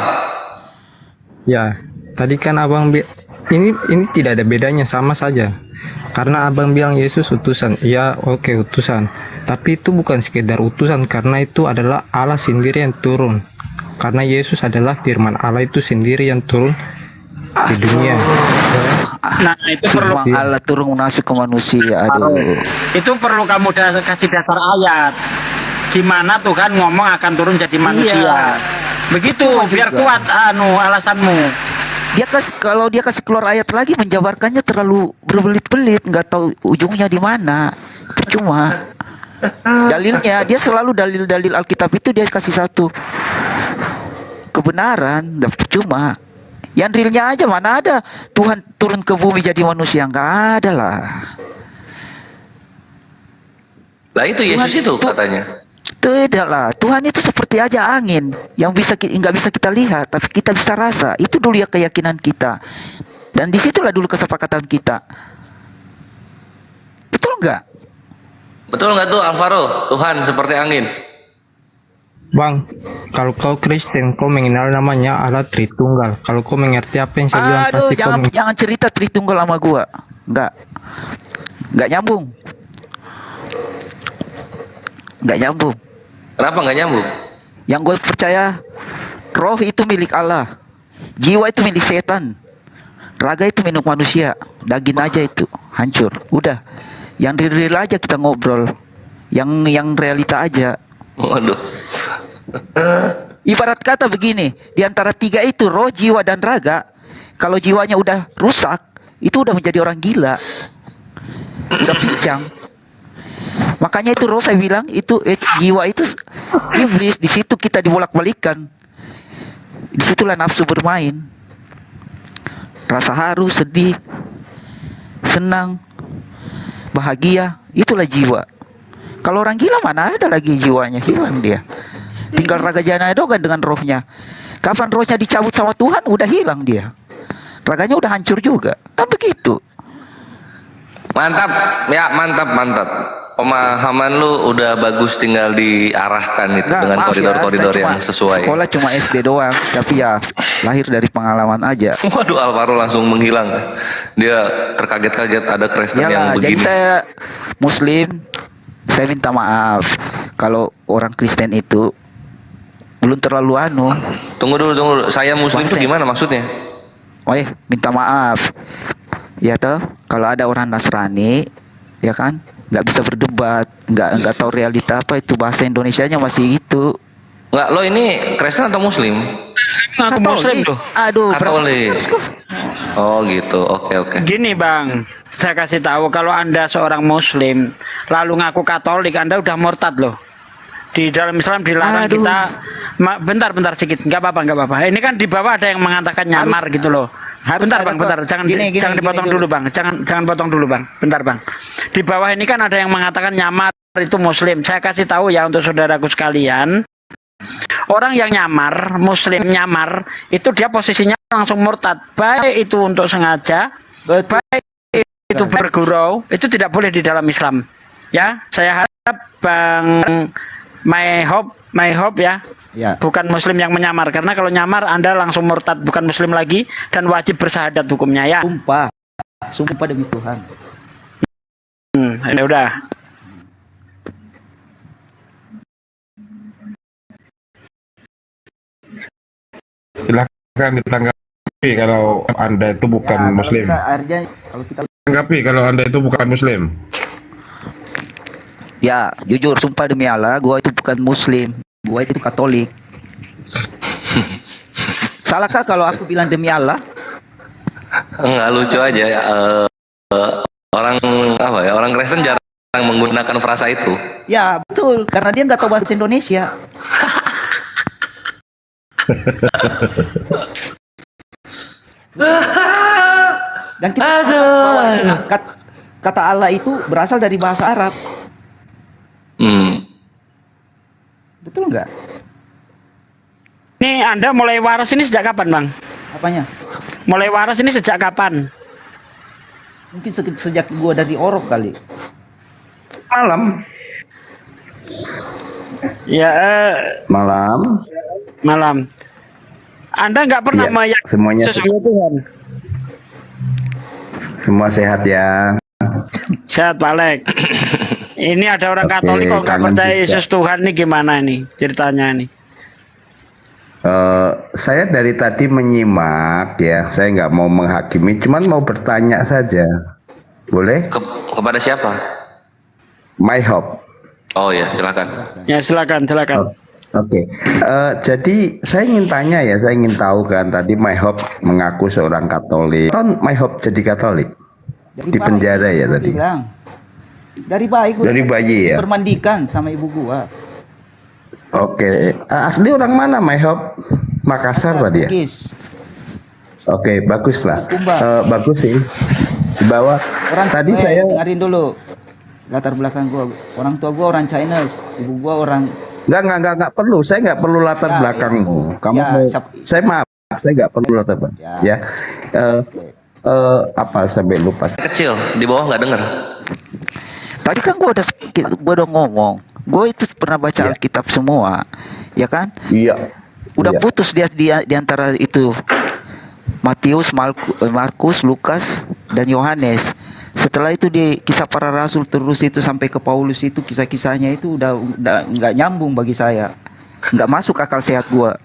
Ya, tadi kan abang ini tidak ada bedanya, sama saja. Karena abang bilang Yesus utusan, iya oke, utusan. Tapi itu bukan sekedar utusan, karena itu adalah Allah sendiri yang turun. Karena Yesus adalah firman Allah itu sendiri yang turun di dunia. Nah itu perlu Allah turun masuk ke manusia. Aduh. Itu perlu kamu kasih dasar ayat. Gimana tuh kan ngomong akan turun jadi manusia. Begitu biar kuat alasanmu. Kalau dia kasih keluar ayat lagi menjabarkannya terlalu berbelit-belit, nggak tahu ujungnya di mana. Percuma. Dalilnya dia selalu dalil-dalil Alkitab itu dia kasih satu kebenaran, nggak percuma. Yang realnya aja mana ada Tuhan turun ke bumi jadi manusia, nggak ada lah. Lah itu Yesus itu katanya. Tidak lah, Tuhan itu seperti aja angin yang nggak bisa kita lihat, tapi kita bisa rasa. Itu dulu ya keyakinan kita, dan disitulah dulu kesepakatan kita. Betul nggak? Betul nggak tuh Alvaro? Tuhan seperti angin. Bang, kalau kau Kristen, kau mengenal namanya Allah Tritunggal. Kalau kau mengerti apa yang saya bilang, pasti kau jangan cerita Tritunggal sama gua. Nggak nyambung. Nggak nyambung. Kenapa nggak nyambung? Yang gue percaya, roh itu milik Allah, jiwa itu milik setan, raga itu milik manusia, daging aja itu hancur. Udah, yang real aja kita ngobrol, yang realita aja. Waduh. Ibarat kata begini, di antara tiga itu roh, jiwa dan raga, kalau jiwanya udah rusak, itu udah menjadi orang gila, udah pincang. Makanya itu roh saya bilang itu jiwa itu iblis. Di situ kita dibolak-balikan. Disitulah nafsu bermain. Rasa haru, sedih, senang, bahagia, itulah jiwa. Kalau orang gila mana ada lagi jiwanya, hilang dia. Tinggal raga jana dogan dengan rohnya. Kapan rohnya dicabut sama Tuhan, udah hilang dia. Raganya udah hancur juga. Kan begitu. Mantap, ya mantap. Pemahaman lu udah bagus, tinggal diarahkan itu dengan koridor-koridor yang sesuai. Sekolah cuma SD doang, tapi ya lahir dari pengalaman aja. Waduh, Alvaro langsung menghilang. Dia terkaget-kaget ada Kristen yang begini. Jadi saya Muslim, saya minta maaf kalau orang Kristen itu belum terlalu Tunggu dulu. Saya Muslim itu gimana maksudnya? Minta maaf. Ya toh, kalau ada orang Nasrani, ya kan, nggak bisa berdebat, nggak tahu realita apa itu, bahasa Indonesianya masih itu. Nggak, lo ini Kristen atau Muslim? Aku Muslim tuh. Aduh, Katolik. Oh gitu, oke. Gini Bang, saya kasih tahu kalau Anda seorang Muslim lalu ngaku Katolik, Anda udah murtad loh. Di dalam Islam dilarang kita. Bentar sedikit, nggak apa-apa. Ini kan di bawah ada yang mengatakan nyamar gitu loh. Bentar Bang, jangan dipotong dulu Bang. Jangan potong dulu Bang. Bentar Bang. Di bawah ini kan ada yang mengatakan nyamar itu Muslim. Saya kasih tahu ya untuk saudaraku sekalian. Orang yang nyamar, Muslim nyamar, itu dia posisinya langsung murtad. Baik itu untuk sengaja, baik itu bergurau, itu tidak boleh di dalam Islam. Ya, saya harap Bang My Hope ya. Bukan Muslim yang menyamar, karena kalau nyamar Anda langsung murtad, bukan Muslim lagi, dan wajib bersyahadat hukumnya ya. Sumpah demi Tuhan. Ini udah. Silakan ditanggapi kalau Anda itu bukan Muslim. Tanggapi kalau Anda itu bukan Muslim. Ya, jujur sumpah demi Allah, gua itu bukan Muslim, gua itu Katolik. Salahkah kalau aku bilang demi Allah? Enggak, lucu aja. Orang Kristen jarang menggunakan frasa itu. Ya betul, karena dia nggak tahu bahasa Indonesia. Dan kita kata Allah itu berasal dari bahasa Arab. Betul nggak? Ini Anda mulai waras ini sejak kapan Bang? Apanya? Mulai waras ini sejak kapan? Mungkin sejak gua dari Orok kali. Malam. Ya. Malam. Anda nggak pernah semuanya Tuhan. Semua sehat ya. Sehat Pak Lek. Ini ada orang Katolik kok nggak percaya Yesus Tuhan, nih gimana nih ceritanya nih? Saya dari tadi menyimak ya, saya nggak mau menghakimi, cuman mau bertanya saja, boleh? Kepada siapa? My Hope. Oh ya, silakan. Ya silakan. Oke, jadi saya ingin tanya ya, saya ingin tahu kan tadi MyHope mengaku seorang Katolik. Tahun MyHope jadi Katolik di penjara ya tadi. Bilang. Dari bayi gua Dari bayi ya. permandikan sama ibu gua. Oke, asli orang mana MyHope? Makassar tadi ya. Bugis. Oke, bagus lah. Bagus sih. Di bawah. Orang Tadi saya dengerin dulu latar belakang gua. Orang tua gua orang China, ibu gua orang nggak perlu. Saya nggak perlu latar belakangmu. Kamu mau? Saya maaf. Saya nggak perlu latar belakang. Ya. Apa sampai lupa? Kecil di bawah nggak dengar. Tadi kan gua udah ngomong. Gua itu pernah baca Alkitab semua, ya kan? Iya. Udah putus dia di antara itu Matius, Markus, Lukas, dan Yohanes. Setelah itu di Kisah Para Rasul terus itu sampai ke Paulus itu kisah-kisahnya itu udah nggak nyambung bagi saya, nggak masuk akal sehat gua.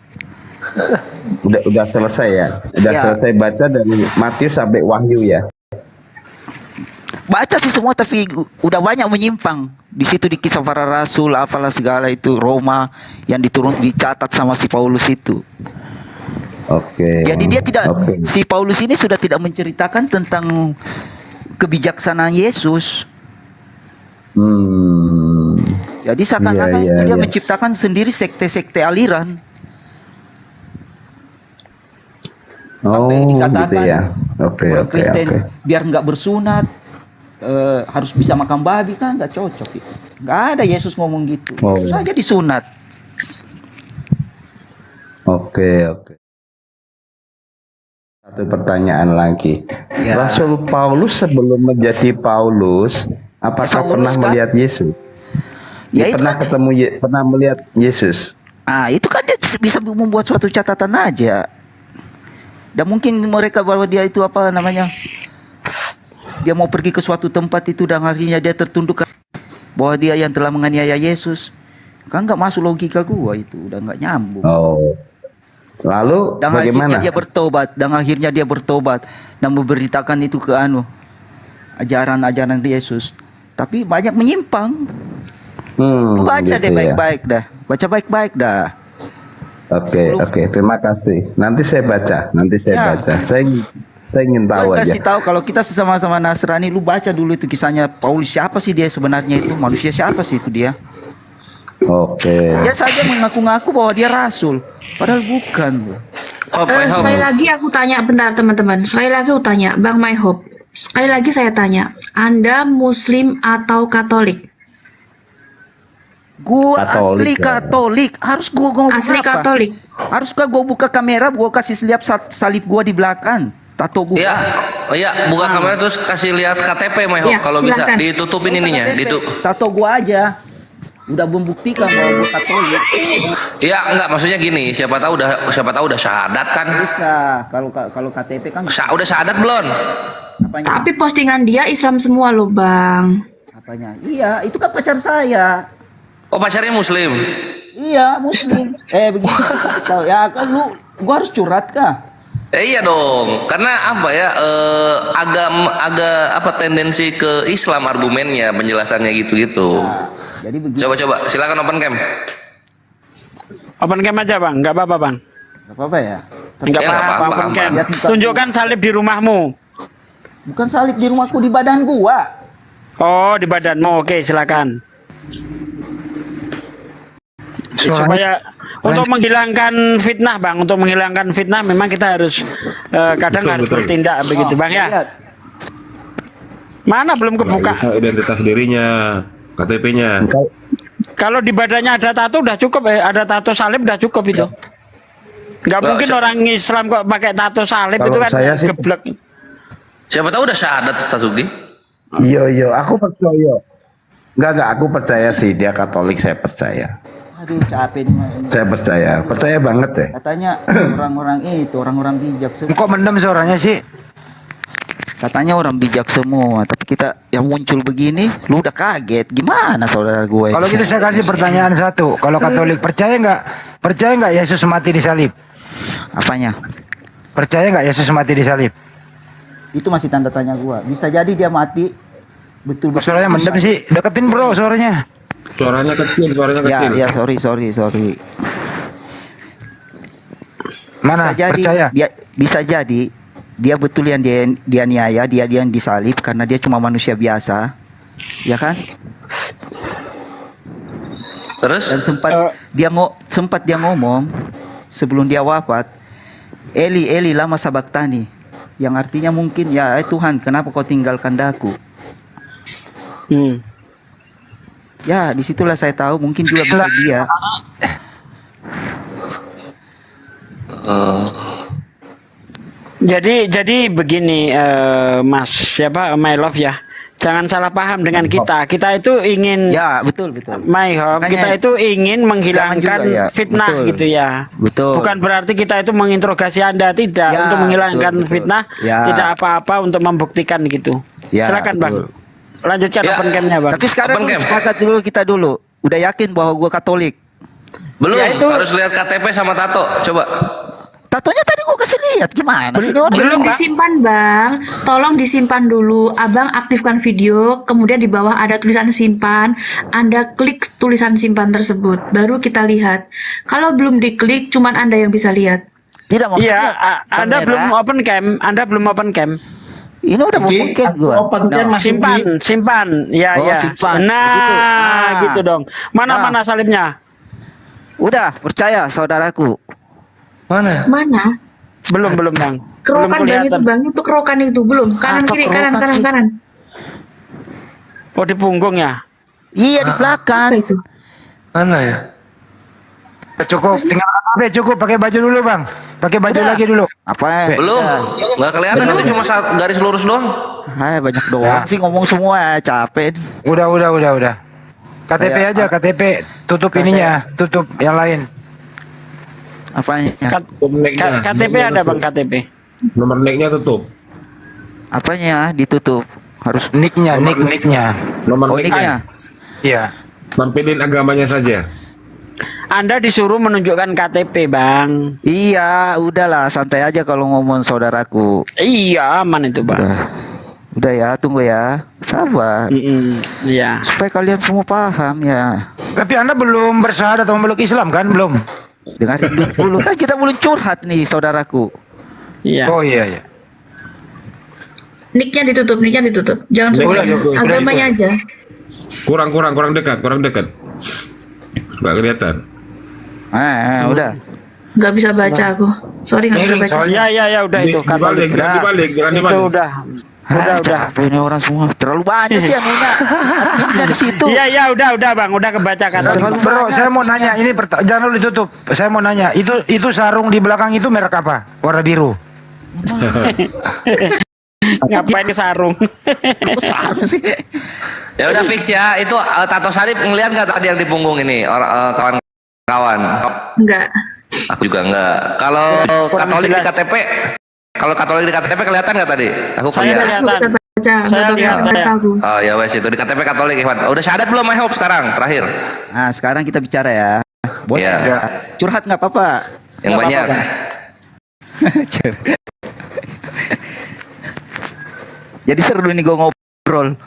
Udah selesai ya. Selesai baca dari Matius sampai Wahyu ya. Baca sih semua tapi udah banyak menyimpang di situ di Kisah Para Rasul apalah segala itu Roma yang dicatat sama si Paulus itu. Oke. Jadi dia tidak si Paulus ini sudah tidak menceritakan tentang kebijaksanaan Yesus. Jadi seakan-akan itu dia menciptakan sendiri sekte-sekte aliran. Sampai dikatakan gitu ya. orang Kristen biar nggak bersunat harus bisa makan babi, kan nggak cocok itu. Nggak ada Yesus ngomong gitu. Terus aja disunat. Oke. Satu pertanyaan lagi. Rasul Paulus sebelum menjadi Paulus, apakah pernah melihat Yesus? Dia pernah pernah melihat Yesus. Itu kan dia bisa membuat suatu catatan aja. Dan mungkin mereka bahwa dia itu apa namanya? Dia mau pergi ke suatu tempat itu dan akhirnya dia tertunduk bahwa dia yang telah menganiaya Yesus. Kan nggak masuk logika gua itu, udah nggak nyambung. Lalu dan bagaimana? Akhirnya dia bertobat dan memberitakan itu ke ajaran-ajaran Yesus. Tapi banyak menyimpang. Baca deh baik-baik dah. Baca baik-baik dah. Oke. Terima kasih. Nanti saya baca. Saya ingin tahu aja. Kasih tahu kalau kita sama-sama Nasrani, lu baca dulu itu kisahnya Paulus. Siapa sih dia sebenarnya itu? Manusia siapa sih itu dia? Dia saja mengaku-ngaku bahwa dia rasul, padahal bukan. Sekali lagi aku tanya, bentar teman-teman. Sekali lagi aku tanya, Bang MyHope. Sekali lagi saya tanya, Anda Muslim atau Katolik? Gua asli Katolik. Harus gua ngomong asli apa? Katolik. Haruskah gua buka kamera, gua kasih lihat salib gua di belakang? Tato gua. Iya, buka kamera terus kasih lihat KTP MyHope kalau bisa ditutupin ininya, Tato gua aja. Udah membuktikan bahwa gua Katolik. Iya, enggak maksudnya gini, siapa tahu udah syahadat kan? Bisa. Kalau KTP kan udah syahadat belum? Apanya? Tapi postingan dia Islam semua loh, Bang. Apanya? Iya, itu kan pacar saya. Oh, pacarnya Muslim? Iya, Muslim. Begitu. Ya kan gua harus curhat kah? Iya dong, karena apa ya? Agak apa tendensi ke Islam argumennya, penjelasannya gitu-gitu. Jadi begitu. Coba silakan open cam. Open cam aja bang, nggak apa-apa bang. Nggak apa-apa ya. Nggak apa-apa open cam. Tunjukkan salib di rumahmu. Bukan salib di rumahku, di badan gua. Oh di badanmu, oke silakan. Supaya untuk menghilangkan fitnah bang, untuk menghilangkan fitnah memang kita harus kadang harus bertindak begitu bang ya. Mana belum kebuka? Identitas dirinya, KTP-nya. Kalau di badannya ada tato udah cukup, ada tato salib udah cukup itu. Nggak mungkin orang Islam kok pakai tato salib itu kan geblek. Siapa tahu udah syahadat Ustaz Sugdi. Iya, aku percaya. Enggak, aku percaya sih dia Katolik, saya percaya. Aduh, capek nih. Saya percaya banget ya. Katanya orang-orang bijak semua. Kok mendem suaranya sih? Katanya orang bijak semua, tapi kita yang muncul begini, lu udah kaget. Gimana saudara gue? Kalau gitu saya kasih pertanyaan satu. Kalau Katolik percaya nggak Yesus mati di salib? Apanya? Percaya nggak Yesus mati di salib? Itu masih tanda tanya gua. Bisa jadi dia mati. Betul. Suaranya mendem sih. Deketin bro suaranya. Suaranya kecil, suaranya Ya, kecil. ya, sorry. Mana? Bisa jadi, Percaya? bisa jadi dia betul yang dia niaya, dia yang disalib karena dia cuma manusia biasa, ya kan? Terus? Dan sempat dia ngomong sebelum dia wafat, Eli Eli lama sabaktani, yang artinya mungkin ya Tuhan, kenapa kau tinggalkan daku? Ya, disitulah saya tahu mungkin juga bisa dia. Jadi begini, Mas, siapa My Love ya. Jangan salah paham dengan kita. Kita itu ingin, ya betul. My Home, kita itu ingin menghilangkan juga, ya. fitnah Betul. gitu ya. Betul. Bukan berarti kita itu menginterogasi Anda, tidak. Ya, Untuk menghilangkan betul. fitnah, Ya. tidak apa-apa untuk membuktikan gitu. Ya, Silakan Bang. betul. Lanjutkan Ya. open cam-nya Bang. Tapi sekarang Open cam. sepakat dulu kita dulu. Udah yakin bahwa gua Katolik. Belum, Ya, itu- harus lihat KTP sama tato. Coba. Tatonya tadi gua kasih lihat gimana sih ini orang? Belum disimpan bang, tolong disimpan dulu. Abang aktifkan video, kemudian di bawah ada tulisan simpan. Anda klik tulisan simpan tersebut, baru kita lihat. Kalau belum diklik, cuman Anda yang bisa lihat. Tidak maksudnya. Iya, Anda kamera. belum open cam. Anda belum open cam. Ini udah mau mungkin gua. No. Simpan. Ya, Oh, ya. simpan. Nah, Begitu. gitu dong. Mana salibnya? Udah, percaya saudaraku. Mana? Mana? Belum Bang. Kerokan Belum yang itu kelihatan. bang, itu kerokan itu belum. Kanan Apa kiri, kerokan kanan sih? kanan. Oh, di punggung ya? Iya di belakang. Apa itu? Mana ya? Cukup, tinggal cukup pakai baju dulu bang, pakai baju lagi dulu. Apa? Belum. Nggak kelihatan, itu cuma garis lurus doang. Hai, banyak doang sih ngomong semua, capek nih. Udah. KTP aja, KTP tutup ininya, tutup yang lain. Apanya? KTP ada Bang, KTP. Nomor nicknya tutup. Apanya ditutup? Harus Nicknya. Nomor nicknya. Iya. Tampilin agamanya saja. Anda disuruh menunjukkan KTP, Bang. Iya, udahlah santai aja kalau ngomong saudaraku. Iya, aman itu, Bang. Udah ya, tunggu ya. Sabar. Iya. Supaya kalian semua paham ya. Tapi Anda belum bersyahadat atau memeluk Islam kan? Belum. Dengarin dulu kan kita belum curhat nih saudaraku. Iya. Oh iya. Nicknya ditutup. Jangan Udah, sebut agamanya aja. Kurang dekat. Nggak kelihatan. Udah. Nggak bisa baca aku. Sorry nggak bisa baca. Ya, udah itu. Dibalik, jangan dibalik. Itu udah. Udah. Capek ini orang semua. Terlalu banyak sih anunya. Artinya di situ. Iya, udah Bang, udah kebaca kan. Bro, saya mau nanya, ini jangan dulu ditutup. Saya mau nanya, itu sarung di belakang itu merek apa? Warna biru. Ngapain ke sarung? Sarung sih. Ya udah fix ya. Itu tato salib ngelihat nggak tadi yang di punggung ini kawan-kawan? Enggak. Aku juga enggak. Kalau Katolik di KTP, kelihatan nggak tadi? Aku Saya kelihatan. Nggak bisa baca. Saya Nggak lihat, tahu saya. aku. Oh ya wes itu di KTP Katolik Iwan. Udah syahadat belum My Hope sekarang? Terakhir. Nah, sekarang kita bicara ya. Boleh. Iya. Curhat nggak apa-apa. Yang Nggak banyak. apa-apa, Bang. Jadi seru ini gue ngobrol.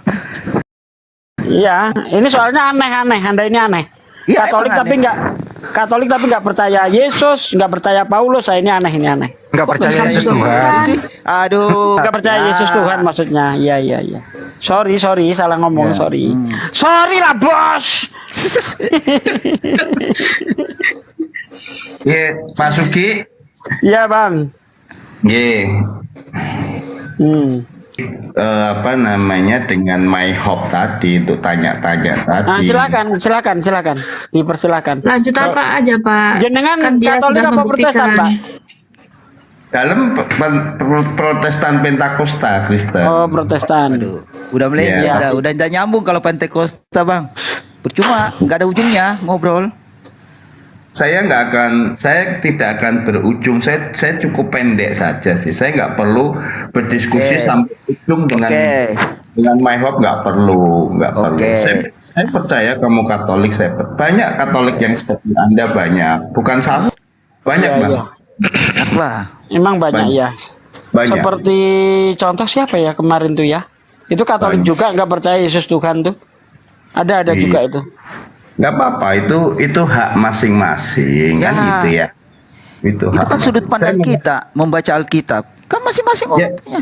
Iya, ini soalnya aneh. Anda ini aneh. Iya, Katolik emang tapi aneh. nggak percaya Yesus, nggak percaya Paulus. Ini aneh. Nggak percaya Yesus Tuhan. Aduh. Nggak percaya Yesus Tuhan maksudnya. Iya. Sorry, salah ngomong, sorry. Sorry lah, Bos. Pak Suki. Iya, Bang. Apa namanya dengan My Hope tadi untuk tanya-tanya tadi. Silakan. Dipersilakan. Lanjut apa aja Pak? Jenengan Kan dia Katolik sudah apa Protestan, membuktikan. Pak? Dalam Protestan Pentakosta Kristen. Oh, Protestan. Udah melenceng, Iya. udah nyambung kalau Pentakosta bang. Percuma, nggak ada ujungnya ngobrol. Saya tidak akan berujung. Saya cukup pendek saja sih. Saya nggak perlu berdiskusi Oke. sampai ujung dengan My Hope, nggak perlu. Saya percaya kamu Katolik. Banyak Katolik yang seperti Anda banyak. Bukan satu, banyak Iya, bang. iya. Apa? Emang banyak ya. Banyak. Seperti contoh siapa ya kemarin tuh ya? Itu Katolik juga nggak percaya Yesus Tuhan tuh. Ada Iya. juga itu. Nggak apa-apa, itu hak masing-masing kan gitu ya. Itu Itu kan sudut pandang kita membaca Alkitab. Kan masing-masing orang punya.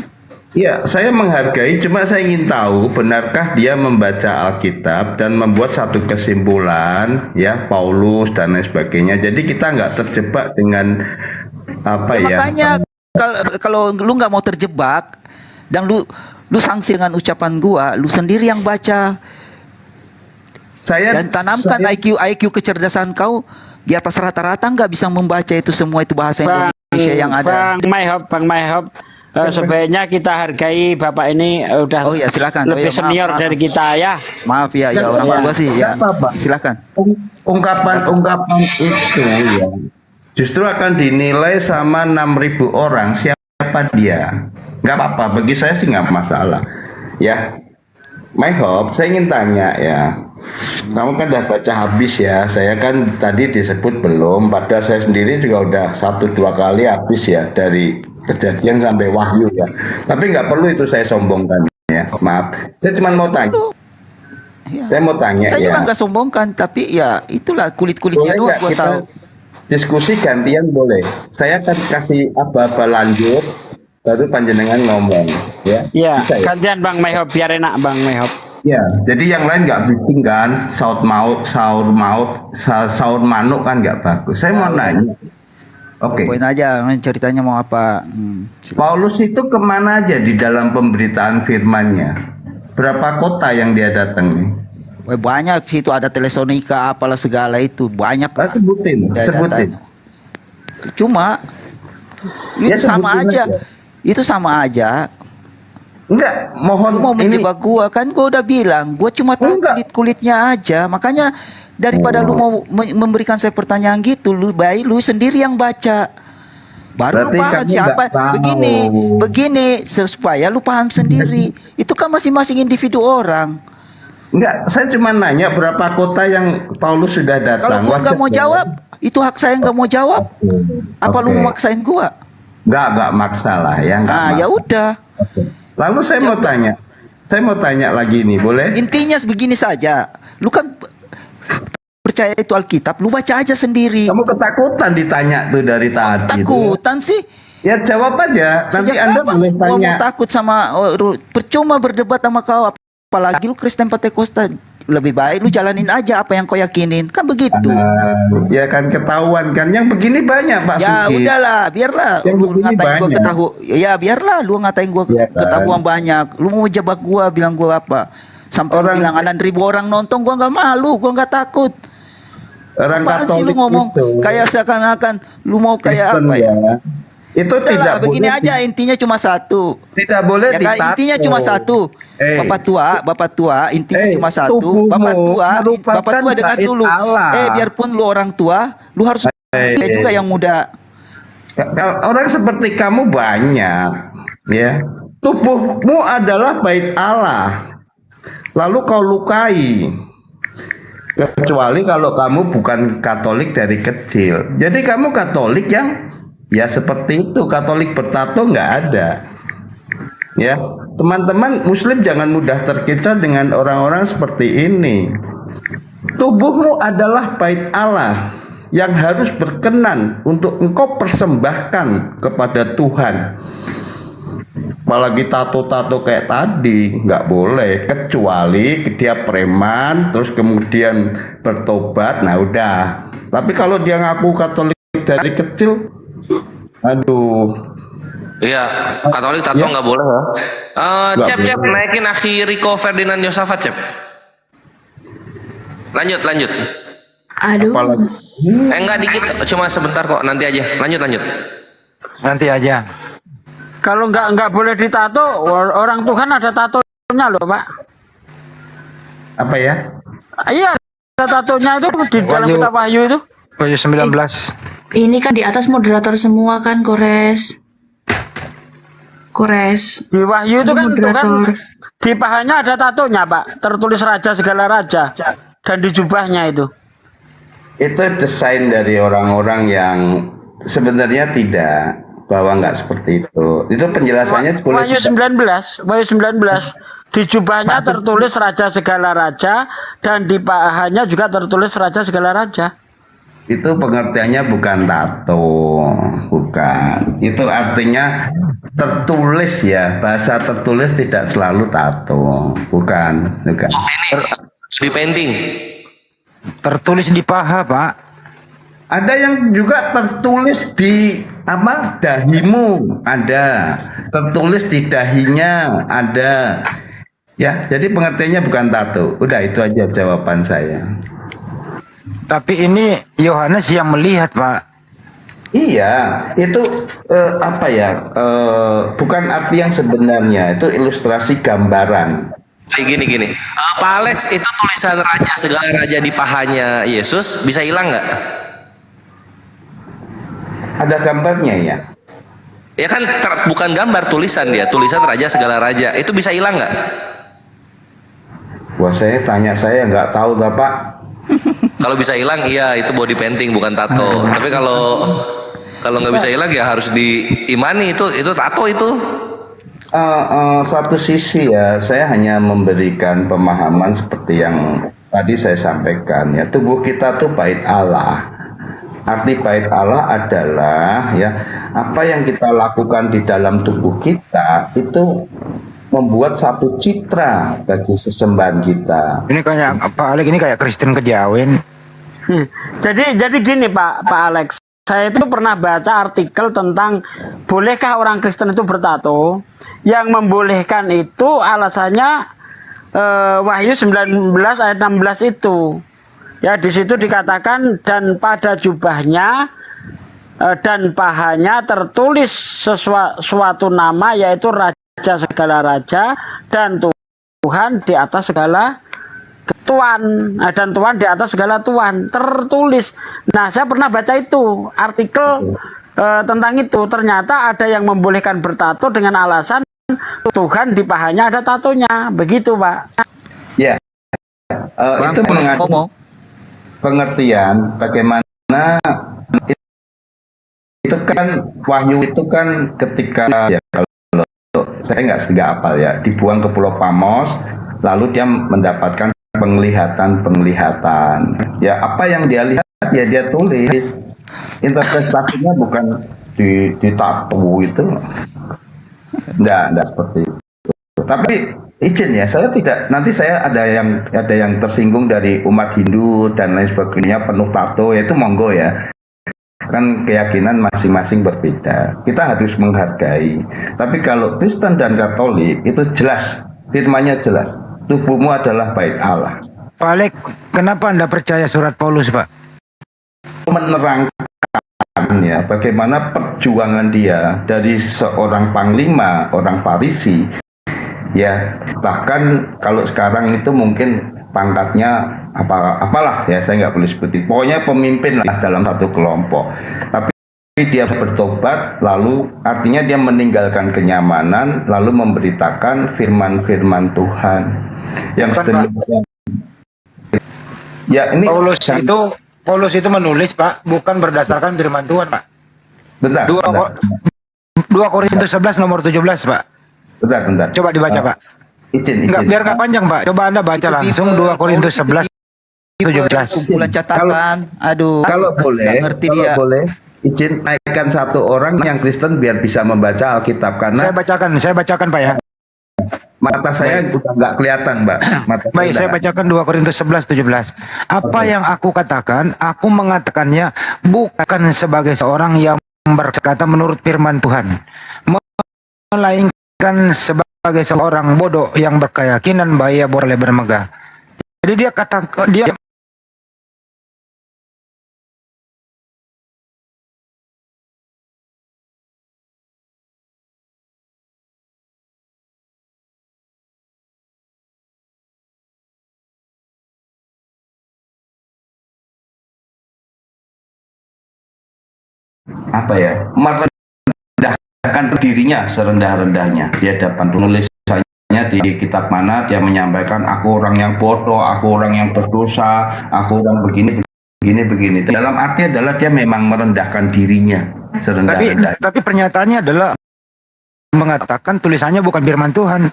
Ya, saya menghargai, cuma saya ingin tahu benarkah dia membaca Alkitab dan membuat satu kesimpulan, ya, Paulus dan lain sebagainya. Jadi kita nggak terjebak dengan apa ya? Makanya kalau lu nggak mau terjebak dan lu sanksi dengan ucapan gua, lu sendiri yang baca. Dan tanamkan IQ kecerdasan kau di atas rata-rata, nggak bisa membaca itu semua itu bahasa Indonesia yang ada. Bang Mayhop, sebaiknya kita hargai Bapak ini udah silakan. lebih senior dari kita ya. Maaf ya, orang tua sih ya. Silakan. Ungkapan itu ya justru akan dinilai sama 6.000 orang siapa dia. Nggak apa-apa, bagi saya sih nggak masalah. Ya, Mayhop, saya ingin tanya ya. Kamu kan udah baca habis ya. Saya kan tadi disebut belum. Padahal saya sendiri juga udah 1-2 kali habis ya dari Kejadian sampai Wahyu ya. Tapi nggak perlu itu saya sombongkan ya. Maaf. Saya cuma mau tanya. Saya mau tanya Saya ya. juga nggak sombongkan, tapi ya itulah kulit-kulitnya doang gua kita tahu. diskusi gantian boleh? Saya akan kasih aba-aba lanjut, baru panjenengan ngomong ya. Iya, Bisa ya? gantian Bang Mayhop biar enak Bang Mayhop. Ya, jadi yang lain nggak bikin kan, saut maut, saur manuk kan nggak bagus. Saya mau nanya. Oke. Poin aja, ceritanya mau apa? Paulus itu kemana aja di dalam pemberitaan firman-Nya? Berapa kota yang dia datangi? Banyak situ, ada Tesalonika apalah segala itu banyak. Sebutin. Cuma Ya, itu sama sebutin aja. aja. Itu sama aja. Enggak, mohon lu mau menjebak gua kan, gua udah bilang, gua cuma tahu kulit-kulitnya aja. Makanya daripada lu mau memberikan saya pertanyaan gitu, lu sendiri yang baca. Baru Berarti lu paham kamu siapa nggak tahu. begini supaya lu paham sendiri. Itu kan masing-masing individu orang. Enggak, saya cuma nanya berapa kota yang Paulus sudah datang. Kalau gua nggak Wajar mau dong. jawab, itu hak saya nggak mau jawab. Apa lu mau maksain gua? Enggak maksa lah ya. Nah, ya udah. Lalu saya mau tanya lagi nih, boleh? Intinya begini saja. Lu kan percaya itu Alkitab, lu baca aja sendiri. Kamu ketakutan ditanya tuh dari tadi. Takutan sih. Ya jawab aja. Nanti Sejak Anda kapan boleh gua tanya. mau takut sama percuma berdebat sama kau, apalagi lu Kristen Pentakosta. Lebih baik lu jalanin aja apa yang kau yakinin, kan begitu. Ya kan ketahuan kan. Yang begini banyak Pak Ya Suki. udahlah, biarlah Yang lu begini ngatain gua banyak. ketahuan. Ya biarlah lu ngatain gua Ya kan? ketahuan banyak. Lu mau jebak gua, bilang gua apa? Sampai lu bilang ada 6.000 orang nonton, gua nggak malu, gua nggak takut. Orang Apaan sih lu Katolik ngomong itu kayak seakan-akan lu mau kayak Kristen apa ya? ya. Itu Udahlah, tidak begini boleh aja, intinya cuma satu. Tidak boleh Ya kan, ditato. intinya cuma satu. Bapak tua, intinya cuma satu. tubuhmu Bapak tua dengar bait dulu. Allah. Biarpun lu orang tua, lu harus juga yang muda. Orang seperti kamu banyak, ya. Tubuhmu adalah bait Allah. Lalu kau lukai. Kecuali kalau kamu bukan Katolik dari kecil. Jadi kamu Katolik yang ya seperti itu. Katolik bertato nggak ada. Ya, teman-teman Muslim jangan mudah terkecoh dengan orang-orang seperti ini. Tubuhmu adalah bait Allah yang harus berkenan untuk engkau persembahkan kepada Tuhan. Apalagi tato-tato kayak tadi nggak boleh, kecuali dia preman terus kemudian bertobat, nah udah. Tapi kalau dia ngaku Katolik dari kecil, aduh. Iya, Katolik tato nggak boleh ya. Cep, naikin akhi Rico Ferdinand Yosafat, Cep. Lanjut. Aduh. Enggak dikit, cuma sebentar kok, nanti aja. Lanjut. Nanti aja. Kalau nggak boleh ditato, orang Tuhan ada tatonya loh Pak. Apa ya? Iya, ada tatonya itu di dalam kitab Wahyu itu. Wahyu 19. Ini kan di atas moderator semua kan, Kores. Di Wahyu itu kan, moderator. Di pahanya ada tatonya Pak, tertulis raja segala raja, dan di jubahnya itu. Itu desain dari orang-orang yang sebenarnya tidak, bahwa nggak seperti itu. Itu penjelasannya boleh. Wahyu 19 Di jubahnya tertulis raja segala raja, dan di pahanya juga tertulis raja segala raja. Itu pengertiannya bukan tato, bukan. Itu artinya tertulis ya, bahasa tertulis tidak selalu tato, bukan. Di painting. Tertulis di paha, Pak. Ada yang juga tertulis di apa? Dahimu, ada. Tertulis di dahinya, ada. Ya, jadi pengertiannya bukan tato. Udah itu aja jawaban saya. Tapi ini Yohanes yang melihat, Pak. Iya, itu apa ya? Bukan arti yang sebenarnya, itu ilustrasi gambaran. Gini. Pak Alex, itu tulisan raja segala raja di pahanya Yesus bisa hilang nggak? Ada gambarnya ya? Ya kan bukan gambar, tulisan dia, tulisan raja segala raja. Itu bisa hilang nggak? Wah, saya nggak tahu Bapak. Kalau bisa hilang, iya itu body painting bukan tato. Tapi kalau nggak bisa hilang ya harus diimani itu tato itu. Satu sisi ya, saya hanya memberikan pemahaman seperti yang tadi saya sampaikan ya. Tubuh kita tuh bait Allah. Arti bait Allah adalah ya apa yang kita lakukan di dalam tubuh kita itu membuat satu citra bagi sesembahan kita. Ini kayak Pak Alex, ini kayak Kristen kejawen. Jadi gini Pak Alex, saya itu pernah baca artikel tentang bolehkah orang Kristen itu bertato. Yang membolehkan itu alasannya Wahyu 19 ayat 16 itu. Ya, di situ dikatakan dan pada jubahnya dan pahanya tertulis suatu nama, yaitu raja segala raja dan Tuhan di atas segala tuan, dan Tuhan di atas segala tuan, tertulis. Nah, saya pernah baca itu artikel tentang itu. Ternyata ada yang membolehkan bertato dengan alasan Tuhan di pahanya ada tatonya, begitu Pak. Ya, itu pengertian bagaimana itu kan Wahyu itu kan ketika ya, saya nggak hafal ya, dibuang ke Pulau Pamos, lalu dia mendapatkan penglihatan. Ya apa yang dia lihat ya dia tulis. Interpretasinya bukan ditato itu. Enggak seperti itu. Tapi izin ya, saya tidak. Nanti saya ada yang tersinggung dari umat Hindu dan lain sebagainya penuh tato, yaitu monggo ya. Kan keyakinan masing-masing berbeda. Kita harus menghargai. Tapi kalau Kristen dan Katolik itu jelas, firman-nya jelas. Tubuhmu adalah bait Allah. Pak Alex, kenapa Anda percaya surat Paulus, Pak? Menerangkan ya bagaimana perjuangan dia dari seorang panglima, orang Farisi. Ya, bahkan kalau sekarang itu mungkin pangkatnya apalah ya, saya nggak boleh sebutin. Pokoknya pemimpin lah dalam satu kelompok. Tapi dia bertobat, lalu artinya dia meninggalkan kenyamanan, lalu memberitakan firman-firman Tuhan yang sedemikian. Ya, ini Paulus itu menulis, Pak, bukan berdasarkan firman Tuhan, Pak. Bentar. 2 Korintus 11 nomor 17, Pak. Bentar. Coba dibaca, Pak. Izin. Biar nggak panjang, Pak. Coba Anda baca langsung 2 Korintus 11 17. Kumpulan catatan. Aduh. Kalau boleh, ngerti dia. boleh izin naikkan satu orang yang Kristen biar bisa membaca Alkitab, karena saya bacakan Pak ya. Mata saya udah nggak kelihatan, Mbak. Baik, saya bacakan 2 Korintus 11 17. Apa yang aku katakan, aku mengatakannya bukan sebagai seorang yang berkata menurut firman Tuhan, melainkan sebagai seorang bodoh yang berkeyakinan bahwa ia boleh bermegah. Jadi dia apa ya, merendahkan dirinya serendah-rendahnya di hadapan tulisannya di kitab mana dia menyampaikan, aku orang yang bodoh, aku orang yang berdosa, aku orang begini. Dalam arti adalah dia memang merendahkan dirinya serendah-rendahnya. Tapi pernyataannya adalah mengatakan tulisannya bukan firman Tuhan.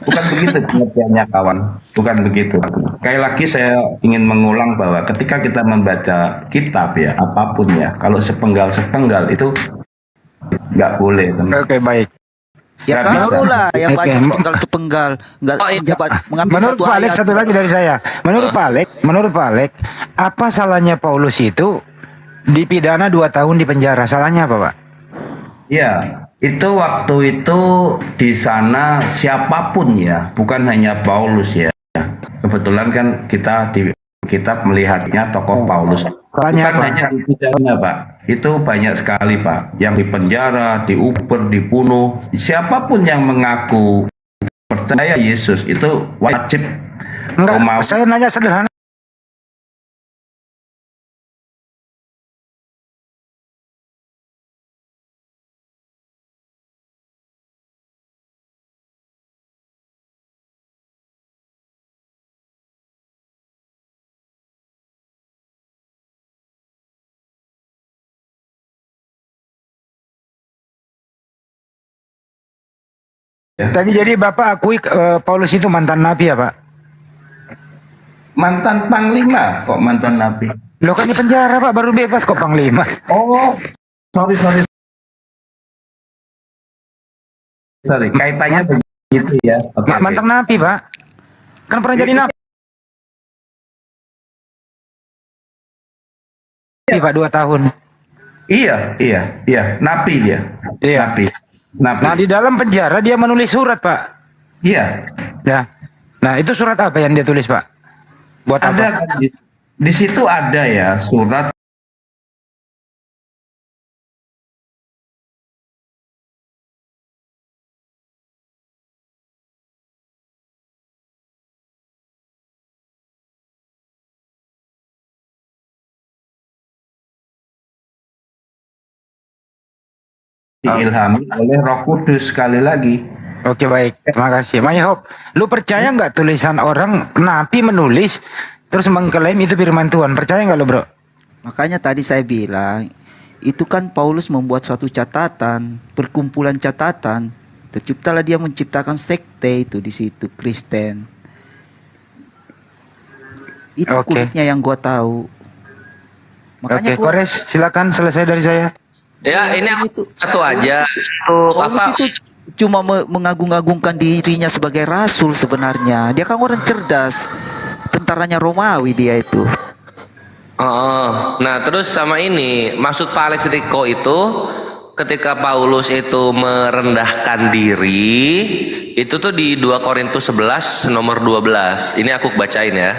Bukan begitu pengertiannya kawan, bukan begitu. Sekali lagi saya ingin mengulang bahwa ketika kita membaca kitab ya, apapun ya, kalau sepenggal-sepenggal itu nggak boleh. Oke, baik. Ya Nggak bisa. kalau lah yang Oke. baca sepenggal-sepenggal, nggak menjabat mengambil Menurut satu Pak Alex ayat. satu lagi dari saya. Menurut Pak Alex, apa salahnya Paulus itu dipidana 2 tahun di penjara? Salahnya apa, Pak? Ya, itu waktu itu di sana siapapun ya, bukan hanya Paulus ya. Kebetulan kan kita di kitab melihatnya tokoh Paulus. Salahnya Bukan apa? hanya dipidana, Pak. Itu banyak sekali, Pak. Yang dipenjara, diuber, dibunuh. Siapapun yang mengaku percaya Yesus itu wajib Enggak, Romawi. saya nanya sederhana. Tadi jadi Bapak akui Paulus itu mantan nabi ya, Pak? Mantan panglima kok mantan nabi. Lo kan di penjara, Pak, baru bebas kok panglima. Oh, sorry. Sorry, kaitannya begitu ya. Oke, Mantan nabi, Pak. Kan pernah jadi nabi. Pak 2 tahun. Iya, napi dia. Iya. Napi. Nah, di dalam penjara dia menulis surat, Pak. Iya. Ya. Nah, itu surat apa yang dia tulis, Pak? Buat Ada apa? kan di situ ada ya surat diilhami oleh Roh Kudus sekali lagi. Oke, baik. Terima kasih. Mayhop, lu percaya nggak tulisan orang nabi menulis terus mengklaim itu firman Tuhan? Percaya nggak lu, Bro? Makanya tadi saya bilang, itu kan Paulus membuat suatu catatan, perkumpulan catatan. Terciptalah dia menciptakan sekte itu di situ, Kristen. Itu Oke. kulitnya yang gua tahu. Makanya Oke, Kores, silakan selesai dari saya. Ya, ini aku satu aja. Untuk Paulus apa? itu cuma mengagung-agungkan dirinya sebagai rasul sebenarnya. Dia kan orang cerdas. Tentaranya Romawi dia itu. Nah, terus sama ini, maksud Pak Alex Rico itu ketika Paulus itu merendahkan diri, itu tuh di 2 Korintus 11 nomor 12. Ini aku bacain ya.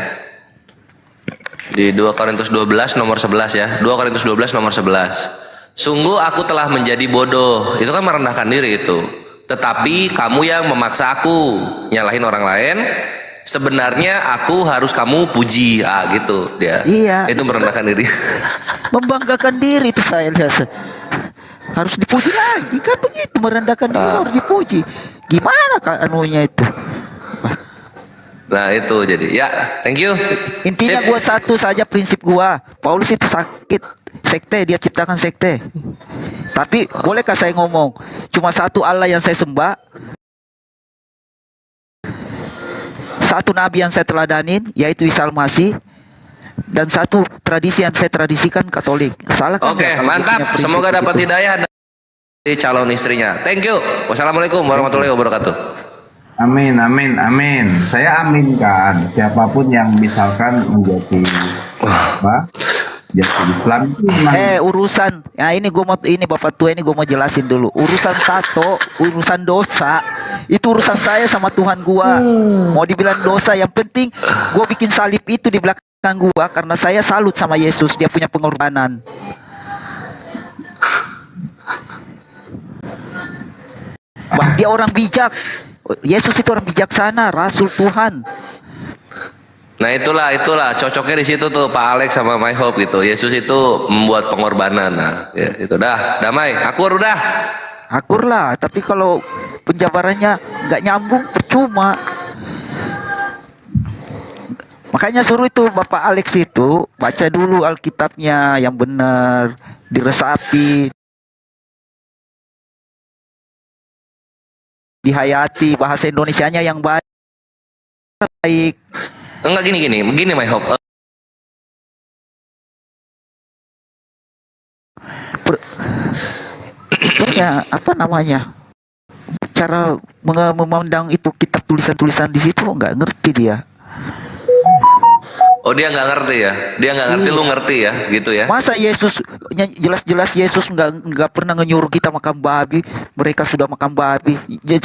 Di 2 Korintus 12 nomor 11 ya. 2 Korintus 12 nomor 11. Sungguh aku telah menjadi bodoh. Itu kan merendahkan diri itu. Tetapi kamu yang memaksa aku nyalahin orang lain, sebenarnya aku harus kamu puji. Gitu dia. Iya. Itu merendahkan diri. Membanggakan diri itu saya lihat. Harus dipuji lagi kan begitu, merendahkan diri harus dipuji. Gimana kan anunya itu? Nah, itu jadi. Ya, thank you. Intinya Sip. gua satu saja prinsip gua. Paulus itu sakit sekte, dia ciptakan sekte. Tapi bolehkah saya ngomong? Cuma satu Allah yang saya sembah. Satu nabi yang saya teladanin, yaitu Isa Al-Masih. Dan satu tradisi yang saya tradisikan Katolik. Salah kan? Oke, nggak kalau dia mantap. punya prinsip Semoga dapat begitu? hidayah dari calon istrinya. Thank you. Wassalamualaikum warahmatullahi wabarakatuh. Amin. Saya aminkan siapapun yang misalkan menjadi apa? Jadi Islam itu memang Urusan ya ini Bapak tua ini gue mau jelasin dulu. Urusan tato, urusan dosa itu urusan saya sama Tuhan gua. Mau dibilang dosa, yang penting gua bikin salib itu di belakang gua karena saya salut sama Yesus, dia punya pengorbanan. Dia orang bijak. Yesus itu orang bijaksana, Rasul Tuhan. Nah, itulah cocoknya di situ tuh Pak Alex sama My Hope gitu. Yesus itu membuat pengorbanan. Nah, ya, itu dah, damai, akur udah. Akur lah, tapi kalau penjabarannya nggak nyambung percuma. Makanya suruh itu Bapak Alex itu baca dulu Alkitabnya yang benar, diresapi, dihayati, bahasa Indonesianya yang baik. Enggak, gini my hope. Ya, apa namanya? Cara memandang itu kitab tulisan-tulisan di situ nggak ngerti dia. Oh, dia nggak ngerti ya? Dia nggak ngerti, lu ngerti ya, gitu ya? Masa Yesus jelas-jelas Yesus nggak pernah nyuruh kita makan babi, mereka sudah makan babi.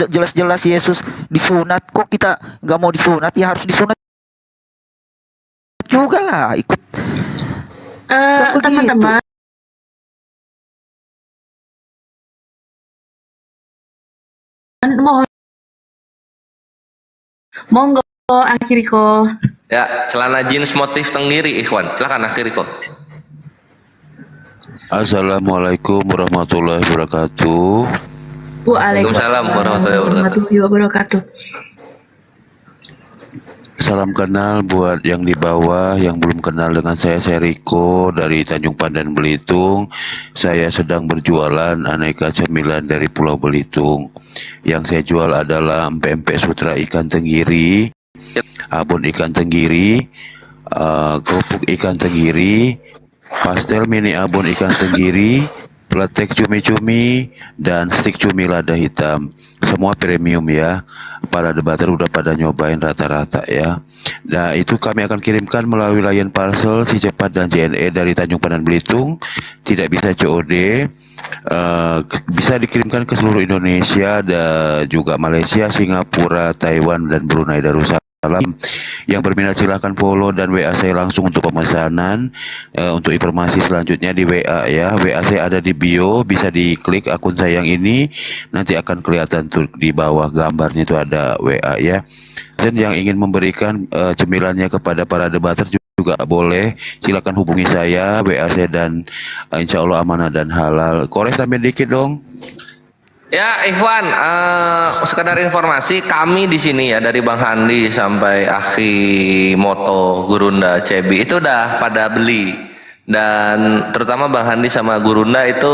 Jelas-jelas Yesus disunat, kok kita nggak mau disunat? Ya harus disunat juga lah, ikut. Teman-teman, monggo akhiri kok. Ya, celana jeans motif tenggiri, Ikhwan. Silakan akhiri kok. Assalamualaikum warahmatullahi wabarakatuh. Waalaikumsalam warahmatullahi wabarakatuh. Salam kenal buat yang di bawah, yang belum kenal dengan saya Riko dari Tanjung Pandan Belitung. Saya sedang berjualan aneka cemilan dari Pulau Belitung. Yang saya jual adalah empek-empek sutra ikan tenggiri, abon ikan tenggiri, kerupuk ikan tenggiri, pastel mini abon ikan tenggiri, peletek cumi-cumi, dan stik cumi lada hitam. Semua premium ya. Para debater udah pada nyobain rata-rata ya. Nah, itu kami akan kirimkan melalui Lion Parcel, Si Cepat dan JNE dari Tanjung Pandan Belitung. Tidak bisa COD. Bisa dikirimkan ke seluruh Indonesia dan juga Malaysia, Singapura, Taiwan, dan Brunei Darussalam. Yang berminat silahkan follow dan WA saya langsung untuk pemesanan. Untuk informasi selanjutnya di WA ya. WA saya ada di bio, bisa diklik akun saya yang ini, nanti akan kelihatan tuh di bawah gambarnya itu ada WA ya. Dan yang ingin memberikan cemilannya kepada para debater juga boleh, silakan hubungi saya, WA saya, dan insya Allah amanah dan halal. Kores tambahin dikit dong. Ya, Ikhwan, sekedar informasi, kami di sini ya, dari Bang Handi sampai Akhi Moto, Gurunda, Cebi itu udah pada beli. Dan terutama Bang Handi sama Gurunda itu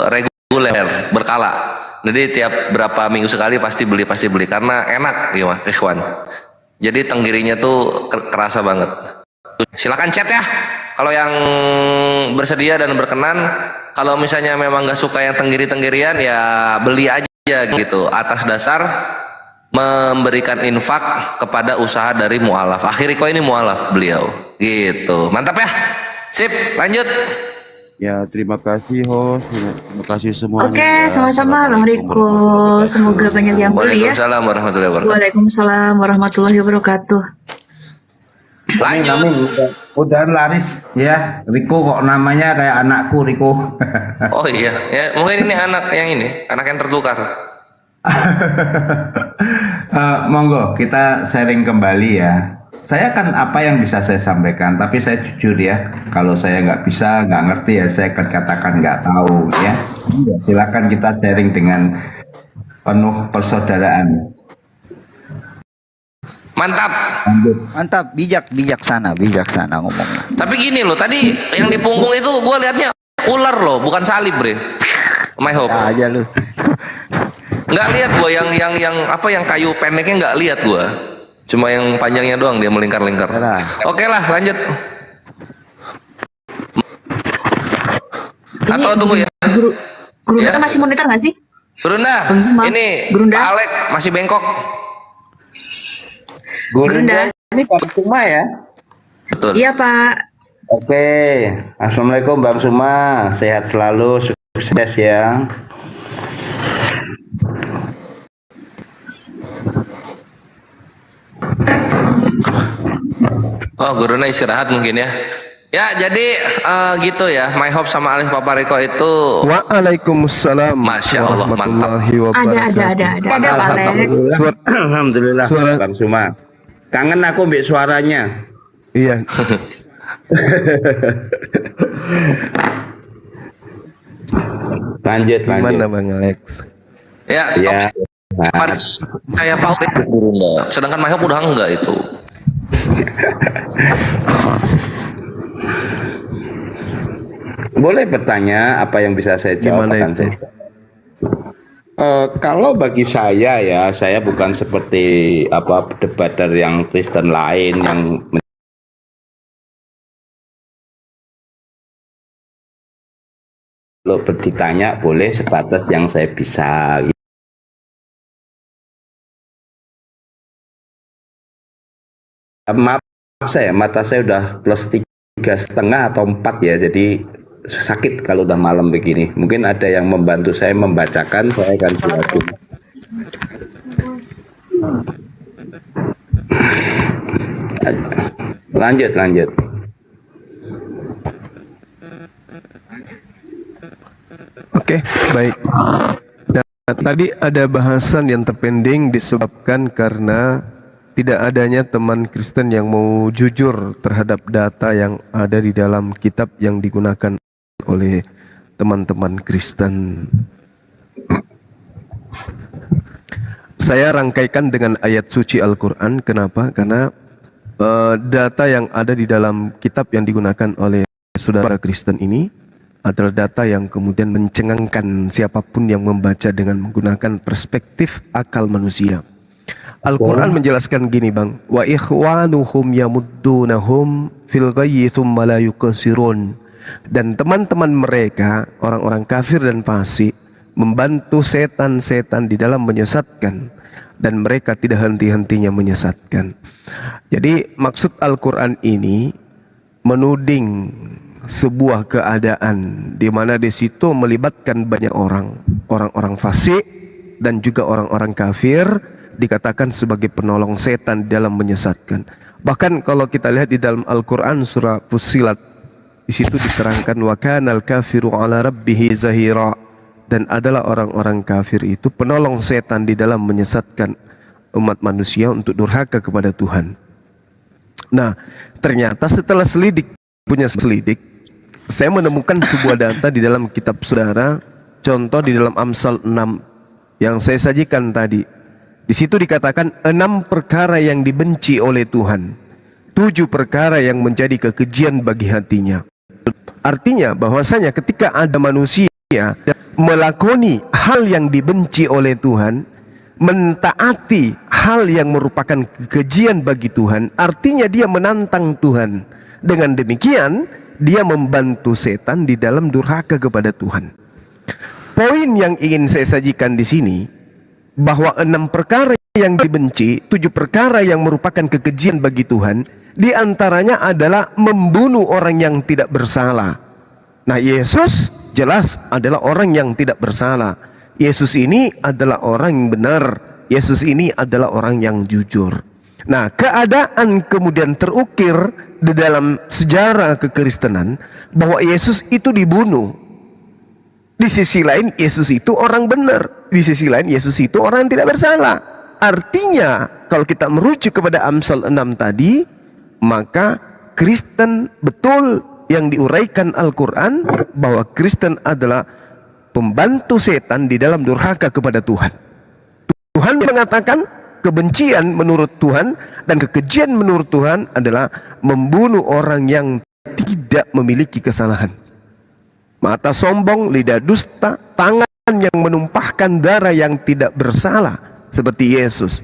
reguler, berkala. Jadi tiap berapa minggu sekali pasti beli karena enak ya, Ikhwan. Jadi tenggirinya tuh kerasa banget. Silakan chat ya kalau yang bersedia dan berkenan. Kalau misalnya memang nggak suka yang tenggiri-tenggirian ya beli aja gitu, atas dasar memberikan infak kepada usaha dari mualaf. Akhirnya kok ini mualaf beliau gitu. Mantap ya. Sip, lanjut. Ya, terima kasih host, terima kasih semuanya. Oke, sama-sama Bang Riko. Semoga banyak yang beli ya. Waalaikumsalam warahmatullahi wabarakatuh. Waalaikumsalam warahmatullahi wabarakatuh. Lanjut. Udah laris ya. Riko kok namanya kayak anakku, Riko. Oh iya, ya mungkin ini anak yang tertukar. Monggo kita sharing kembali ya. Saya kan apa yang bisa saya sampaikan, tapi saya jujur ya, kalau saya nggak bisa, nggak ngerti ya, saya akan katakan nggak tahu ya. Silakan kita sharing dengan penuh persaudaraan. Mantap, bijaksana ngomongnya. Tapi gini loh, tadi yang di punggung itu gue liatnya ular loh, bukan salib, bre. My hope. Aja lu. Nggak lihat gue yang apa yang kayu pendeknya nggak lihat gue. Cuma yang panjangnya doang dia melingkar-lingkar. Oke lah, lanjut. Atau tunggu ya. Gurunda masih monitor nggak sih? Gurunda, ini Pak Alek masih bengkok. Gurunda. Ini Pak Suma ya? Betul. Iya Pak. Oke. Assalamualaikum Bang Suma. Sehat selalu, sukses ya. Oh, Gurunda istirahat mungkin ya. Ya, jadi gitu ya. My Hope sama Alif Papariko itu. Waalaikumsalam. Masya Allah, mantap. Ada Pak Alek. Alhamdulillah. Bang Suma. Kangen aku mbak suaranya. Iya. lanjut. Gimana Bang Alex? Ya. Kayak Pak Alek Gurunda. Sedangkan My Hope udah enggak itu. Boleh bertanya apa yang bisa saya jawab? Kalau bagi saya ya, saya bukan seperti debater yang Kristen lain yang kalau ditanya boleh sebatas yang saya bisa. Maaf saya, mata saya udah plus 3,5 atau 4 ya, jadi sakit kalau udah malam begini. Mungkin ada yang membantu saya membacakan, saya akan jelasin. Lanjut. Oke, baik. Dan tadi ada bahasan yang terpending disebabkan karena tidak adanya teman Kristen yang mau jujur terhadap data yang ada di dalam kitab yang digunakan oleh teman-teman Kristen. Saya rangkaikan dengan ayat suci Al-Quran. Kenapa? Karena data yang ada di dalam kitab yang digunakan oleh saudara Kristen ini adalah data yang kemudian mencengangkan siapapun yang membaca dengan menggunakan perspektif akal manusia. Al-Quran menjelaskan gini bang, wa ikhwanuhum yamuddunahum fil ghayyi thumma la yuqsirun, dan teman-teman mereka orang-orang kafir dan fasik membantu setan-setan di dalam menyesatkan, dan mereka tidak henti-hentinya menyesatkan. Jadi maksud Al-Quran ini menuding sebuah keadaan di mana di situ melibatkan banyak orang-orang fasik dan juga orang-orang kafir, dikatakan sebagai penolong setan dalam menyesatkan. Bahkan kalau kita lihat di dalam Al-Quran surah Fussilat, di situ diterangkan wa kanal kafiru ala rabbihi zahira, dan adalah orang-orang kafir itu penolong setan di dalam menyesatkan umat manusia untuk durhaka kepada Tuhan. Nah, ternyata setelah punya selidik, saya menemukan sebuah data di dalam kitab saudara, contoh di dalam Amsal 6 yang saya sajikan tadi. Di situ dikatakan 6 perkara yang dibenci oleh Tuhan, 7 perkara yang menjadi kekejian bagi hatinya. Artinya bahwasanya ketika ada manusia melakoni hal yang dibenci oleh Tuhan, mentaati hal yang merupakan kekejian bagi Tuhan, artinya dia menantang Tuhan. Dengan demikian dia membantu setan di dalam durhaka kepada Tuhan. Poin yang ingin saya sajikan di sini, bahwa 6 perkara yang dibenci, 7 perkara yang merupakan kekejian bagi Tuhan, di antaranya adalah membunuh orang yang tidak bersalah. Nah, Yesus jelas adalah orang yang tidak bersalah. Yesus ini adalah orang yang benar. Yesus ini adalah orang yang jujur. Nah, keadaan kemudian terukir di dalam sejarah kekristenan bahwa Yesus itu dibunuh. Di sisi lain Yesus itu orang benar, di sisi lain Yesus itu orang yang tidak bersalah. Artinya kalau kita merujuk kepada Amsal 6 tadi, maka Kristen betul yang diuraikan Al-Quran bahwa Kristen adalah pembantu setan di dalam durhaka kepada Tuhan. Tuhan mengatakan kebencian menurut Tuhan dan kekejian menurut Tuhan adalah membunuh orang yang tidak memiliki kesalahan. Mata sombong, lidah dusta, tangan yang menumpahkan darah yang tidak bersalah seperti Yesus.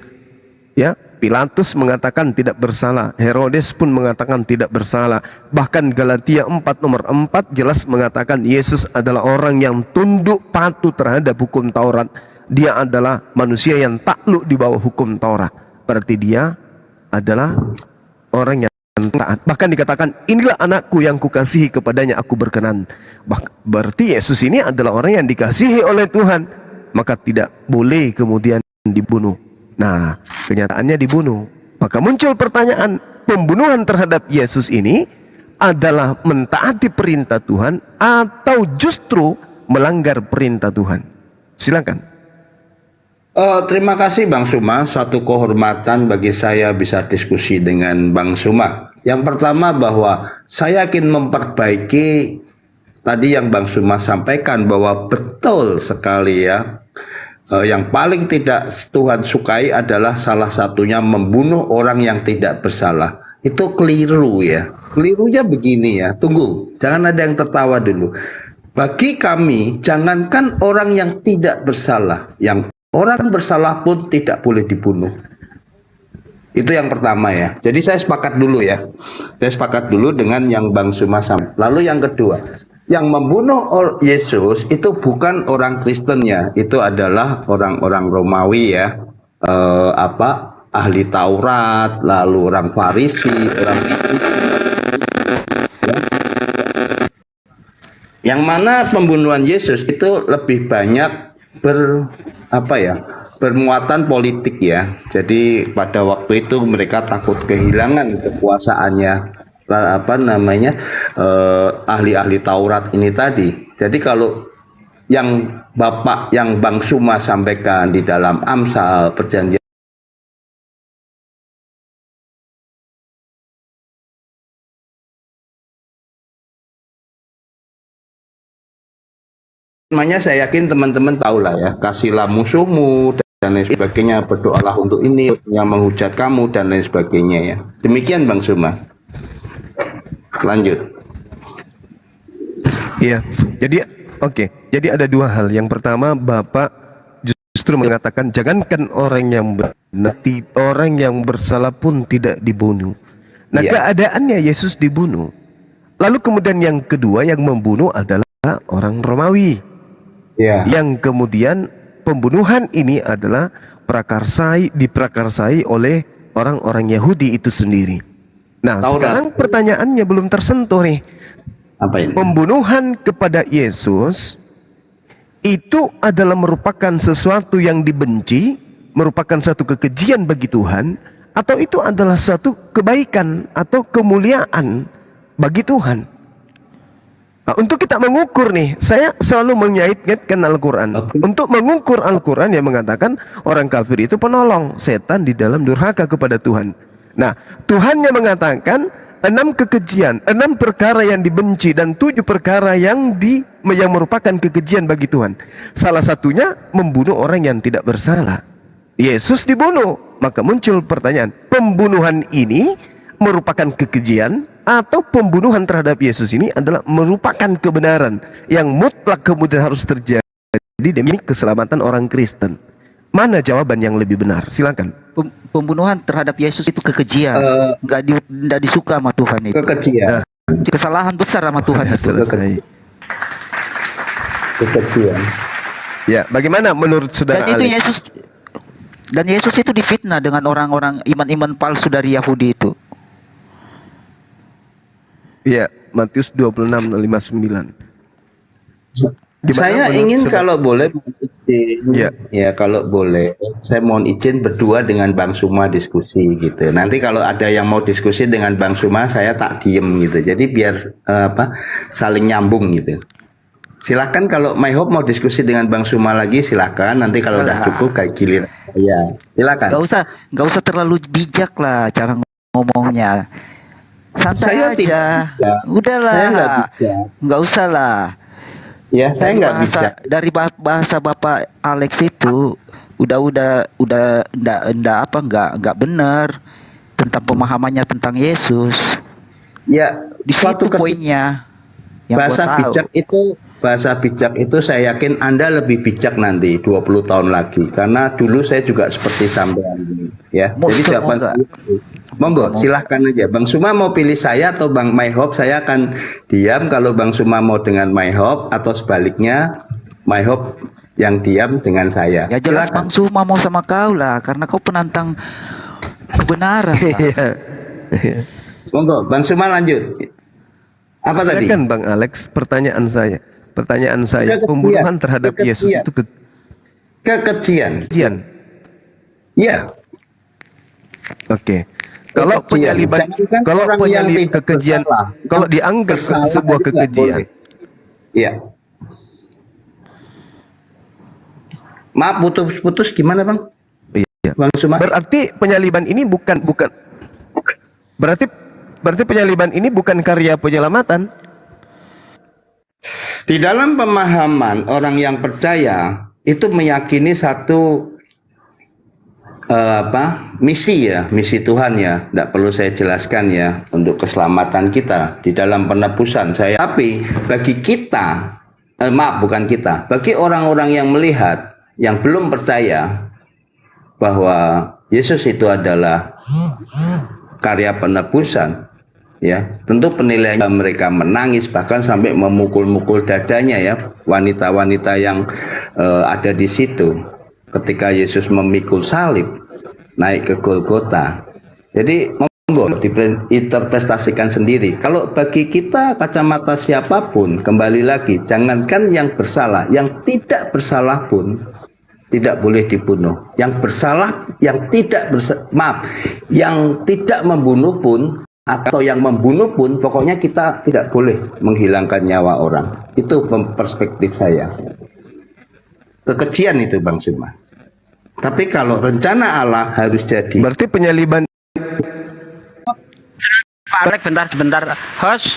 Ya, Pilatus mengatakan tidak bersalah, Herodes pun mengatakan tidak bersalah. Bahkan Galatia 4 nomor 4 jelas mengatakan Yesus adalah orang yang tunduk patuh terhadap hukum Taurat. Dia adalah manusia yang takluk di bawah hukum Taurat. Berarti dia adalah orang yang taat. Bahkan dikatakan inilah anakku yang kukasihi, kepadanya aku berkenan. Berarti Yesus ini adalah orang yang dikasihi oleh Tuhan, maka tidak boleh kemudian dibunuh. Nah, kenyataannya dibunuh. Maka muncul pertanyaan, pembunuhan terhadap Yesus ini adalah mentaati perintah Tuhan atau justru melanggar perintah Tuhan? Silakan. Terima kasih Bang Suma, satu kehormatan bagi saya bisa diskusi dengan Bang Suma. Yang pertama bahwa saya yakin memperbaiki tadi yang Bang Suma sampaikan bahwa betul sekali ya. Yang paling tidak Tuhan sukai adalah salah satunya membunuh orang yang tidak bersalah. Itu keliru ya. Kelirunya begini ya. Tunggu, jangan ada yang tertawa dulu. Bagi kami, jangankan orang yang tidak bersalah, yang orang bersalah pun tidak boleh dibunuh. Itu yang pertama ya. Jadi saya sepakat dulu ya. Saya sepakat dulu dengan yang Bang Suma sampaikan. Lalu yang kedua, yang membunuh Yesus itu bukan orang Kristennya, itu adalah orang-orang Romawi ya. Ahli Taurat, lalu orang Farisi, orang yang mana pembunuhan Yesus itu lebih banyak bermuatan politik ya. Jadi pada waktu itu mereka takut kehilangan kekuasaannya ahli-ahli Taurat ini tadi. Jadi kalau yang Bang Suma sampaikan di dalam Amsal perjanjian namanya, saya yakin teman-teman tahu lah ya, kasihlah musuhmu dan lain sebagainya, berdoalah untuk ini yang menghujat kamu dan lain sebagainya ya. Demikian Bang Suma. Lanjut. Iya. Jadi ada dua hal. Yang pertama, Bapak justru mengatakan jangankan orang yang bersalah pun tidak dibunuh. Nah, keadaannya Yesus dibunuh. Lalu kemudian yang kedua yang membunuh adalah orang Romawi. Yang kemudian pembunuhan ini adalah diprakarsai oleh orang-orang Yahudi itu sendiri. Nah, sekarang pertanyaannya belum tersentuh nih. Apa ini? Pembunuhan kepada Yesus itu adalah merupakan sesuatu yang dibenci, merupakan satu kekejian bagi Tuhan, atau itu adalah suatu kebaikan atau kemuliaan bagi Tuhan? Nah, untuk kita mengukur nih, saya selalu mengaitkan Al-Quran. Untuk mengukur Al-Quran yang mengatakan orang kafir itu penolong setan di dalam durhaka kepada Tuhan. Nah, Tuhan yang mengatakan 6 kekejian, 6 perkara yang dibenci dan 7 perkara yang merupakan kekejian bagi Tuhan. Salah satunya membunuh orang yang tidak bersalah. Yesus dibunuh, maka muncul pertanyaan, pembunuhan ini merupakan kekejian atau pembunuhan terhadap Yesus ini adalah merupakan kebenaran yang mutlak kemudian harus terjadi demi keselamatan orang Kristen? Mana jawaban yang lebih benar? Silakan. Pembunuhan terhadap Yesus itu kekejian, nggak disuka sama Tuhan itu. Kekejian. Kesalahan besar sama Tuhan itu. Selesai. Kekejian. Ya, bagaimana menurut saudara Alex? Dan Yesus itu difitnah dengan orang-orang iman-iman palsu dari Yahudi itu. Iya, Matius 26:59. Saya ingin kalau boleh, kalau boleh, saya mohon izin berdua dengan Bang Suma diskusi gitu. Nanti kalau ada yang mau diskusi dengan Bang Suma, saya tak diem gitu. Jadi biar saling nyambung gitu. Silakan kalau My Hope mau diskusi dengan Bang Suma lagi, silakan. Nanti kalau udah cukup kayak gilir. Ya, silakan. Gak usah terlalu bijak lah cara ngomongnya. Santai Saya aja. Udahlah. Saya nggak bijak. Nggak usah lah. Ya, saya nggak bijak. Dari bahasa Bapak Alex itu nggak benar tentang pemahamannya tentang Yesus. Ya, di situ poinnya. Bahasa bijak itu saya yakin Anda lebih bijak nanti 20 tahun lagi, karena dulu saya juga seperti sampean ya. Jadi jawaban monggo silahkan aja. Bang Suma mau pilih saya atau Bang My Hope, saya akan diam kalau Bang Suma mau dengan My Hope, atau sebaliknya My Hope yang diam dengan saya. Ya jelas Bang Suma mau sama kau lah, karena kau penantang kebenaran. Monggo Bang Suma lanjut. Apa tadi? Silakan Bang Alex, pertanyaan saya, pembunuhan terhadap Yesus itu kekejian. Ya. Oke. Kalau penyaliban, kekejian, kalau dianggap sebuah kekejian. Iya. Maaf putus-putus gimana Bang? Iya. Bang Suma. Berarti penyaliban ini bukan berarti penyaliban ini bukan karya penyelamatan. Di dalam pemahaman orang yang percaya itu meyakini satu misi ya, misi Tuhan ya. Tidak perlu saya jelaskan ya, untuk keselamatan kita di dalam penebusan saya. Tapi bagi kita maaf bukan kita, bagi orang-orang yang melihat, yang belum percaya bahwa Yesus itu adalah karya penebusan, ya tentu penilaian mereka menangis bahkan sampai memukul-mukul dadanya ya wanita-wanita yang ada di situ ketika Yesus memikul salib naik ke Golgota. Jadi monggo diinterpretasikan sendiri. Kalau bagi kita kacamata siapapun, kembali lagi, jangankan yang bersalah, yang tidak bersalah pun tidak boleh dibunuh. Yang bersalah, yang tidak yang tidak membunuh pun atau yang membunuh pun, pokoknya kita tidak boleh menghilangkan nyawa orang. Itu perspektif saya. Kekejian itu Bang Suma. Tapi kalau rencana Allah harus jadi. Berarti penyaliban. Pak Alek, bentar. Host,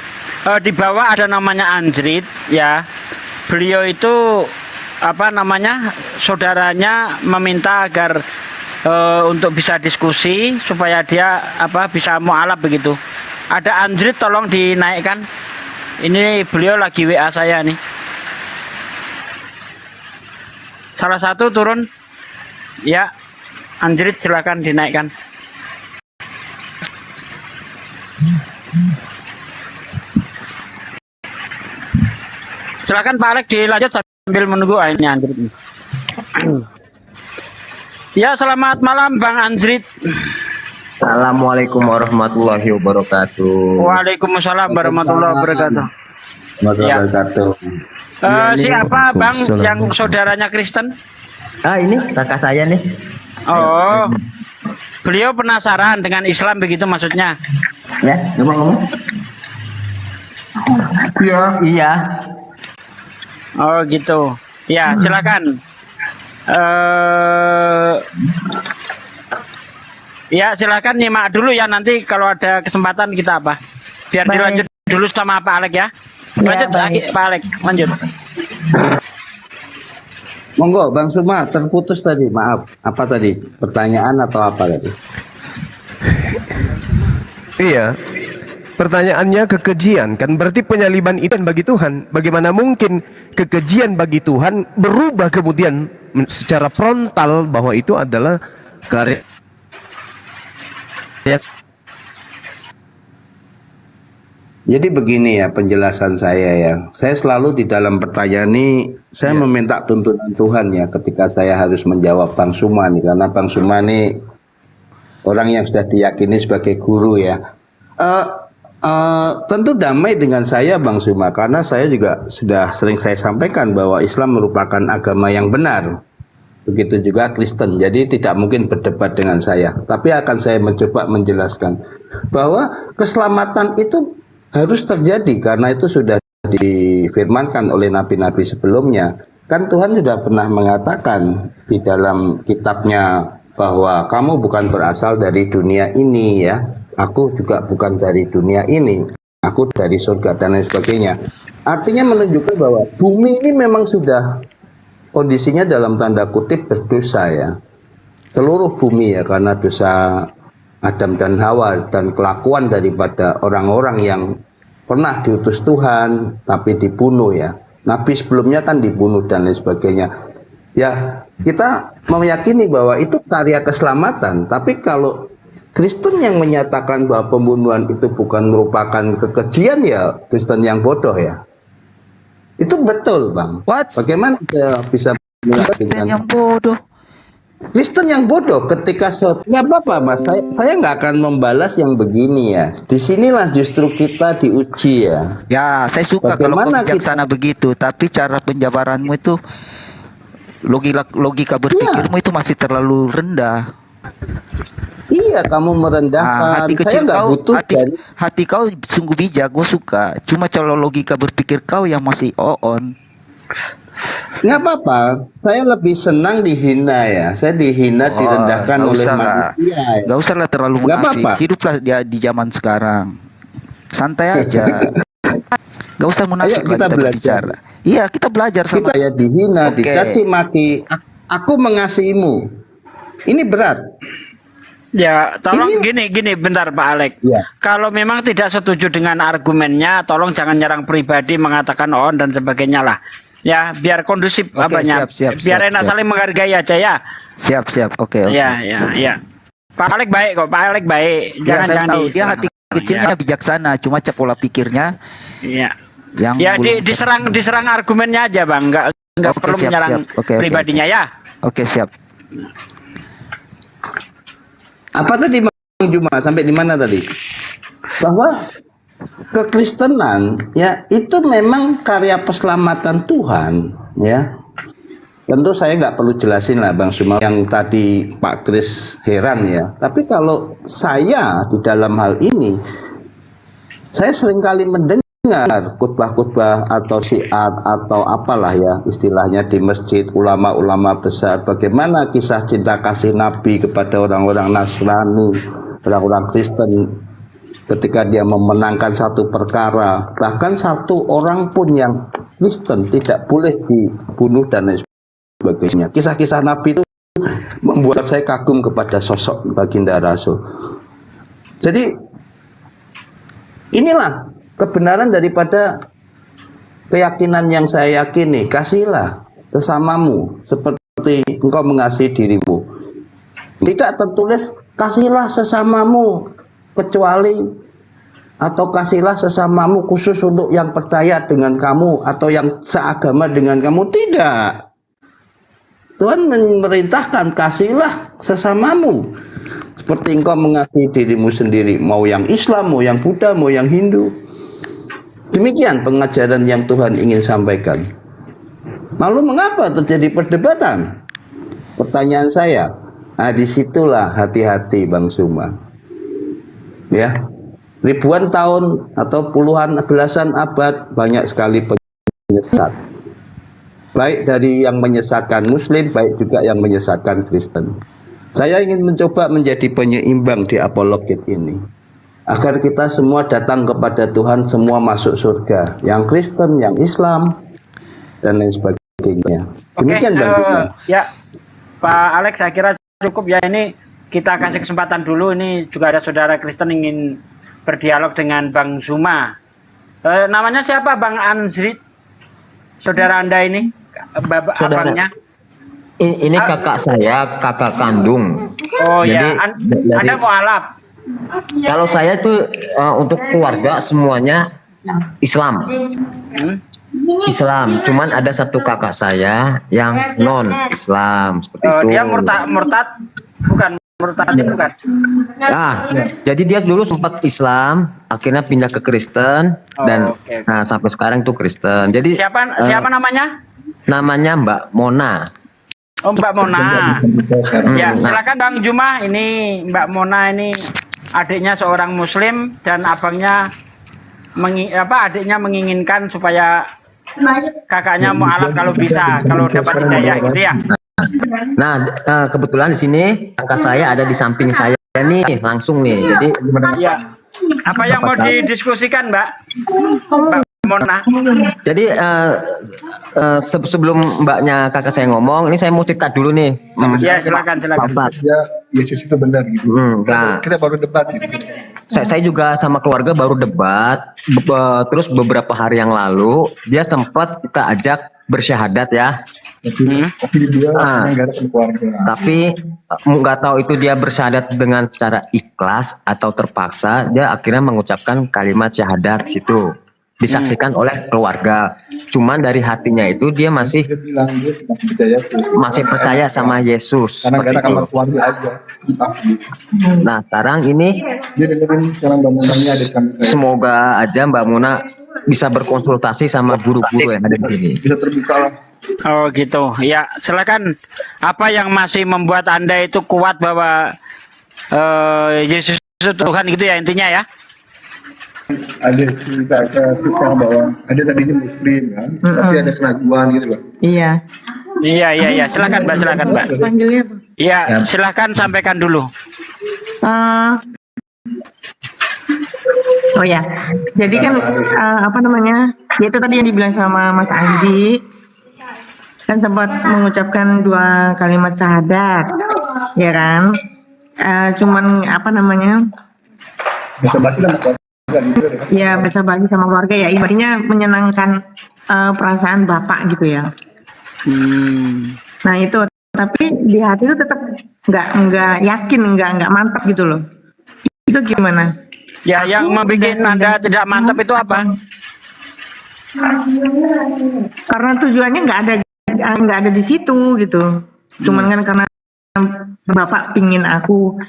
di bawah ada namanya Anjrit ya. Beliau itu saudaranya meminta agar untuk bisa diskusi supaya dia bisa mualaf begitu. Ada Anjrit, tolong dinaikkan. Ini beliau lagi WA saya nih. Salah satu turun. Ya, Anjrit silakan dinaikkan. Silakan Pak Alek dilanjut sambil menunggu ini Anjrit. Ya, selamat malam Bang Anjrit. Assalamualaikum warahmatullahi wabarakatuh. Waalaikumsalam warahmatullahi wabarakatuh. Siapa Bang yang saudaranya Kristen? Ini kakak saya nih. Oh, beliau penasaran dengan Islam begitu maksudnya? Ya, ngomong. Iya. Oh gitu. Ya, silakan. Ya, silakan nyimak dulu ya, nanti kalau ada kesempatan kita biar dilanjut dulu sama Pak Alek ya. Lanjut Pak Alek, lanjut. Monggo Bang Suma, terputus tadi, maaf. Apa tadi? Pertanyaan atau apa tadi? Iya. Pertanyaannya kekejian kan berarti penyaliban itu bagi Tuhan. Bagaimana mungkin kekejian bagi Tuhan berubah kemudian secara frontal bahwa itu adalah karya. Jadi begini ya penjelasan saya ya. Saya selalu di dalam pertanyaan ini saya meminta tuntunan Tuhan ya ketika saya harus menjawab Bang Suma nih, karena Bang Suma nih orang yang sudah diyakini sebagai guru ya. Tentu damai dengan saya Bang Suma, karena saya juga sudah sering saya sampaikan bahwa Islam merupakan agama yang benar. Begitu juga Kristen. Jadi tidak mungkin berdebat dengan saya. Tapi akan saya mencoba menjelaskan bahwa keselamatan itu harus terjadi karena itu sudah difirmankan oleh nabi-nabi sebelumnya. Kan Tuhan sudah pernah mengatakan di dalam kitabnya bahwa kamu bukan berasal dari dunia ini ya. Aku juga bukan dari dunia ini. Aku dari surga dan lain sebagainya. Artinya menunjukkan bahwa bumi ini memang sudah kondisinya dalam tanda kutip berdosa ya. Seluruh bumi ya, karena dosa Adam dan Hawa dan kelakuan daripada orang-orang yang pernah diutus Tuhan tapi dibunuh ya. Nabi sebelumnya kan dibunuh dan lain sebagainya. Ya, kita meyakini bahwa itu karya keselamatan. Tapi kalau Kristen yang menyatakan bahwa pembunuhan itu bukan merupakan kekejian, ya Kristen yang bodoh ya. Itu betul Bang. Bagaimana bisa Kristen yang bodoh? Kristen yang bodoh ketika nggak apa-apa Mas, saya nggak akan membalas yang begini ya. Disinilah justru kita diuji ya. Ya, saya suka kalau kau bijaksana begitu, tapi cara penjabaranmu itu logika berpikirmu itu masih terlalu rendah. Iya, kamu merendahkan. Hati kecil saya butuh hati kau sungguh bijak, gue suka. Cuma kalau logika berpikir kau yang masih on. Nggak apa-apa, saya lebih senang dihina ya. Saya dihina, direndahkan oleh manusia ya. Gak usah lah terlalu munafik. Hiduplah dia di zaman sekarang. Santai aja. Gak usah munafik. Ayo kita belajar. Iya, kita belajar sama. Kita ya dihina, dicaci maki. Aku mengasihimu. Ini berat. Ya, tolong gini bentar Pak Alek. Ya. Kalau memang tidak setuju dengan argumennya, tolong jangan nyerang pribadi, mengatakan on dan sebagainya lah. Ya, biar kondusif Oke, apanya. siap, Biar enak saling menghargai aja ya. Siap. Oke. Ya. Pak Alek baik kok, Pak Alek baik. Ya, saya Jangan tahu dia hati kecilnya bijaksana, cuma pola pikirnya Iya. yang Ya belum- diserang argumennya aja Bang, nggak Oke, perlu siap, menyerang siap. Oke. pribadinya ya. Oke, siap. Apa tadi Bang Juma? Sampai di mana tadi? Bahwa kekristenan ya itu memang karya keselamatan Tuhan ya. Tentu saya nggak perlu jelasin lah Bang Suma yang tadi Pak Kris heran ya. Tapi kalau saya di dalam hal ini, saya seringkali mendengar khotbah-khotbah atau syiar atau apalah ya istilahnya di masjid ulama-ulama besar, bagaimana kisah cinta kasih Nabi kepada orang-orang Nasrani, orang-orang Kristen ketika dia memenangkan satu perkara, bahkan satu orang pun yang Kristen tidak boleh dibunuh dan lain sebagainya. Kisah-kisah Nabi itu membuat saya kagum kepada sosok Baginda Rasul. Jadi inilah kebenaran daripada keyakinan yang saya yakini. Kasihilah sesamamu seperti engkau mengasihi dirimu. Tidak tertulis kasihilah sesamamu kecuali atau kasihlah sesamamu khusus untuk yang percaya dengan kamu atau yang seagama dengan kamu. Tidak. Tuhan memerintahkan kasihlah sesamamu seperti engkau mengasihi dirimu sendiri, mau yang Islam, mau yang Buddha, mau yang Hindu. Demikian pengajaran yang Tuhan ingin sampaikan. Lalu mengapa terjadi perdebatan? Pertanyaan saya, disitulah hati-hati Bang Suma. Ya, ribuan tahun atau puluhan belasan abad banyak sekali penyesat. Baik dari yang menyesatkan Muslim, baik juga yang menyesatkan Kristen. Saya ingin mencoba menjadi penyeimbang di apologet ini. Agar kita semua datang kepada Tuhan, semua masuk surga. Yang Kristen, yang Islam, dan lain sebagainya. Demikian Bang. Ya, Pak Alex saya kira cukup ya, ini kita kasih kesempatan dulu. Ini juga ada saudara Kristen ingin berdialog dengan Bang Zuma. Namanya siapa Bang Anzrit? Saudara Anda ini? Abangnya? Ini kakak saya, kakak kandung. Oh Jadi, ya, Anda mualaf? Kalau saya itu untuk keluarga semuanya Islam. Islam, cuman ada satu kakak saya yang non Islam seperti itu. Dia murtad? Bukan murtad, bukan. Jadi dia dulu sempat Islam, akhirnya pindah ke Kristen dan oke. Nah, sampai sekarang tuh Kristen. Jadi Siapa namanya? Namanya Mbak Mona. Oh, Mbak Mona. Ya, silakan Bang Juma. Ini Mbak Mona ini adiknya seorang Muslim dan abangnya adiknya menginginkan supaya kakaknya mualaf kalau bisa, kalau dapat hidayah gitu ya. Nah, kebetulan di sini kakak saya ada di samping saya nih, langsung nih. Jadi ya. Apa yang mau didiskusikan, Mbak Mona? Jadi sebelum mbaknya kakak saya ngomong, ini saya mau cerita dulu nih. Ya, silakan. Yesus itu benar gitu. Nah, kita baru debat gitu. Saya juga sama keluarga baru debat. Terus beberapa hari yang lalu dia sempat kita ajak bersyahadat ya. Tapi nggak tahu itu dia bersyahadat dengan secara ikhlas atau terpaksa. Dia akhirnya mengucapkan kalimat syahadat situ. Disaksikan oleh keluarga. Cuman dari hatinya itu dia masih percaya sama Yesus. Karena kita kamar keluarga aja. Nah sekarang ini semoga aja Mbak Muna bisa berkonsultasi sama guru-guru yang ada di sini. Bisa terbuka lah. Oh gitu. Ya silakan. Apa yang masih membuat Anda itu kuat bahwa Yesus itu Tuhan gitu ya intinya ya? Ada cerita bahwa ada tadinya Muslim kan, tapi ada keraguan gitu Pak. Iya. Silakan Mbak. Panggilnya Iya, silakan sampaikan dulu. Oh ya, jadi kan itu tadi yang dibilang sama Mas Andi, kan sempat mengucapkan 2 kalimat syahadat, ya kan? Cuman Ya bisa bagi sama keluarga ya, ibaratnya menyenangkan perasaan bapak gitu ya. Nah itu, tapi di hati itu tetap nggak yakin, nggak mantap gitu loh. Itu gimana? Ya, yang membuat Anda tidak mantap itu apa? Karena tujuannya nggak ada di situ gitu. Cuman kan karena bapak pingin aku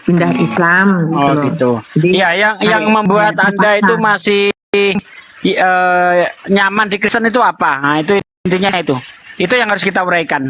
pindah Islam gitu. Oh loh. gitu. Jadi, Ya, yang membuat Anda itu masih nyaman di Kristen itu apa? Nah, itu intinya itu. Itu yang harus kita uraikan.